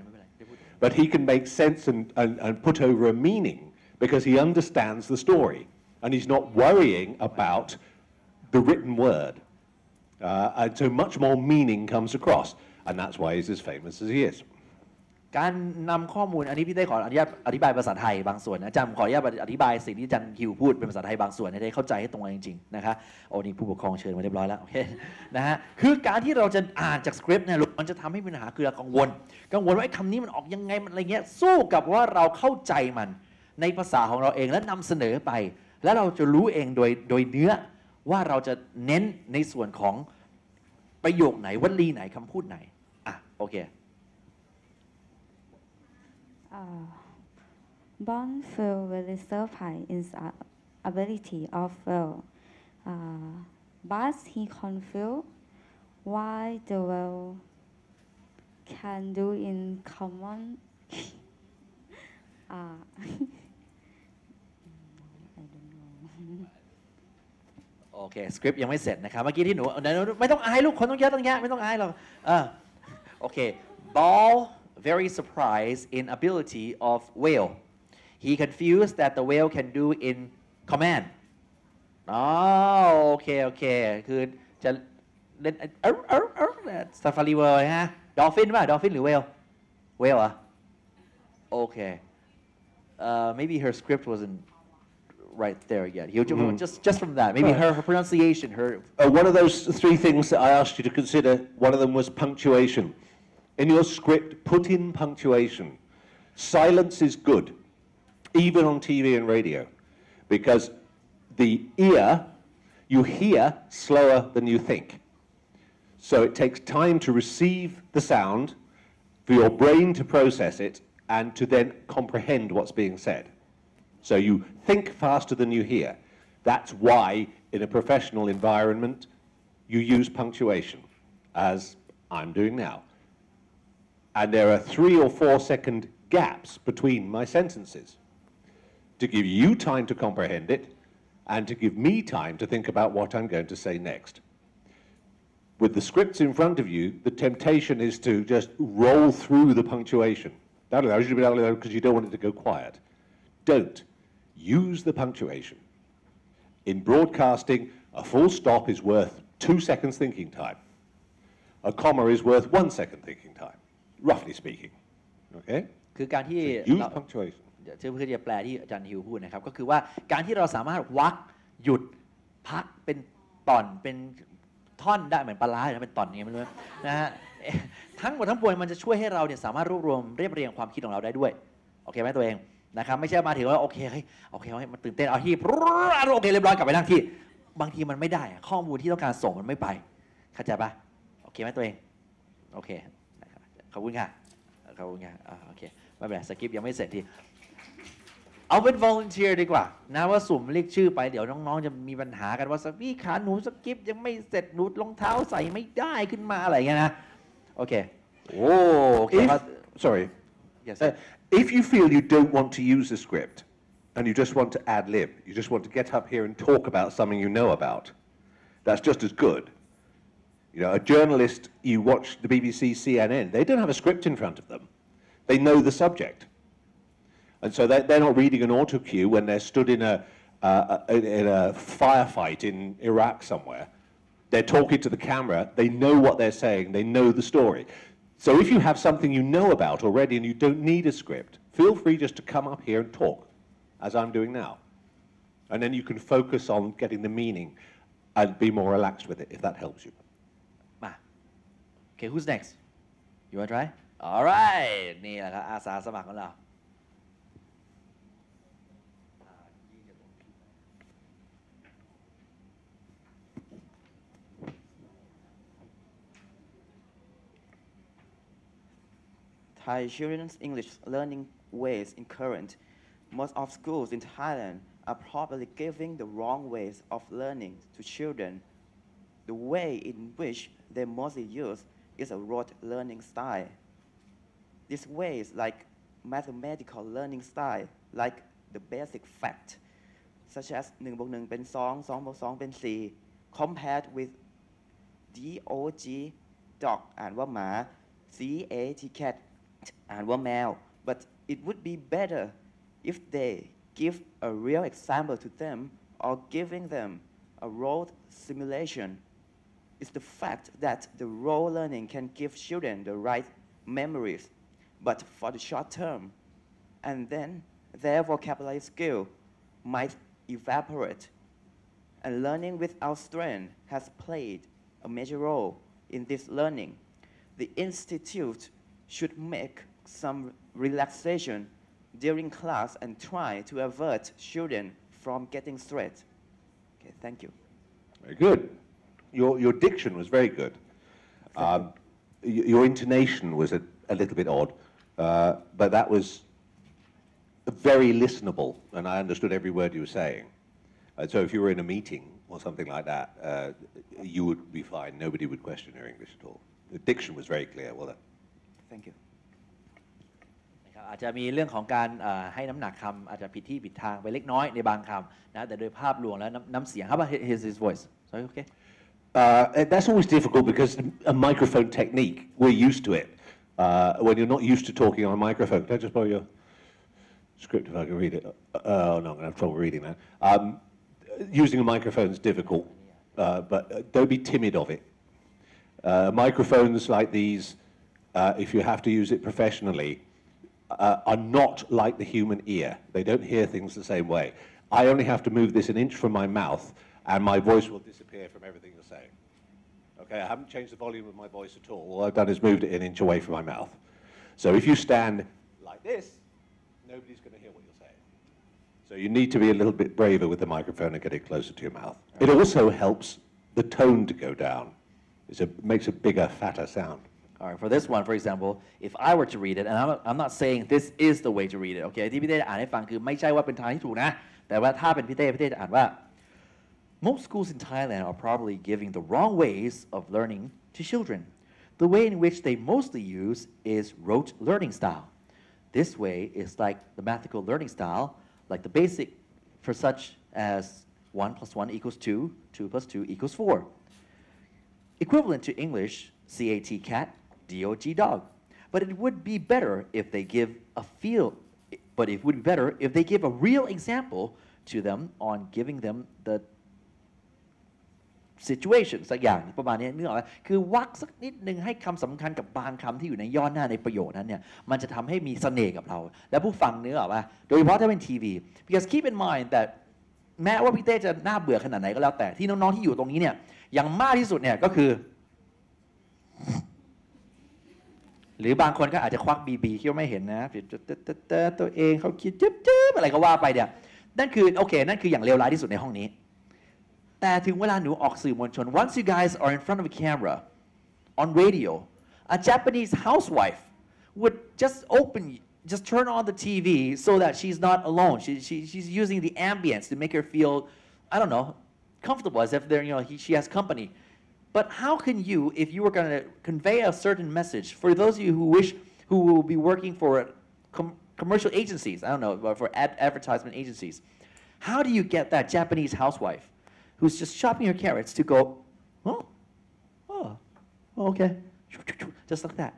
But he can make sense and put over a meaning because he understands the story. And he's not worrying about the written word. And so much more meaning comes across. And that's why he's as famous as he is. การนำข้อมูลอันนี้พี่ได้ขออนุญาตอธิบายภาษาไทยบางส่วนนะอาจารย์ขออนุญาตอธิบายสิ่งที่อาจารย์ฮิวพูดเป็นภาษาไทยบางส่วนให้ได้เข้าใจให้ตรงกันจริงๆนะคะโอ้นี่ผู้ปกครองเชิญมาเรียบร้อยแล้วโอเคนะฮะคือการที่เราจะอ่านจากสคริปต์เนี่ยมันจะทำให้มีปัญหาคือกังวลว่าไอ้คำนี้มันออกยังไงมันอะไรเงี้ยสู้กับว่าเราเข้าใจมันในภาษาของเราเองและนำเสนอไปแล้วเราจะรู้เองโดยเนื้อว่าเราจะเน้นในส่วนของประโยคไหนวลีไหนคำพูดไหนอ่ะโอเคBond felt very surprised in the ability of Will, but he confused why the Will can do in common. I don't know. โอเคสคริปต์ยังไม่เสร็จนะครับเมื่อกี้ที่หนูไม่ต้องอายลูกคนต้องเยอะต้องแยะไม่ต้องอายหรอกโอเค Ball very surprised in ability of whale. He confused that the whale can do in command. อ๋อโอเคคือจะเล่นซาฟารีเวิร์ฮะดอลฟินป่ะดอลฟินหรือเวลอ่ะโอเคmaybe her script wasn't right there yet. Just from that, maybe her pronunciation, her. One of those three things that I asked you to consider, one of them was punctuation. In your script, put in punctuation. Silence is good, even on TV and radio, because the ear, you hear slower than you think. So it takes time to receive the sound, for your brain to process it, and to then comprehend what's being said. So you think faster than you hear. That's why, in a professional environment, you use punctuation, as I'm doing now. And there are 3 or 4 second gaps between my sentences to give you time to comprehend it and to give me time to think about what I'm going to say next. With the scripts in front of you, the temptation is to just roll through the punctuation because you don't want it to go quiet. Don't. Use the punctuation. In broadcasting, a full stop is worth 2 seconds thinking time. A comma is worth 1 second thinking time, roughly speaking. Okay? คือการที่ Use punctuation. เพื่อจะแปลที่อาจารย์ฮิวพูดนะครับก็คือว่าการที่เราสามารถวรรคหยุดพักเป็นตอนเป็นท่อนได้เหมือนปลาร้าเป็นตอนนี้ไม่รู้นะฮะทั้งหมดทั้งปวงมันจะช่วยให้เราเนี่ยสามารถรวบรวมเรียบเรียงความคิดของเราได้ด้วยโอเคไหมตัวเองนะครับไม่ใช่มาถึงว่าโอเคมันตื่นเต้นเอาที่โอเคเรียบร้อยกลับไปนั่งที่บางทีมันไม่ได้ข้อมูลที่ต้องการส่งมันไม่ไปเข้าใจปะโอเคไหมตัวเองโอเคขอบคุณค่ะโอเคไม่เป็นไรสคริปต์ยังไม่เสร็จทีเอาเป็น volunteer ดีกว่านะว่าสุ่มเรียกชื่อไปเดี๋ยวน้องๆจะมีปัญหากันว่าพี่ขาหนูสคริปต์ยังไม่เสร็จหนูรองเท้าใส่ไม่ได้ขึ้นมาอะไรเงี้ยนะโอเคโอเค Sorry. Yes. If you feel you don't want to use the script and you just want to ad lib, you just want to get up here and talk about something you know about, that's just as good. You know, a journalist, you watch the BBC, CNN, they don't have a script in front of them. They know the subject. And so they're not reading an autocue when they're stood in a firefight in Iraq somewhere. They're talking to the camera. They know what they're saying. They know the story. So if you have something you know about already and you don't need a script, feel free just to come up here and talk, as I'm doing now. And then you can focus on getting the meaning and be more relaxed with it, if that helps you. Okay, who's next? You want to try? All right. นี่แหละครับอาสาสมัครของเราThai children's English learning ways in current. Most of schools in Thailand are probably giving the wrong ways of learning to children. The way in which they mostly use is a rote learning style. These ways, like mathematical learning style, like the basic fact, such as 1 บวก 1 เป็น 2 2 บวก 2 เป็น 4 compared with dog dog อ่านว่าหมา cat cat อ่านว่าแมว but it would be better if they give a real example to them or giving them a rote simulation. It's the fact that the role learning can give children the right memories, but for the short term, and then their vocabulary skill might evaporate. And learning without strength has played a major role in this learning. The institute should make some relaxation during class and try to avert children from getting stressed. Okay, thank you. Very good. Your diction was very good. Your intonation was a little bit odd, but that was very listenable, and I understood every word you were saying. So if you were in a meeting or something like that, you would be fine. Nobody would question your English at all. The diction was very clear. Well done. Thank you. อาจจะมีเรื่องของการให้น้ำหนักคำอาจจะผิดที่ผิดทางไปเล็กน้อยในบางคำนะแต่โดยภาพรวมแล้วน้ำเสียง How about his voice? Sorry, okay. That's always difficult because a microphone technique, we're used to it. When you're not used to talking on a microphone, can I just borrow your script if I can read it? Oh, no, I'm going to have trouble reading that. Using a microphone is difficult, but don't be timid of it. Microphones like these, if you have to use it professionally, are not like the human ear. They don't hear things the same way. I only have to move this an inch from my mouth, and my voice will disappear from everything you're saying. Okay, I haven't changed the volume of my voice at all. All I've done is moved it an inch away from my mouth. So if you stand like this, nobody's going to hear what you're saying. So you need to be a little bit braver with the microphone and get it closer to your mouth. It also helps the tone to go down. It makes a bigger, fatter sound. All right, for this one, for example, if I were to read it, and I'm not saying this is the way to read it, okay? ที่พี่เต้อ่านให้ฟังคือไม่ใช่ว่าเป็นทางที่ถูกนะแต่ว่าถ้าเป็นพี่เต้จะอ่านว่า Most schools in Thailand are probably giving the wrong ways of learning to children. The way in which they mostly use is rote learning style. This way is like the mathematical learning style, like the basic for such as 1 plus 1 equals 2, 2 plus 2 equals 4. Equivalent to English, cat cat, dog dog. But it would be better if they give a real example to them on giving them the situation สักอย่างประมาณนี้นึกออกไหมคือวรรคสักนิดนึงให้คำสำคัญกับบางคำที่อยู่ในย่อหน้าในประโยคนั้นเนี่ยมันจะทำให้มีเสน่ห์กับเราและผู้ฟังนึกออกป่ะโดยเฉพาะถ้าเป็นทีวี because keep in mind that แม้ว่าพี่เต้จะน่าเบื่อขนาดไหนก็แล้วแต่ที่น้องๆที่อยู่ตรงนี้เนี่ยอย่างมากที่สุดเนี่ยก็คือหรือบางคนก็อาจจะควักบีคิดว่าไม่เห็นนะตัวเองเขาคิดจึ๊บอะไรก็ว่าไปเนี่ยนั่นคือโอเคนั่นคืออย่างเลวร้ายที่สุดในห้องนี้แต่ถึงเวลาหนูออกสื่อมวลชน once you guys are in front of a camera on radio a Japanese housewife would just turn on the TV so that she's not alone she's using the ambience to make her feel I don't know comfortable as if she has company. But how can you, if you were going to convey a certain message for those of you who will be working for commercial agencies, I don't know, for advertisement agencies, how do you get that Japanese housewife who's just chopping her carrots to go, oh, okay, just like that?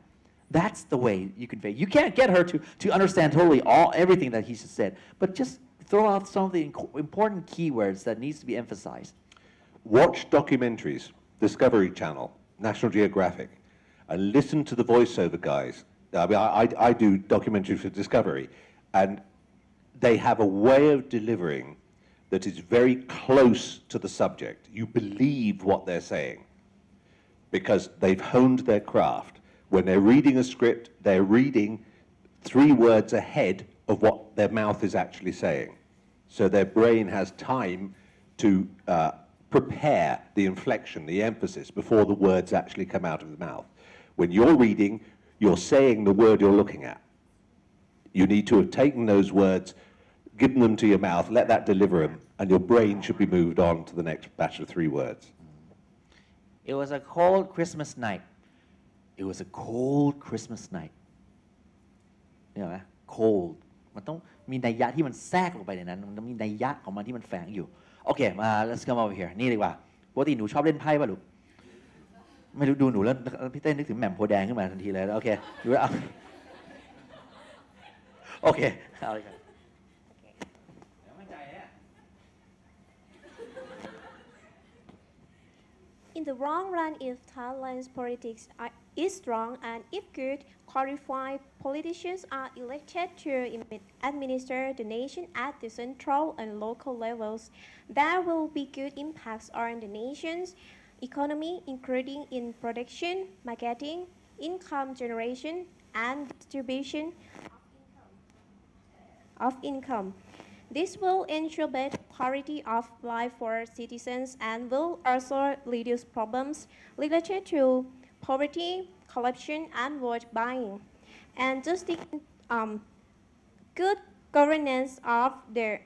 That's the way you convey. You can't get her to understand totally everything that he just said, but just throw out some of the important keywords that needs to be emphasized. Watch documentaries. Discovery Channel, National Geographic, and listen to the voiceover guys. I mean, I do documentaries for Discovery, and they have a way of delivering that is very close to the subject. You believe what they're saying because they've honed their craft. When they're reading a script, they're reading 3 words ahead of what their mouth is actually saying. So their brain has time to prepare the inflection, the emphasis, before the words actually come out of the mouth. When you're reading, you're saying the word you're looking at. You need to have taken those words, give them to your mouth, let that deliver them, and your brain should be moved on to the next batch of 3 words. It was a cold Christmas night. It was a cold Christmas night. เนี่ยไหม cold มันต้องมีนัยยะที่มันแทรกลงไปในนั้นมันต้องมีนัยยะของมันที่มันแฝงอยู่โอเคมา let's come over here นี่ดีกว่าปกติหนูชอบเล่นไพ่ป่ะลูกไม่รู้ดูหนูแล้วพี่เต้นนึกถึงแหม่มโพแดงขึ้นมาทันทีเลยโอเคดูแล้วโอเคเอาเลยครับ In the long run, if Thailand's politics is strong and if good, qualified politicians are elected to administer the nation at the central and local levels, there will be good impacts on the nation's economy, including in production, marketing, income generation, and distribution of income. This will ensure better quality of life for citizens and will also reduce problems related to poverty, corruption, and vote buying. And just the good governance of the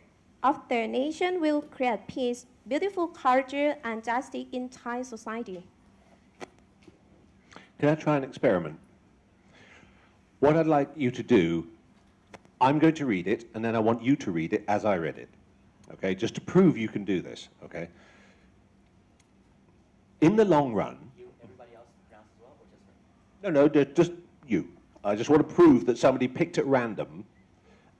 nation will create peace, beautiful culture, and justice in Thai society. Can I try an experiment? What I'd like you to do, I'm going to read it, and then I want you to read it as I read it. Okay, just to prove you can do this, okay? In the long run... Everybody else pronounce as well, or just No, just you. I just want to prove that somebody picked at random,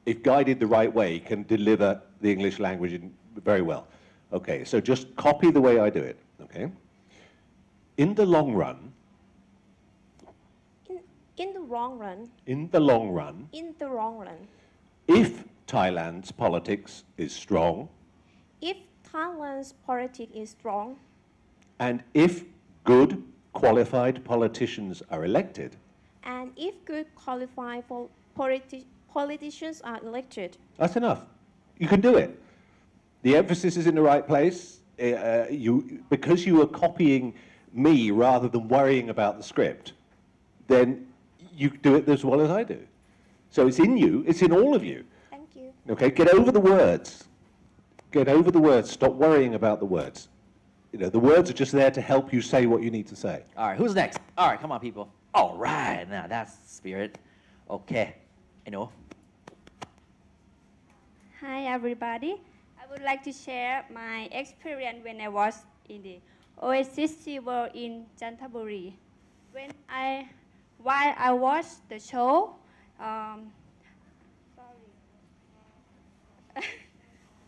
if guided the right way, can deliver the English language very well. Okay, so just copy the way I do it, okay? In the long run... In the long run. In the long run. In the long run. If Thailand's politics is strong. If Thailand's politics is strong. And if good, qualified politicians are elected. And if good, qualified politicians are elected. That's enough. You can do it. The emphasis is in the right place. Because you are copying me rather than worrying about the script, then you do it as well as I do. So it's in you, it's in all of you. Thank you. Okay, get over the words. Get over the words, stop worrying about the words. You know, the words are just there to help you say what you need to say. All right, who's next? All right, come on, people. All right, now that's spirit. Okay, I know. Hi, everybody. I would like to share my experience when I was in the Oasis Festival in Chantaburi. While I watched the show, sorry.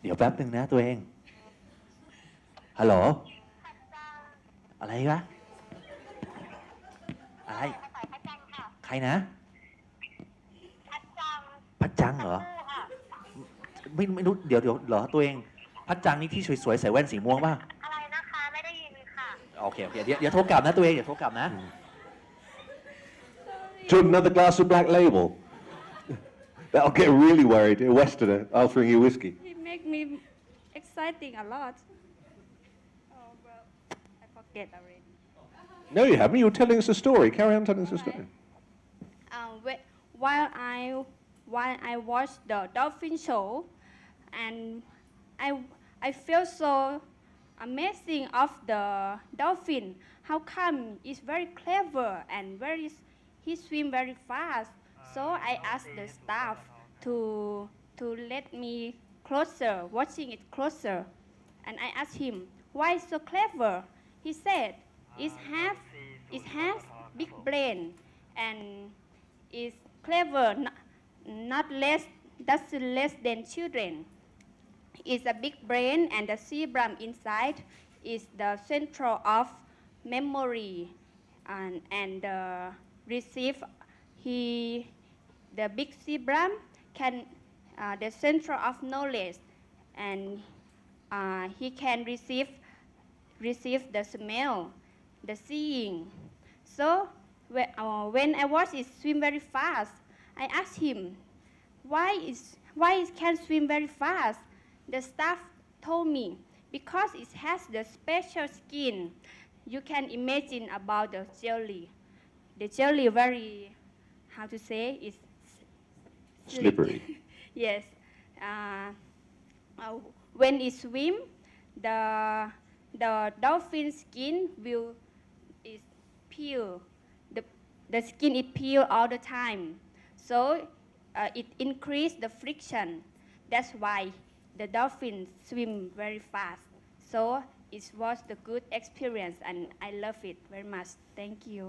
เดี๋ยวแป๊บหนึ่งนะตัวเองฮัลโหลอะไรวะอะไรใครนะพัดจังเหรอไม่รู้เดี๋ยวเหรอตัวเองพัดจังนี่ที่สวยๆใส่แว่นสีม่วงป่ะอะไรนะคะไม่ได้ยินค่ะโอเคเดี๋ยวโทรกลับนะตัวเองเดี๋ยวโทรกลับนะ To another glass of Black Label. That'll get really worried, a Westerner offering you whiskey. It makes me exciting a lot. Oh, well, I forget already. No, you haven't. You were telling us a story. Carry on telling us a story. While I watched the dolphin show, and I feel so amazing of the dolphin. How come it's very clever and he swim very fast? So I asked the staff to let me closer, watching it closer, and I asked him why so clever. He said it has big brain and is clever, not less than children. It's a big brain, and the cerebrum inside is the central of memory, and the big cerebrum can the center of knowledge, and he can receive the smell, the seeing. So when I watched it swim very fast, I asked him why it can swim very fast. The staff told me because it has the special skin. You can imagine about the jelly. The jelly very, how to say, is slippery. Yes, uh, uh, when it swim, the dolphin skin will is peel. The skin is peel all the time, so it increase the friction. That's why the dolphins swim very fast. So it was the good experience, and I love it very much. Thank you.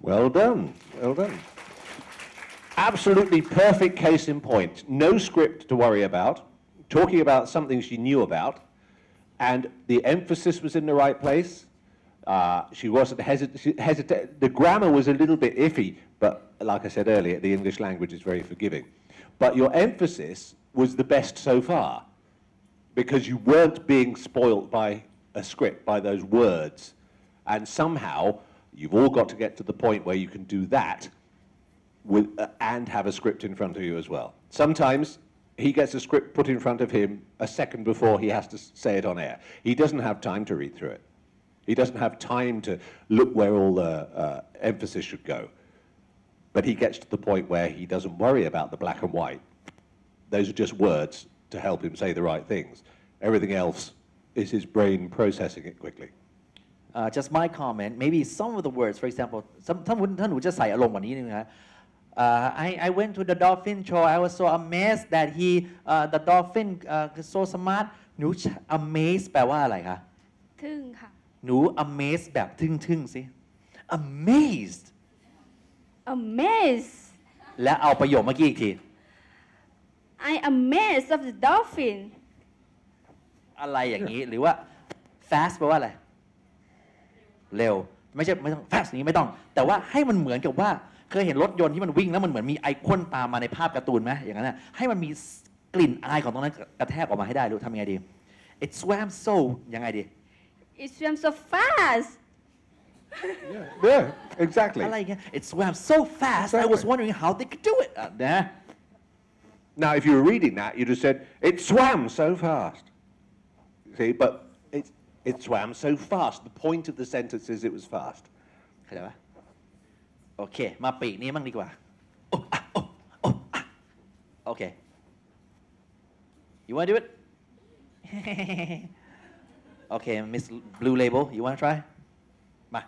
Well done. Well done. Absolutely perfect case in point. No script to worry about. Talking about something she knew about, and the emphasis was in the right place. She wasn't hesitant. The grammar was a little bit iffy, but like I said earlier, the English language is very forgiving. But your emphasis was the best so far, because you weren't being spoilt by a script, by those words, and somehow you've all got to get to the point where you can do that and have a script in front of you as well. Sometimes he gets a script put in front of him a second before he has to say it on air. He doesn't have time to read through it. He doesn't have time to look where all the emphasis should go. But he gets to the point where he doesn't worry about the black and white. Those are just words to help him say the right things. Everything else is his brain processing it quickly. Just my comment, maybe some of the words, for example, ท่านหนูจะใส่อารมณ์กว่านี้นึงนะ I went to the dolphin show. I was so amazed that the dolphin so smart. หนู amazed แปลว่าอะไรคะ ทึ่งค่ะ หนู amazed แบบทึ่งๆสิ amazed Amazed และเอาประโยคเมื่อกี้อีกที I amazed of the dolphin อะไรอย่างนี้ หรือว่า fast แปลว่าอะไร เร็ว ไม่ต้อง fast นี้ไม่ต้อง แต่ว่าให้มันเหมือนกับว่าเคยเห็นรถยนต์ที่มันวิ่งแล้วมันเหมือนมีไอคอนตามมาในภาพการ์ตูนไหมอย่างนั้นนะให้มันมีกลิ่นอายของตรงนั้นกระแทกออกมาให้ได้รู้ทำยังไงดี It swam so ยังไงดี It swam so fast Yeah, exactly. อะไรเงี้ย It swam so fast I was wondering how they could do it นะ Now, if you were reading that, you'd have said, it swam so fast. See, but it swam so fast. The point of the sentence is it was fast. เข้าใจปะโอเค มาปีกนี้มั่งดีกว่า โอเค You want to do it? Okay, Miss Blue Label, you want to try? มา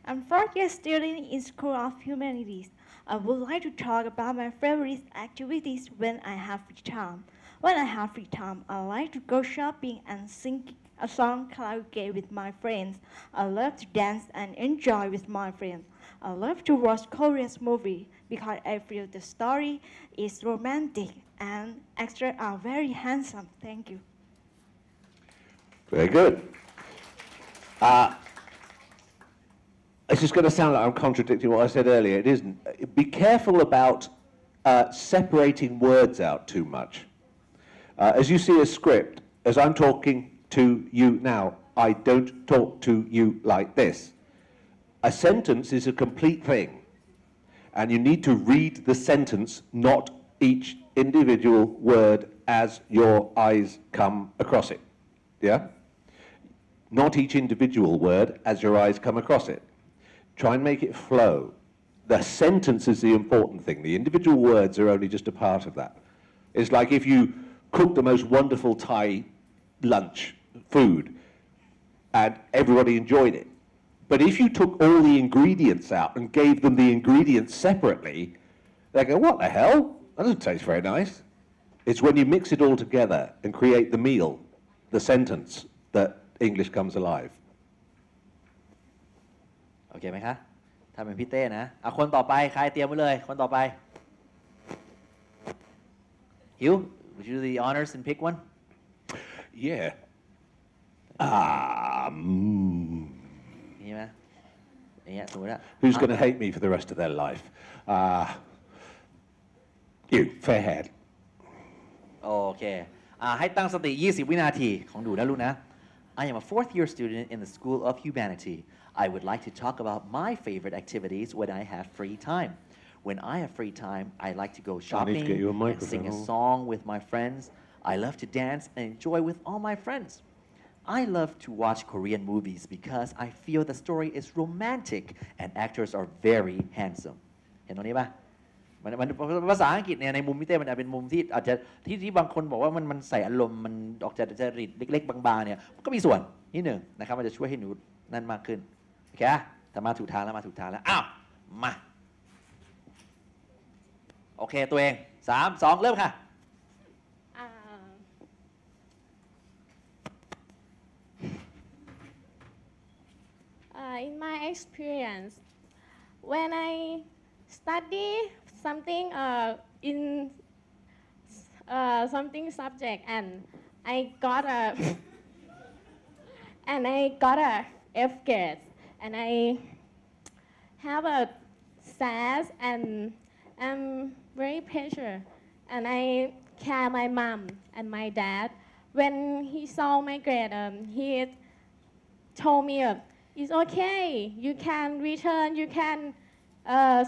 I'm fourth-year student in School of Humanities. I would like to talk about my favorite activities when I have free time. When I have free time, I like to go shopping and sing a song karaoke with my friends. I love to dance and enjoy with my friends. I love to watch Korean movie because I feel the story is romantic and actors are very handsome. Thank you. Very good. It's just going to sound like I'm contradicting what I said earlier. It isn't. Be careful about separating words out too much. As you see a script, as I'm talking to you now, I don't talk to you like this. A sentence is a complete thing, and you need to read the sentence, not each individual word as your eyes come across it. Yeah? Not each individual word as your eyes come across it. Try and make it flow. The sentence is the important thing. The individual words are only just a part of that. It's like if you cook the most wonderful Thai lunch, food, and everybody enjoyed it. But if you took all the ingredients out and gave them the ingredients separately, they go, what the hell? That doesn't taste very nice. It's when you mix it all together and create the meal, the sentence, that English comes alive. โอเคไหมคะถ้าเป็นพี่เต้นะเอาคนต่อไปใครเตรียมไว้เลยคนต่อไป Hugh would you do the honors and pick one Yeah นี่ไหมอย่างเงี้ยสมมติว่า Who's going to hate me for the rest of their life You fair haired โอเคให้ตั้งสติ20วินาทีของดูนะลูกนะ I am a fourth-year student in the School of Humanity. I would like to talk about my favorite activities when I have free time. When I have free time, I like to go shopping and sing a song with my friends. I love to dance and enjoy with all my friends. I love to watch Korean movies because I feel the story is romantic and actors are very handsome เห็นตรงนี้ป่ะมันภาษาอังกฤษเนี่ยในมุมพี่เต้มันอาจเป็นมุมที่อาจจะที่บางคนบอกว่ามันใส่อารมณ์มันออกจากจริตเล็กๆบางๆเนี่ยก็มีส่วนนิดหนึ่งนะครับมันจะช่วยให้หนูนั่นมากขึ้นโอเคแต่มาถูกทางแล้วอ้าวมาโอเคตัวเอง3 2เริ่มค่ะIn my experience, when I study something in something subject and I got a F grade and I have a sad and I'm very pressure and I care my mom and my dad. When he saw my grade, he told me. It's okay. You can return. You can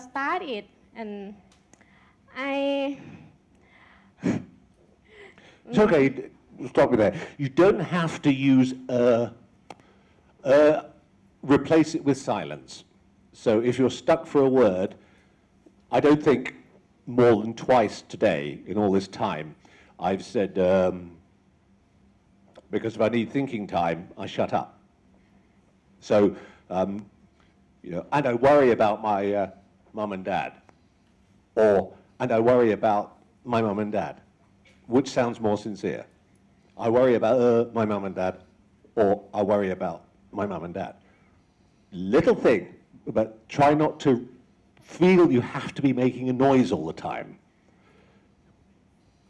start it. And I. It's okay. Stop with that. You don't have to use replace it with silence. So if you're stuck for a word, I don't think more than twice today in all this time I've said because if I need thinking time, I shut up. So, you know, and I worry about my mum and dad, and I worry about my mum and dad, which sounds more sincere. I worry about my mum and dad, or I worry about my mum and dad. Little thing, but try not to feel you have to be making a noise all the time.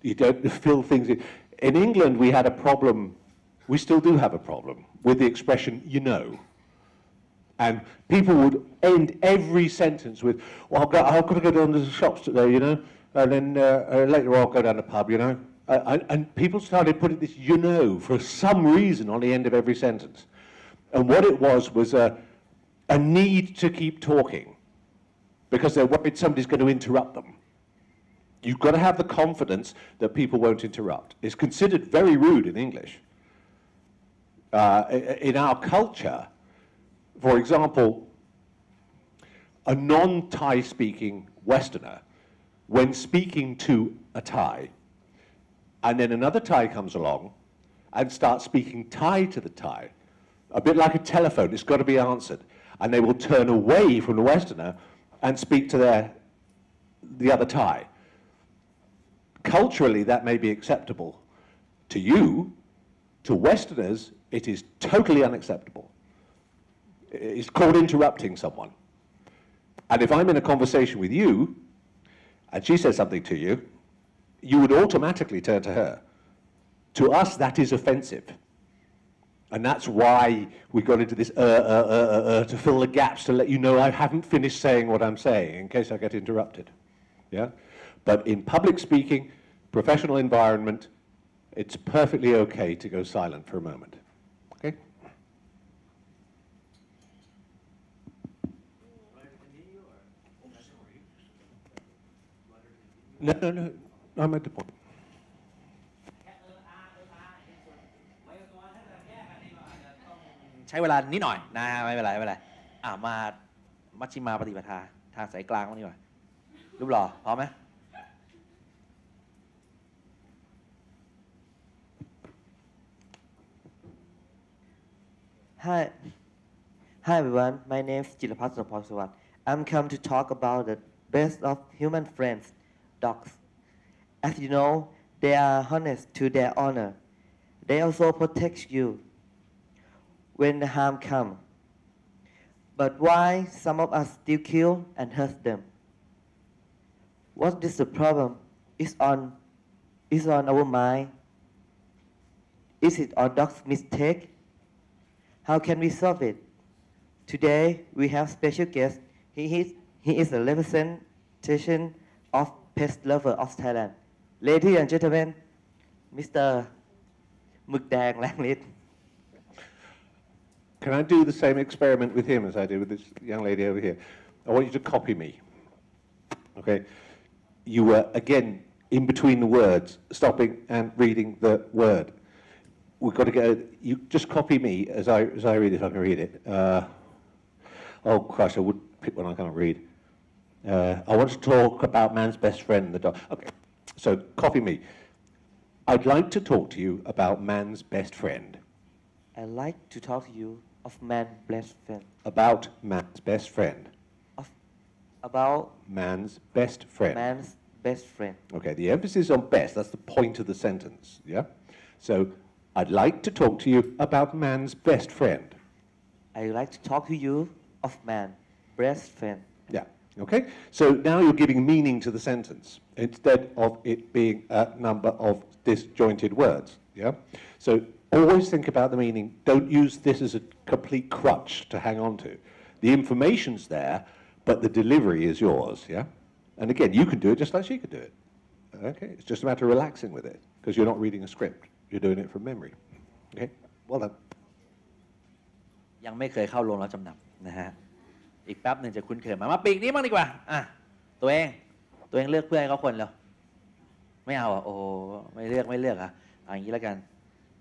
You don't feel things. In England, we had a problem, we still do have a problem, with the expression, you know. And people would end every sentence with, well, I've got to go down to the shops today, you know, and then later on I'll go down to the pub, you know. And people started putting this, you know, for some reason on the end of every sentence. And what it was a need to keep talking because they're worried somebody's going to interrupt them. You've got to have the confidence that people won't interrupt. It's considered very rude in English. In our culture, for example, a non-Thai speaking Westerner, when speaking to a Thai, and then another Thai comes along and starts speaking Thai to the Thai, a bit like a telephone, it's got to be answered, and they will turn away from the Westerner and speak to the other Thai. Culturally, that may be acceptable. To you, to Westerners, it is totally unacceptable. It's called interrupting someone. And if I'm in a conversation with you, and she says something to you, you would automatically turn to her. To us, that is offensive. And that's why we got into this to fill the gaps, to let you know I haven't finished saying what I'm saying, in case I get interrupted. Yeah? But in public speaking, professional environment, it's perfectly okay to go silent for a moment. Okay? No, I'm at the point. ใช้เวลานิดหน่อยนะไม่เป็นไรมามัชฌิมาปฏิปทาทางสายกลางบ้างดีกว่ารูปหล่อพร้อมไหม Hi everyone. My name is Jilapat Sopaswat. I'm come to talk about the best of human friends, dogs. As you know, they are honest to their honor. They also protect you when the harm comes. But why some of us still kill and hurt them? What is the problem? Is on our mind? Is it our dog's mistake? How can we solve it? Today we have special guest. He is a representation of pet lover of Thailand. Ladies and gentlemen, Mr. Mực Đàn Lang Lít. Can I do the same experiment with him as I did with this young lady over here? I want you to copy me. Okay? You were, again, in between the words, stopping and reading the word. we've got to go. You just copy me as I read it. If I can read it. Oh Christ! I would pick one I can't read. I want to talk about man's best friend, the dog. Okay, so copy me. I'd like to talk to you about man's best friend. I'd like to talk to you of man's best friend. About man's best friend. About man's best friend. Man's best friend. Okay, the emphasis on best, that's the point of the sentence, yeah? So, I'd like to talk to you about man's best friend. I'd like to talk to you of man's best friend. Yeah, okay? So now you're giving meaning to the sentence instead of it being a number of disjointed words, yeah? So always think about the meaning. Don't use this as a complete crutch to hang on to. The information's there, but the delivery is yours, yeah? And again, you can do it just like she could do it. Okay? It's just a matter of relaxing with it, because you're not reading a script. You're doing it from memory. Okay? Well done. ยังไม่เคยเข้าโรงรับจำนำนะฮะอีกแป๊บหนึ่งจะคุ้นเคยมาปีกนี้บ้างดีกว่าตัวเองเลือกเพื่อนให้เขาคนแล้วไม่เอาโอ้ไม่เลือกอ่ะอย่างนี้แล้วกัน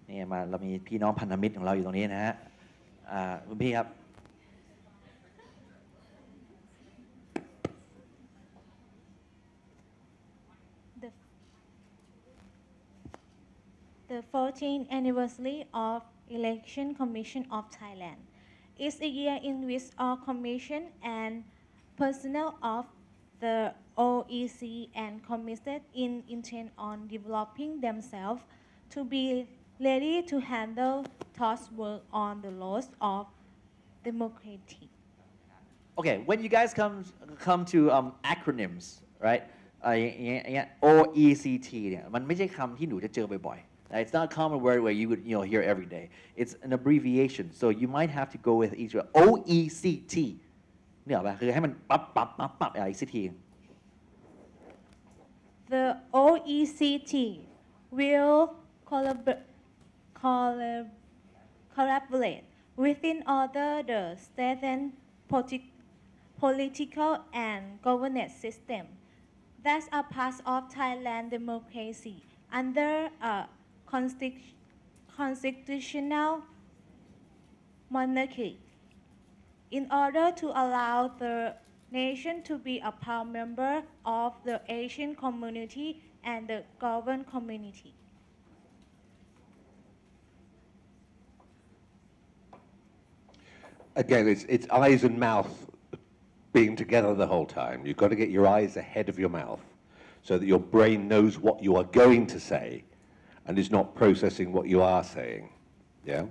นี่มาเรามีพี่น้องพันธมิตรของเราอยู่ตรงนี้นะฮะคุณพี่ครับ The 14th anniversary of Election Commission of Thailand is a year in which all commission and personnel of the OEC and committed in intent on developing themselves to be ready to handle task work on the laws of democracy. Okay, when you guys come to acronyms, right? OECT เนี่ยมันไม่ใช่คำที่หนูจะเจอบ่อยๆ It's not a common word where you would hear every day. It's an abbreviation, so you might have to go with each one. OECT เนี่ยป่ะคือให้มันปั๊บอีกสักที The OECT will collaborate within other the state and political and governance system that are part of Thailand democracy under a constitutional monarchy in order to allow the nation to be a proud member of the Asian community and the governed community. Again, it's eyes and mouth being together the whole time. You've got to get your eyes ahead of your mouth so that your brain knows what you are going to say and is not processing what you are saying. Yeah?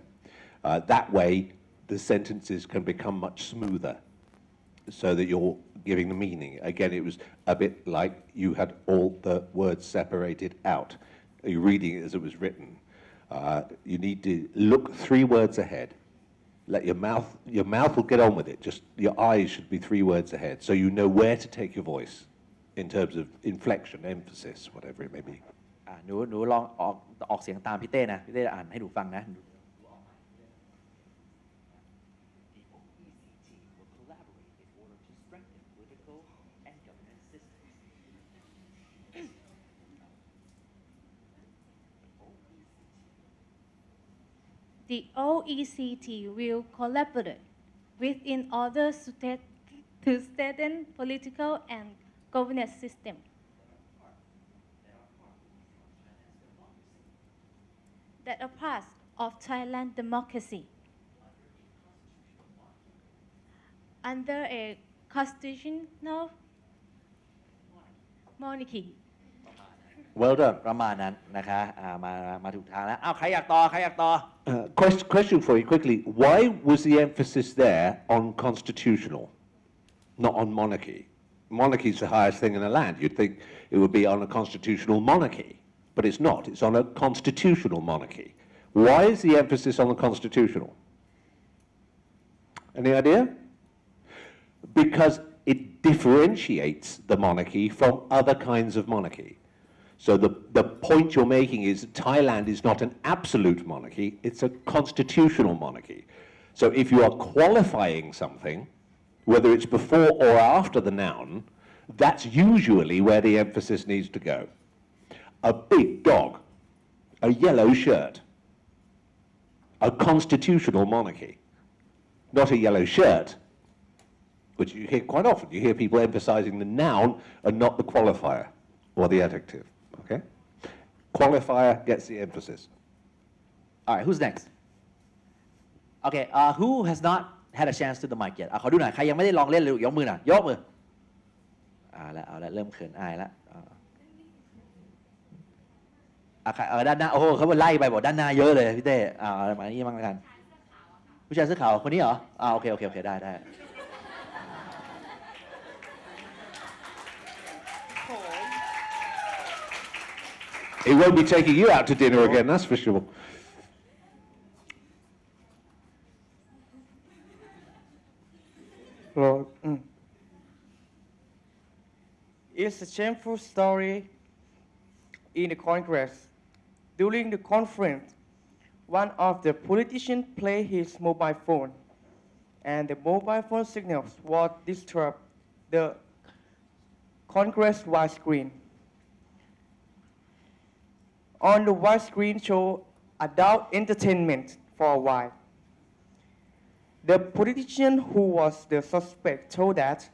That way, the sentences can become much smoother so that you're giving the meaning. Again, it was a bit like you had all the words separated out. You're reading it as it was written. You need to look 3 words ahead. Let your mouth will get on with it. Just your eyes should be 3 words ahead so you know where to take your voice in terms of inflection, emphasis, whatever it may be. หนูลองออกเสียงตามพี่เต้นะพี่เต้อ่านให้หนูฟังนะ The OECD will collaborate within other state to strengthen political and governance system that are part of Thailand democracy under a constitutional monarchy. Well done. ประมาณนั้นนะคะมาถูกทางแล้วใครอยากต่อ Question for you quickly. Why was the emphasis there on constitutional, not on monarchy? Monarchy is the highest thing in the land. You'd think it would be on a constitutional monarchy, but it's not. It's on a constitutional monarchy. Why is the emphasis on the constitutional? Any idea? Because it differentiates the monarchy from other kinds of monarchy. So the point you're making is that Thailand is not an absolute monarchy, it's a constitutional monarchy. So if you are qualifying something, whether it's before or after the noun, that's usually where the emphasis needs to go. A big dog, a yellow shirt, a constitutional monarchy, not a yellow shirt, which you hear quite often. You hear people emphasizing the noun and not the qualifier or the adjective, okay? Qualifier gets the emphasis. All right, who's next? Okay, who has not had a chance to the mic yet? ขอดูหน่อยใครยังไม่ได้ลองเล่นเลยยกมือหน่อยยกมือเอาละเริ่มเขินอายแล้วด้านหน้าโอ้โหเขาไล่ไปบอกด้านหน้าเยอะเลยพี่เต้มานี่มั่งกันผู้ชายเสื้อขาวคนนี้เหรอโอเคได้ He won't be taking you out to dinner again, that's for sure. Lord, It's a shameful story in the Congress. During the conference, one of the politicians played his mobile phone, and the mobile phone signals was disrupt the Congress widescreen. On the widescreen show adult entertainment for a while. The politician who was the suspect told that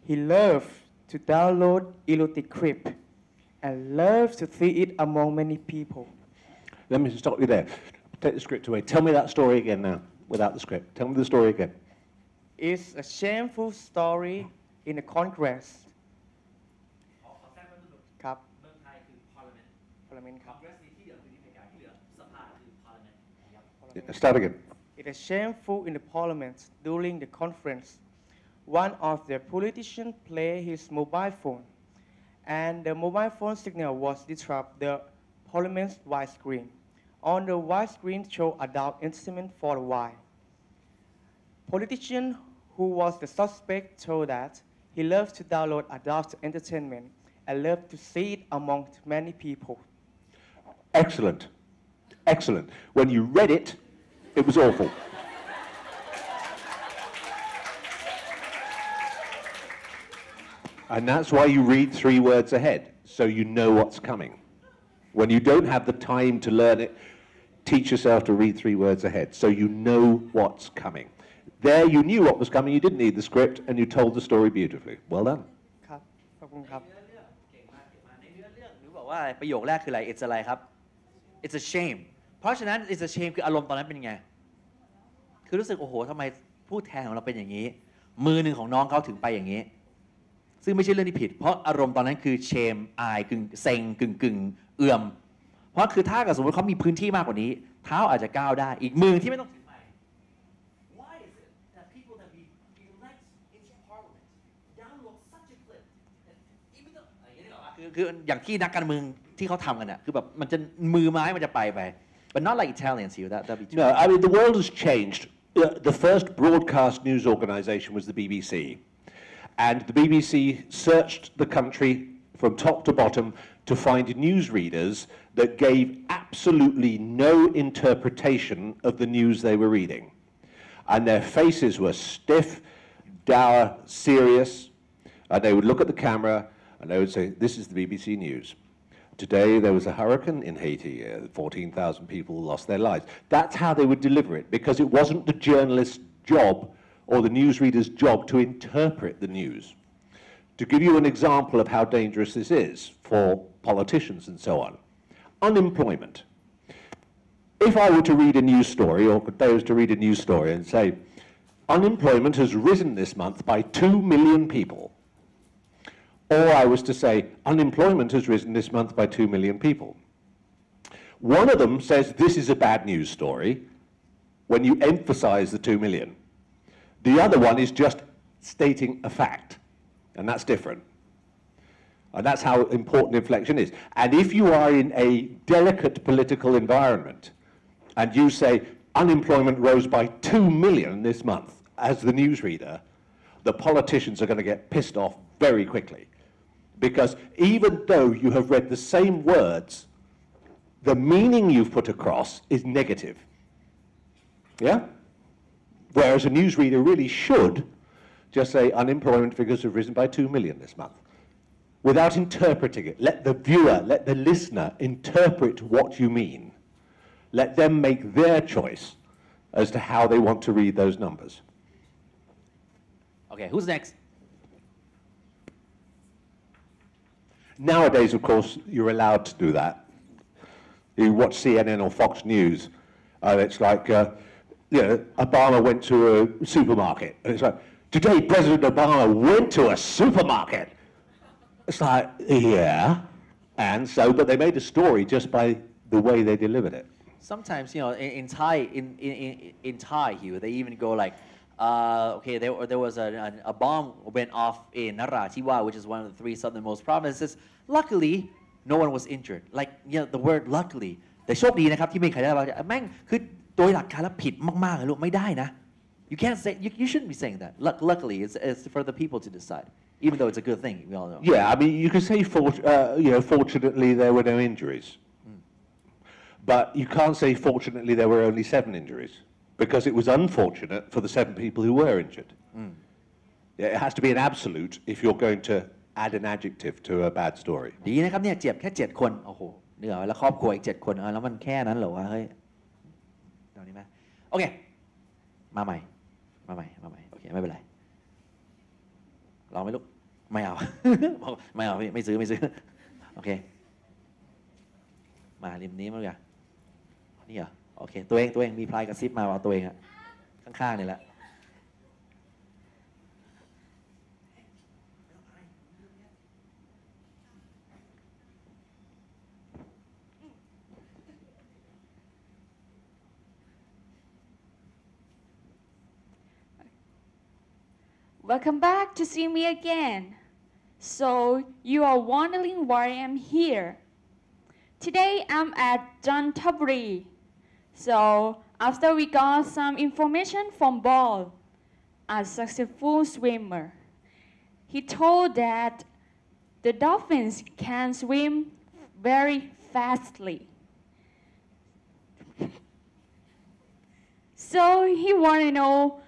he loved to download erotic clip and loved to see it among many people. Let me stop you there. Take the script away. Tell me that story again now, without the script. Tell me the story again. It's a shameful story in the Congress. ครับ Parliament ครับ Start again. It is shameful in the Parliament during the conference. One of the politicians played his mobile phone, and the mobile phone signal was disrupt the Parliament's widescreen. On the widescreen show adult entertainment for a while. Politician who was the suspect told that he loved to download adult entertainment and loved to see it among many people. Excellent. Excellent. When you read it, it was awful. And that's why you read 3 words ahead, so you know what's coming. When you don't have the time to learn it, teach yourself to read 3 words ahead, so you know what's coming. There you knew what was coming, you didn't need the script, and you told the story beautifully. Well done. ครับขอบคุณครับ ในเนื้อเรื่องหนูบอกว่าประโยคแรกคืออะไร it's อะไรครับ it's a shame เพราะฉะนั้น it's a shame คืออารมณ์ตอนนั้นเป็นยังไงคือรู้สึกโอ้โหทำไมผู้แทนของเราเป็นอย่างนี้มือหนึ่งของน้องเขาถึงไปอย่างนี้ซึ่งไม่ใช่เรื่องที่ผิดเพราะอารมณ์ตอนนั้นคือ shame อายกึ่งเซ็งกึ่งเอื่อมเพราะคือถ้าเกิดสมมติเขามีพื้นที่มากกว่านี้เท้าอาจจะก้าวได้อีกมือที่ไม่ต้องถือไมค์ Why is it that people that we elect into parliament download such a clip even though คืออย่างที่นักการเมืองที่เขาทำกันน่ะคือแบบมันจะมือไม้มันจะไป but not like Italians here that'd be too No, I mean the world has changed. The first broadcast news organisation was the BBC. And the BBC searched the country from top to bottom to find newsreaders that gave absolutely no interpretation of the news they were reading. And their faces were stiff, dour, serious, and they would look at the camera and they would say, this is the BBC News. Today there was a hurricane in Haiti, 14,000 people lost their lives. That's how they would deliver it, because it wasn't the journalist's job or the newsreader's job to interpret the news. To give you an example of how dangerous this is for politicians and so on, unemployment. If I were to read a news story, or they was to read a news story and say, unemployment has risen this month by 2 million people, or I was to say, unemployment has risen this month by 2 million people. One of them says this is a bad news story when you emphasize the 2 million. The other one is just stating a fact, and that's different. And that's how important inflection is. And if you are in a delicate political environment, and you say unemployment rose by 2 million this month, as the newsreader, the politicians are going to get pissed off very quickly. Because even though you have read the same words, the meaning you've put across is negative. Yeah? Whereas a newsreader really should just say unemployment figures have risen by 2 million this month, without interpreting it. Let the viewer, let the listener interpret what you mean. Let them make their choice as to how they want to read those numbers. Okay, who's next? Nowadays, of course, you're allowed to do that. You watch CNN or Fox News, and it's like, Obama went to a supermarket. And it's like, today President Obama went to a supermarket. It's like, yeah. And so, but they made a story just by the way they delivered it. Sometimes, in Thai here, they even go like, okay, there was a bomb went off in Narachiwa, which is one of the 3 southernmost provinces. Luckily, no one was injured. Like, the word luckily. แต่โชคดีนะครับที่ไม่มีใครได้รับบาดเจ็บแม่งคือโดยหลักการแล้วผิดมากๆเลยลูกไม่ได้นะ You can't say, you shouldn't be saying that. Luckily, it's for the people to decide, even though it's a good thing. We all know. Yeah, I mean, you could say, fortunately there were no injuries. But you can't say, fortunately, there were only 7 injuries, because it was unfortunate for the 7 people who were injured. Yeah, it has to be an absolute if you're going to add an adjective to a bad story. ดีนะครับเนี่ยเจ็บแค่7 คนโอ้โหเหนือแล้วครอบครัวอีก7 คนแล้วมันแค่นั้นเหรอวะเฮ้ยตอนนี้ไหมโอเคมาใหม่โอเคไม่เป็นไรลองไหมลูกไม่เอา ไม่เอาไม่ซื้อโอเคมาริมนี้มั้งนี่เหรอโอเคตัวเองมีพลายกระซิบมาว่าตัวเองอะข้างๆนี่แหละ Welcome back to see me again. So you are wondering why I'm here. Today I'm at Jantaburi. So after we got some information from Ball, a successful swimmer, he told that the dolphins can swim very fastly. So he wanted to know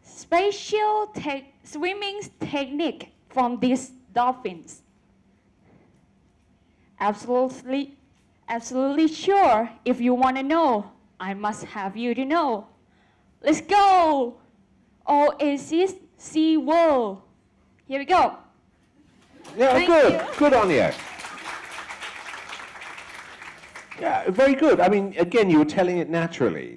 special swimming technique from these dolphins. Absolutely sure. If you want to know, I must have you to know. Let's go! Oasis Sea World. Here we go. Yeah, Thank good. you. Good on you. Yeah, very good. I mean, again, you were telling it naturally.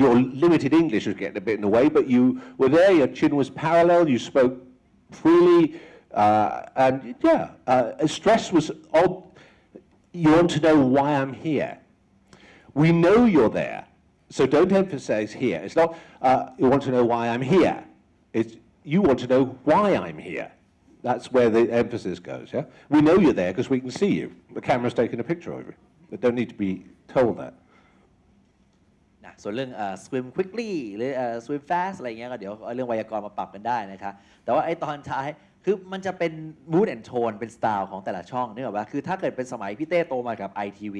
Your limited English was getting a bit in the way, but you were there, your chin was parallel, you spoke freely, and yeah, stress was odd. You want to know why I'm here. We know you're there, so don't emphasize here. It's not, you want to know why I'm here. It's, you want to know why I'm here. That's where the emphasis goes, yeah? We know you're there because we can see you. The camera's taking a picture of you. They don't need to be told that. ส่วนเรื่อง swim quickly หรือ swim fast อะไรเงี้ยก็เดี๋ยวเรื่องไวยากรณ์มาปรับกันได้นะครับแต่ว่าไอ้ตอนท้ายคือมันจะเป็น mood and tone เป็นสไตล์ของแต่ละช่องนึกออกป่ะคือถ้าเกิดเป็นสมัยพี่เต้โตมากับ ITV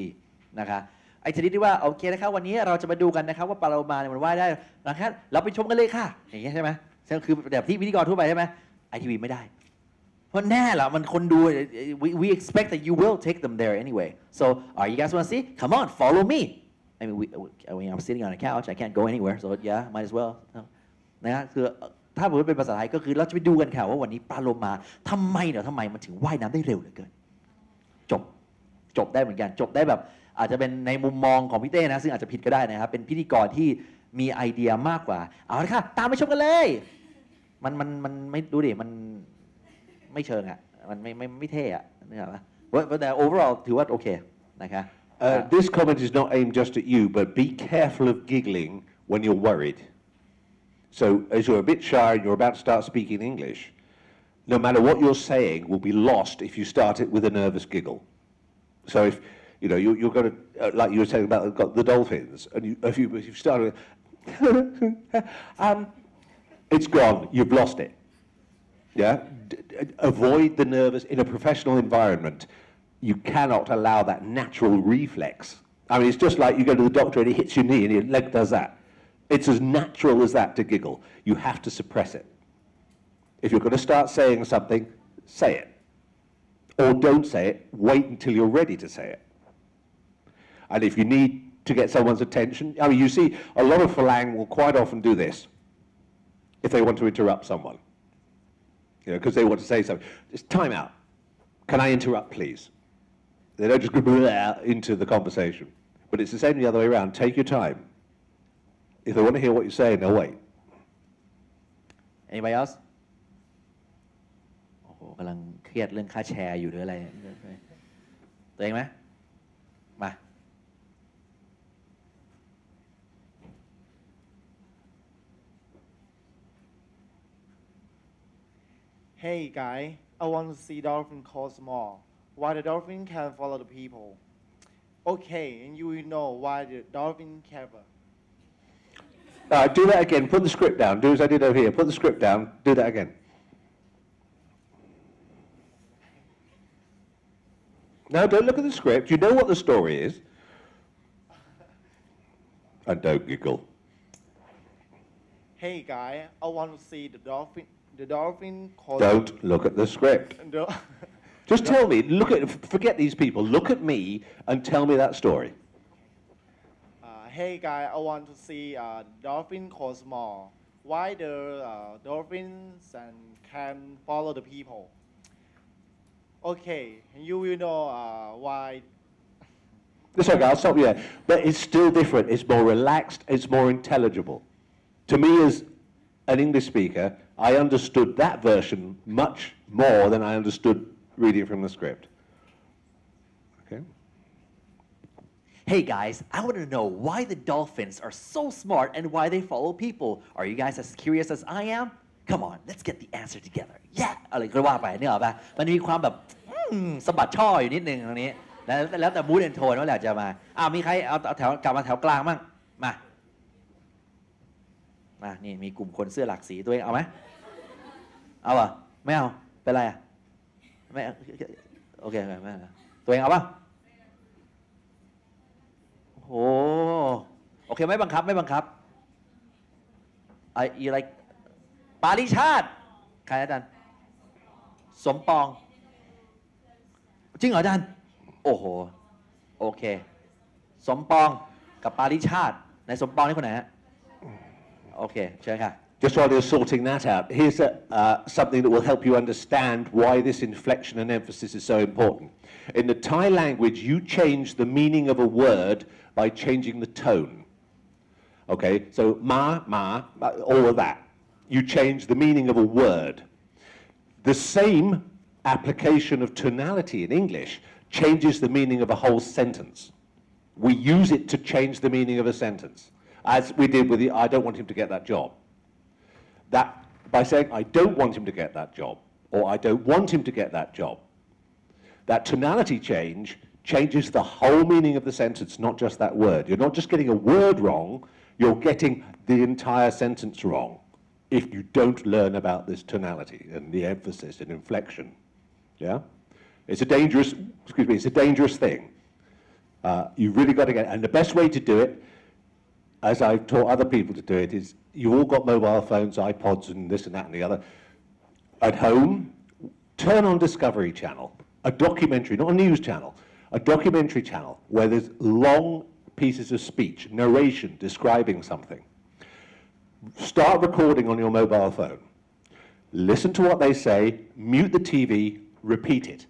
นะคะไอ้ชนิดที่ว่าโอเคนะครับวันนี้เราจะมาดูกันนะครับว่าปลาโลมาเนี่ยมันว่ายได้นะครับเราไปชมกันเลยค่ะอย่างเงี้ยใช่ไหมคือแบบที่พิธีกรทั่วไปใช่ไหม ITV ไม่ได้เพราะแน่ล่ะมันคนดู we expect that you will take them there anyway so you guys want to see come on follow me I mean, I'm sitting on a couch. I can't go anywhere. So yeah, might as well. นะฮะคือถ้าผมเป็นภาษาไทยก็คือเราจะไปดูกันค่ะว่าวันนี้ปลาโลมาทำไมมันถึงว่ายน้ำได้เร็วเหลือเกินจบได้เหมือนกันจบได้แบบอาจจะเป็นในมุมมองของพี่เต้นะซึ่งอาจจะผิดก็ได้นะครับเป็นพิธีกรที่มีไอเดียมากกว่าเอาละค่ะตามไปชมกันเลยมันไม่ดูดิมันไม่เชิงอ่ะมันไม่เท่อ่ะนึกออกปะแต่ overall ถือว่าโอเคนะครับThis comment is not aimed just at you, but be careful of giggling when you're worried. So as you're a bit shy and you're about to start speaking English, no matter what you're saying will be lost if you start it with a nervous giggle. So if, you're going to, like you were saying about the dolphins, and if you start with, it's gone, you've lost it. Yeah? Avoid the nervous in a professional environment. You cannot allow that natural reflex. I mean, it's just like you go to the doctor and he hits your knee and your leg does that. It's as natural as that to giggle. You have to suppress it. If you're going to start saying something, say it. Or don't say it, wait until you're ready to say it. And if you need to get someone's attention. I mean, you see, a lot of Falang will quite often do this if they want to interrupt someone, because they want to say something. Just time out. Can I interrupt, please? They don't just go into the conversation. But it's the same the other way around. Take your time. If they want to hear what you're saying, they'll wait. Anybody else? โอ้โหกำลังเครียดเรื่องค่าแชร์อยู่หรืออะไรตัวเองไหมมา Hey guy, I want to see dolphin call small. Why the dolphin can follow the people? Okay, and you will know why the dolphin can. Do that again. Put the script down. Do as I did over here. Put the script down. Do that again. No, don't look at the script. You know what the story is. And don't giggle. Hey guy, I want to see the dolphin. The dolphin call. Don't look at the script. Just tell me. Forget these people. Look at me and tell me that story. Hey guy, I want to see dolphin call small. Why the dolphins can follow the people? Okay, you will know why. That's okay, I'll stop you there. But it's still different. It's more relaxed. It's more intelligible. To me, as an English speaker, I understood that version much more than I understood reading from the script. Okay. Hey guys, I want to know why the dolphins are so smart and why they follow people. Are you guys as curious as I am? Come on, let's get the answer together. Yeah อะไรก็ว่าไปเนี่ยหรอปะมันมีความแบบสะบัดช่ออยู่นิดนึงตรงนี้แล้วแต่มูดแอนโทนว่าอยากจะมามีใครเอาแถวกลับมาแถวกลางมั่งมานี่มีกลุ่มคนเสื้อหลากสีตัวเองเอาไหมเอาอ่ะไม่เอาเป็นไรอ่ะไม่โอเคไม่ตัวเองเอาป่ะโอ้โอเคไม่บังคับyou like ปาริชาติใครอาจารย์สมปองจริงเหรออาจารย์โอ้โหโอเคสมปองกับปาริชาติในสมปองนี่คนไหนฮะโอเคเชิญค่ะ Just while you're sorting that out, here's something that will help you understand why this inflection and emphasis is so important. In the Thai language, you change the meaning of a word by changing the tone. Okay, so ma, all of that. You change the meaning of a word. The same application of tonality in English changes the meaning of a whole sentence. We use it to change the meaning of a sentence, as we did with the I don't want him to get that job. That by saying I don't want him to get that job, or I don't want him to get that job, that tonality change changes the whole meaning of the sentence, not just that word. You're not just getting a word wrong, you're getting the entire sentence wrong if you don't learn about this tonality and the emphasis and inflection. Yeah? It's a dangerous thing. You've really got to get it. And the best way to do it, as I've taught other people to do it, is you've all got mobile phones, iPods, and this and that and the other. At home, turn on Discovery Channel, a documentary, not a news channel, a documentary channel where there's long pieces of speech, narration describing something. Start recording on your mobile phone. Listen to what they say, mute the TV, repeat it.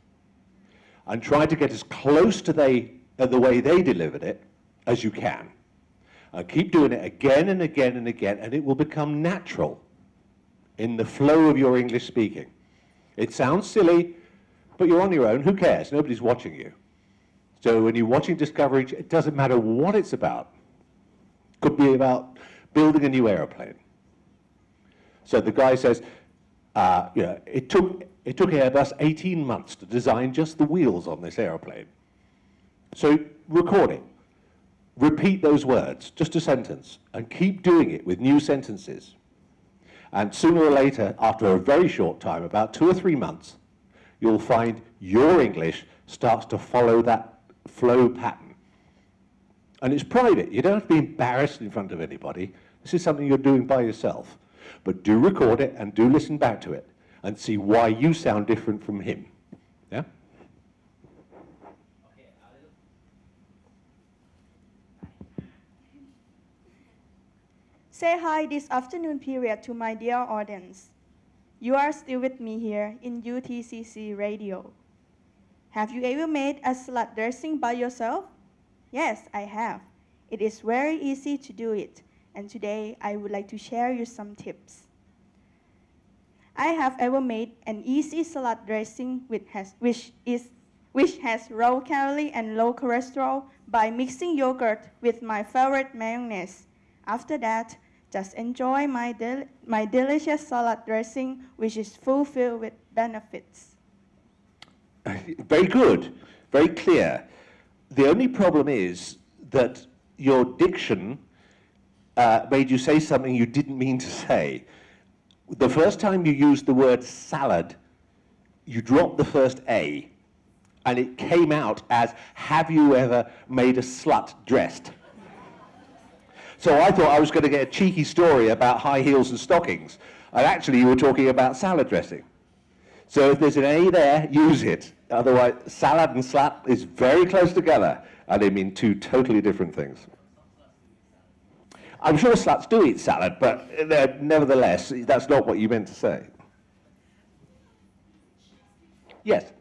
And try to get as close to the way they delivered it as you can. And keep doing it again and again and again, and it will become natural in the flow of your English speaking. It sounds silly, but you're on your own. Who cares? Nobody's watching you. So when you're watching Discovery, it doesn't matter what it's about. It could be about building a new airplane. So the guy says, it took Airbus 18 months to design just the wheels on this airplane. So record it. Repeat those words, just a sentence, and keep doing it with new sentences. And sooner or later, after a very short time, about 2 or 3 months, you'll find your English starts to follow that flow pattern. And it's private. You don't have to be embarrassed in front of anybody. This is something you're doing by yourself. But do record it and do listen back to it and see why you sound different from him. Yeah? say hi this afternoon period to my dear audience. You are still with me here in UTCC Radio. Have you ever made a salad dressing by yourself? Yes, I have. It is very easy to do it, and today I would like to share you some tips. I have ever made an easy salad dressing which has low calorie and low cholesterol by mixing yogurt with my favorite mayonnaise. After that, just enjoy my delicious salad dressing, which is fulfilled with benefits. Very good, very clear. The only problem is that your diction made you say something you didn't mean to say. The first time you used the word salad, you dropped the first A, and it came out as, have you ever made a slut dressed? So I thought I was going to get a cheeky story about high heels and stockings, and actually you were talking about salad dressing. So if there's an A there, use it. Otherwise, salad and slut is very close together, and they mean two totally different things. I'm sure sluts do eat salad, but nevertheless, that's not what you meant to say. Yes?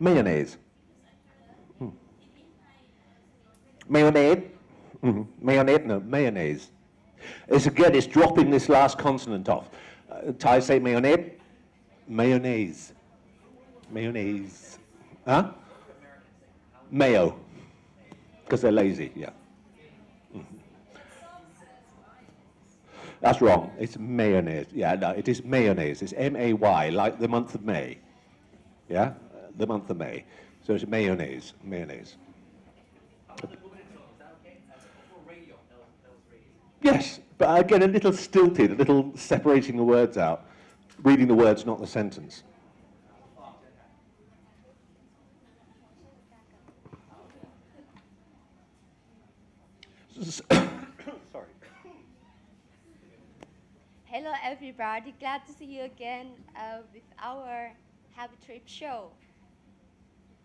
Mayonnaise. Mayonnaise? Mayonnaise? No, mayonnaise. It's dropping this last consonant off. Thai say mayonnaise? Mayonnaise. Mayonnaise. Huh? Mayo. Because they're lazy, yeah. That's wrong. It's mayonnaise. Yeah, no, it is mayonnaise. It's M-A-Y, like the month of May. Yeah? The month of May. So it's mayonnaise. Mayonnaise. Yes, but again, a little stilted, a little separating the words out. Reading the words, not the sentence. Sorry. Hello everybody, glad to see you again with our Happy Trip show.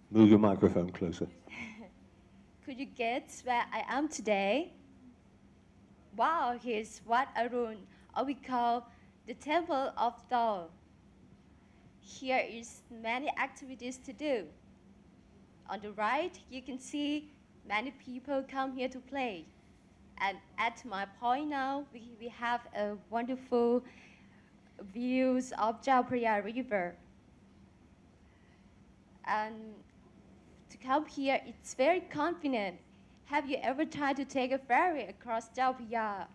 Move your microphone closer. Could you guess where I am today? Wow, here's Wat Arun, or we call the Temple of Dao. Here is many activities to do. On the right, you can see many people come here to play. And at my point now, we have a wonderful views of Chao Phraya River. And to come here, it's very convenient. Have you ever tried to take a ferry across Chao Phraya?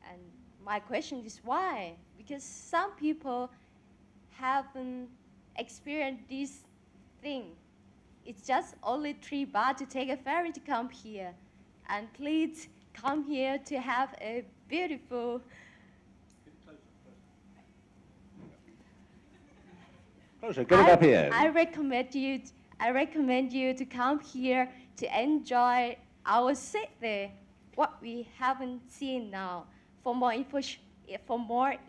And my question is why? Because some people haven't experienced this thing. It's just only 3 baht to take a ferry to come here. And please come here to have a beautiful... Closer, get it up here. I recommend you to come here to enjoy our city, what we haven't seen now. For more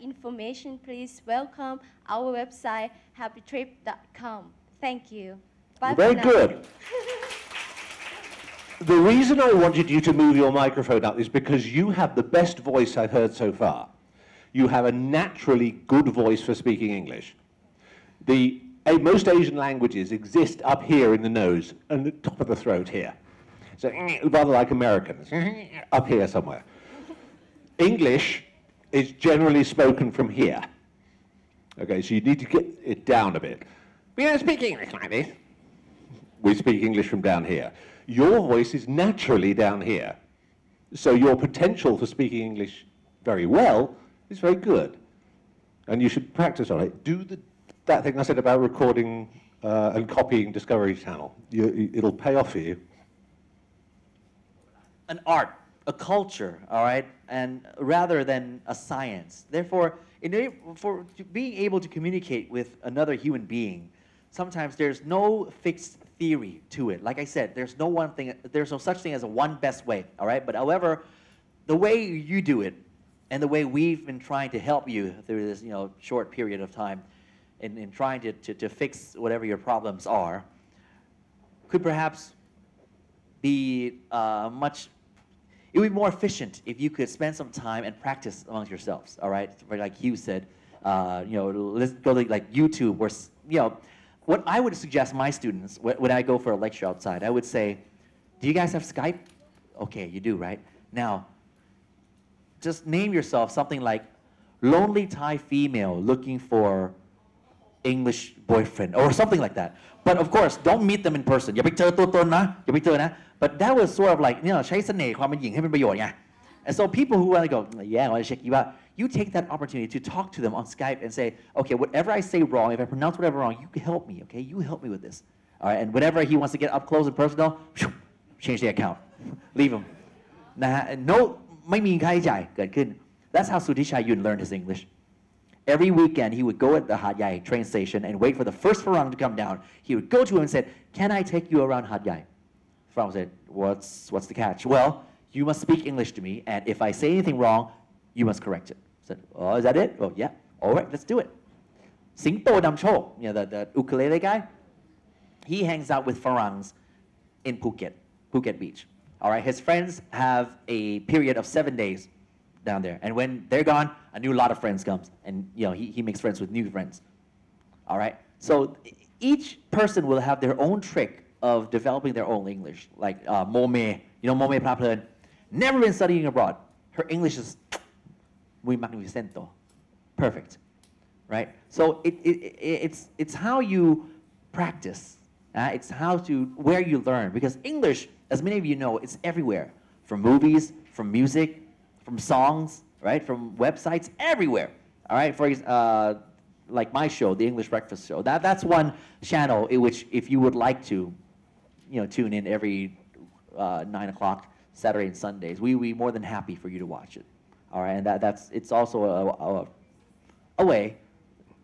information, please welcome our website, happytrip.com. Thank you. Bye Very for now. good. The reason I wanted you to move your microphone up is because you have the best voice I've heard so far. You have a naturally good voice for speaking English. Most Asian languages exist up here in the nose and the top of the throat here. So rather like Americans, up here somewhere. English is generally spoken from here. Okay, so you need to get it down a bit. We don't speak English like this. We speak English from down here. Your voice is naturally down here. So your potential for speaking English very well is very good. And you should practice on it. Do that thing I said about recording and copying Discovery Channel. It'll pay off for you. An art, a culture, all right, and rather than a science. Therefore, for being able to communicate with another human being, sometimes there's no fixed theory to it. Like I said, there's no such thing as a one best way, all right? But however, the way you do it and the way we've been trying to help you through this, short period of time in trying to fix whatever your problems are could perhaps be much it would be more efficient if you could spend some time and practice amongst yourselves, all right? Like Hugh said, let's go to like YouTube or, what I would suggest my students when I go for a lecture outside, I would say, do you guys have Skype? Okay, you do, right? Now, just name yourself something like lonely Thai female looking for English boyfriend or something like that. But of course, don't meet them in person. อย่าไปเจอตัวตนนะอย่าไปเจอนะ But that was sort of like, ใช้เสน่ห์ความเป็นหญิงให้เป็นประโยชน์ไง And so people who want to go, yeah, I want to check you out. You take that opportunity to talk to them on Skype and say, okay, whatever I say wrong, if I pronounce whatever wrong, you can help me, okay? You help me with this. All right, and whenever he wants to get up close and personal, change the account. Leave him. นะฮะ No, ไม่มีค่าใช้จ่ายเกิดขึ้น That's how Sutisha Yun learned his English. Every weekend, he would go at the Hat Yai train station and wait for the first Farang to come down. He would go to him and said, can I take you around Hat Yai? Farang said, what's the catch? Well, you must speak English to me, and if I say anything wrong, you must correct it. I said, oh, is that it? Oh, yeah. All right, let's do it. Singto Damcho, the ukulele guy, he hangs out with Farangs in Phuket Beach. All right, his friends have a period of 7 days down there. And when they're gone, a new lot of friends comes. And, he makes friends with new friends. All right? So each person will have their own trick of developing their own English. Like Mome, Mome Praplearn, never been studying abroad. Her English is muy magnificento. Perfect. Right? So it's how you practice. It's where you learn. Because English, as many of you know, it's everywhere. From movies, from music, from songs, right? From websites, everywhere. All right? For like my show, the English Breakfast Show. That's one channel in which, if you would like to, tune in every 9 o'clock Saturday and Sundays, we'd be more than happy for you to watch it. All right? And it's also a way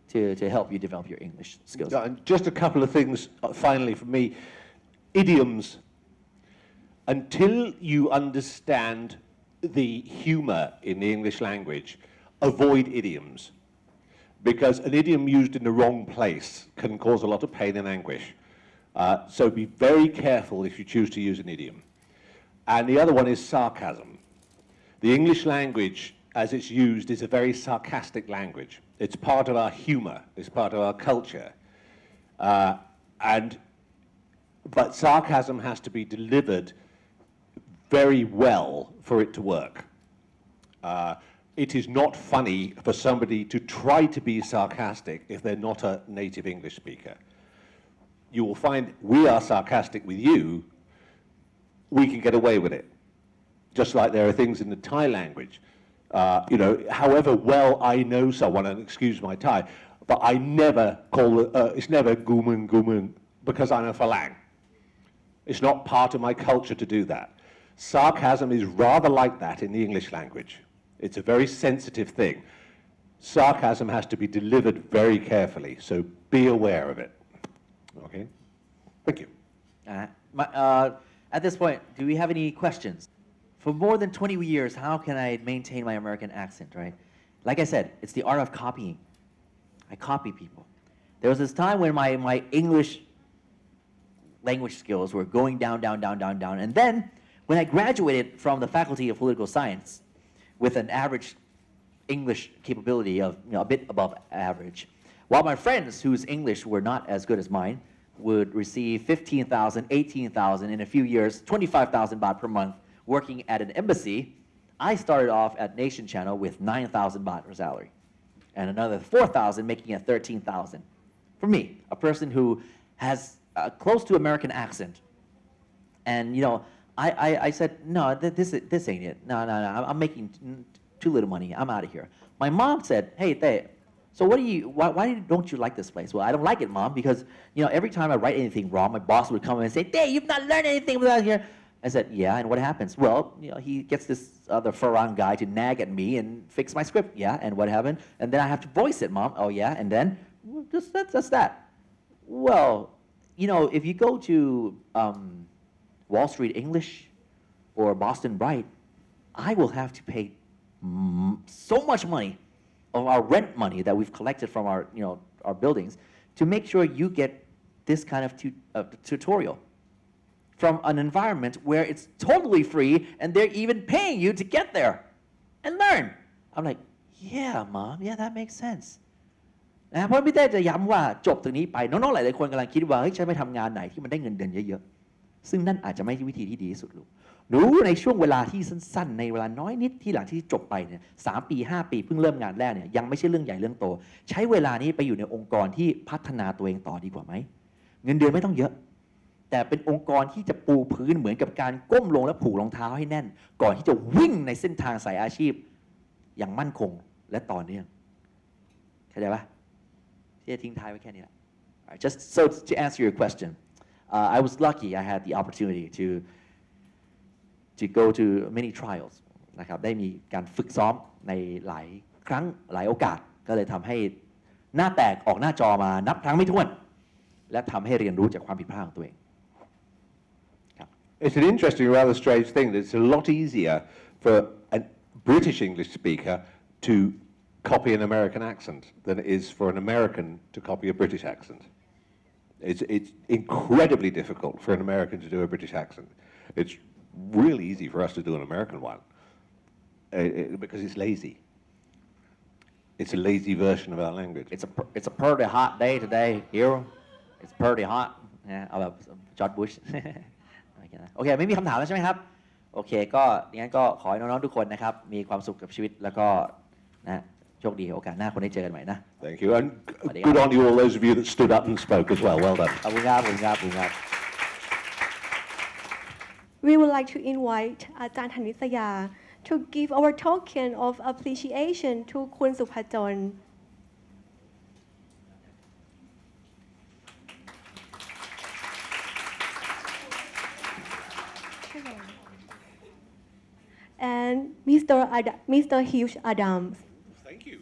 to help you develop your English skills. Just a couple of things, finally, from me. Idioms. Until you understand the humor in the English language, avoid idioms. Because an idiom used in the wrong place can cause a lot of pain and anguish. So be very careful if you choose to use an idiom. And the other one is sarcasm. The English language, as it's used, is a very sarcastic language. It's part of our humor. It's part of our culture. But sarcasm has to be delivered very well for it to work. It is not funny for somebody to try to be sarcastic if they're not a native English speaker. You will find we are sarcastic with you, we can get away with it. Just like there are things in the Thai language. However well I know someone, and excuse my Thai, but I never call it's never gumun because I'm a Falang. It's not part of my culture to do that. Sarcasm is rather like that in the English language. It's a very sensitive thing. Sarcasm has to be delivered very carefully, so be aware of it. Okay? Thank you. At this point, do we have any questions? For more than 20 years, how can I maintain my American accent, right? Like I said, it's the art of copying. I copy people. There was this time when my English language skills were going down, and then when I graduated from the Faculty of Political Science with an average English capability of a bit above average, while my friends whose English were not as good as mine would receive 15,000, 18,000, in a few years, 25,000 baht per month working at an embassy, I started off at Nation Channel with 9,000 baht per salary and another 4,000 making it 13,000. For me, a person who has a close to American accent. And I said, no, this ain't it. No, I'm making too little money. I'm out of here. My mom said, hey, Thay, so why don't you like this place? Well, I don't like it, Mom, because every time I write anything wrong, my boss would come in and say, Thay, you've not learned anything without here. I said, yeah, and what happens? Well, he gets this other Farang guy to nag at me and fix my script. Yeah, and what happened? And then I have to voice it, Mom. Oh, yeah, and then that's that. Well, if you go to Wall Street English or Boston Bright, I will have to pay so much money of our rent money that we've collected from our buildings to make sure you get this kind of tutorial. from an environment where it's totally free and they're even paying you to get there and learn. I'm like, yeah, mom, yeah, that makes sense. นะเพราะพี่เต้จะย้ำว่าจบตรงนี้ไปน้องๆหลายๆคนกำลังคิดว่าเฮ้ยฉันไปทำงานไหนที่มันได้เงินเดือนเยอะๆซึ่งนั่นอาจจะไม่ใช่วิธีที่ดีที่สุดลูกหนูในช่วงเวลาที่สั้นๆในเวลาน้อยนิดที่หลังที่จบไปเนี่ย3 ปี 5 ปีเพิ่งเริ่มงานแรกเนี่ยยังไม่ใช่เรื่องใหญ่เรื่องโตใช้เวลานี้ไปอยู่ในองค์กรที่พัฒนาตัวเองต่อดีกว่าไหมเงินเดือนไม่ต้องเยอะแต่เป็นองค์กรที่จะปูพื้นเหมือนกับการก้มลงและผูกรองเท้าให้แน่นก่อนที่จะวิ่งในเส้นทางสายอาชีพอย่างมั่นคงและต่อเนื่องเข้าใจปะที่จะทิ้งท้ายไว้แค่นี้แหละ Just so to answer your question, I was lucky. I had the opportunity to go to many trials นะครับได้มีการฝึกซ้อมในหลายครั้งหลายโอกาสก็เลยทำให้หน้าแตกออกหน้าจอมานับครั้งไม่ถ้วนและทำให้เรียนรู้จากความผิดพลาดของตัวเอง It's an interesting, rather strange thing that it's a lot easier for a British English speaker to copy an American accent than it is for an American to copy a British accent. It's incredibly difficult for an American to do a British accent. It's really easy for us to do an American one because it's lazy. It's a lazy version of our language. It's a pretty hot day today here. It's pretty hot. เอาแบบจอร์จบุช โอเคไม่มีคำถามแล้วใช่ไหมครับโอเคก็งั้นก็ขอให้น้องๆทุกคนนะครับมีความสุขกับชีวิตแล้วก็นะโชคดีโอกาสหน้าคนได้เจอกันใหม่นะ Thank you and good on you all those of you that stood up and spoke as well. Well done. ขอบคุณครับขอบคุณครับขอบคุณครับ We would like to invite อาจารย์ธนิษยา to give our token of appreciation to คุณสุภจร and Mr. Hugh Adams. Thank you.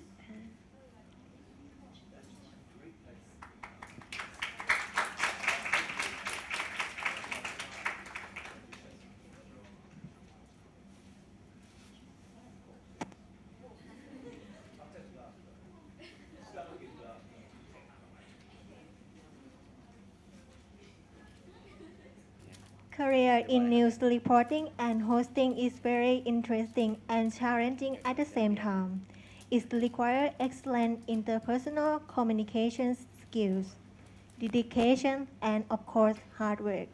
Career in news reporting and hosting is very interesting and challenging at the same time. It requires excellent interpersonal communication skills, dedication, and of course, hard work.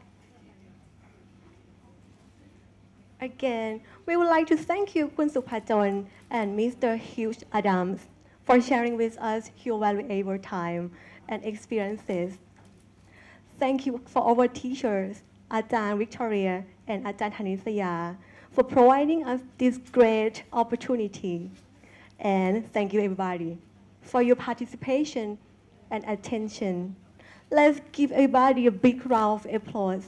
Again, we would like to thank you, Kun Supajon and Mr. Hugh Adams, for sharing with us your valuable time and experiences. Thank you for our teachers, Ajahn Victoria and Ajahn Hanisaya, for providing us this great opportunity. And thank you, everybody, for your participation and attention. Let's give everybody a big round of applause.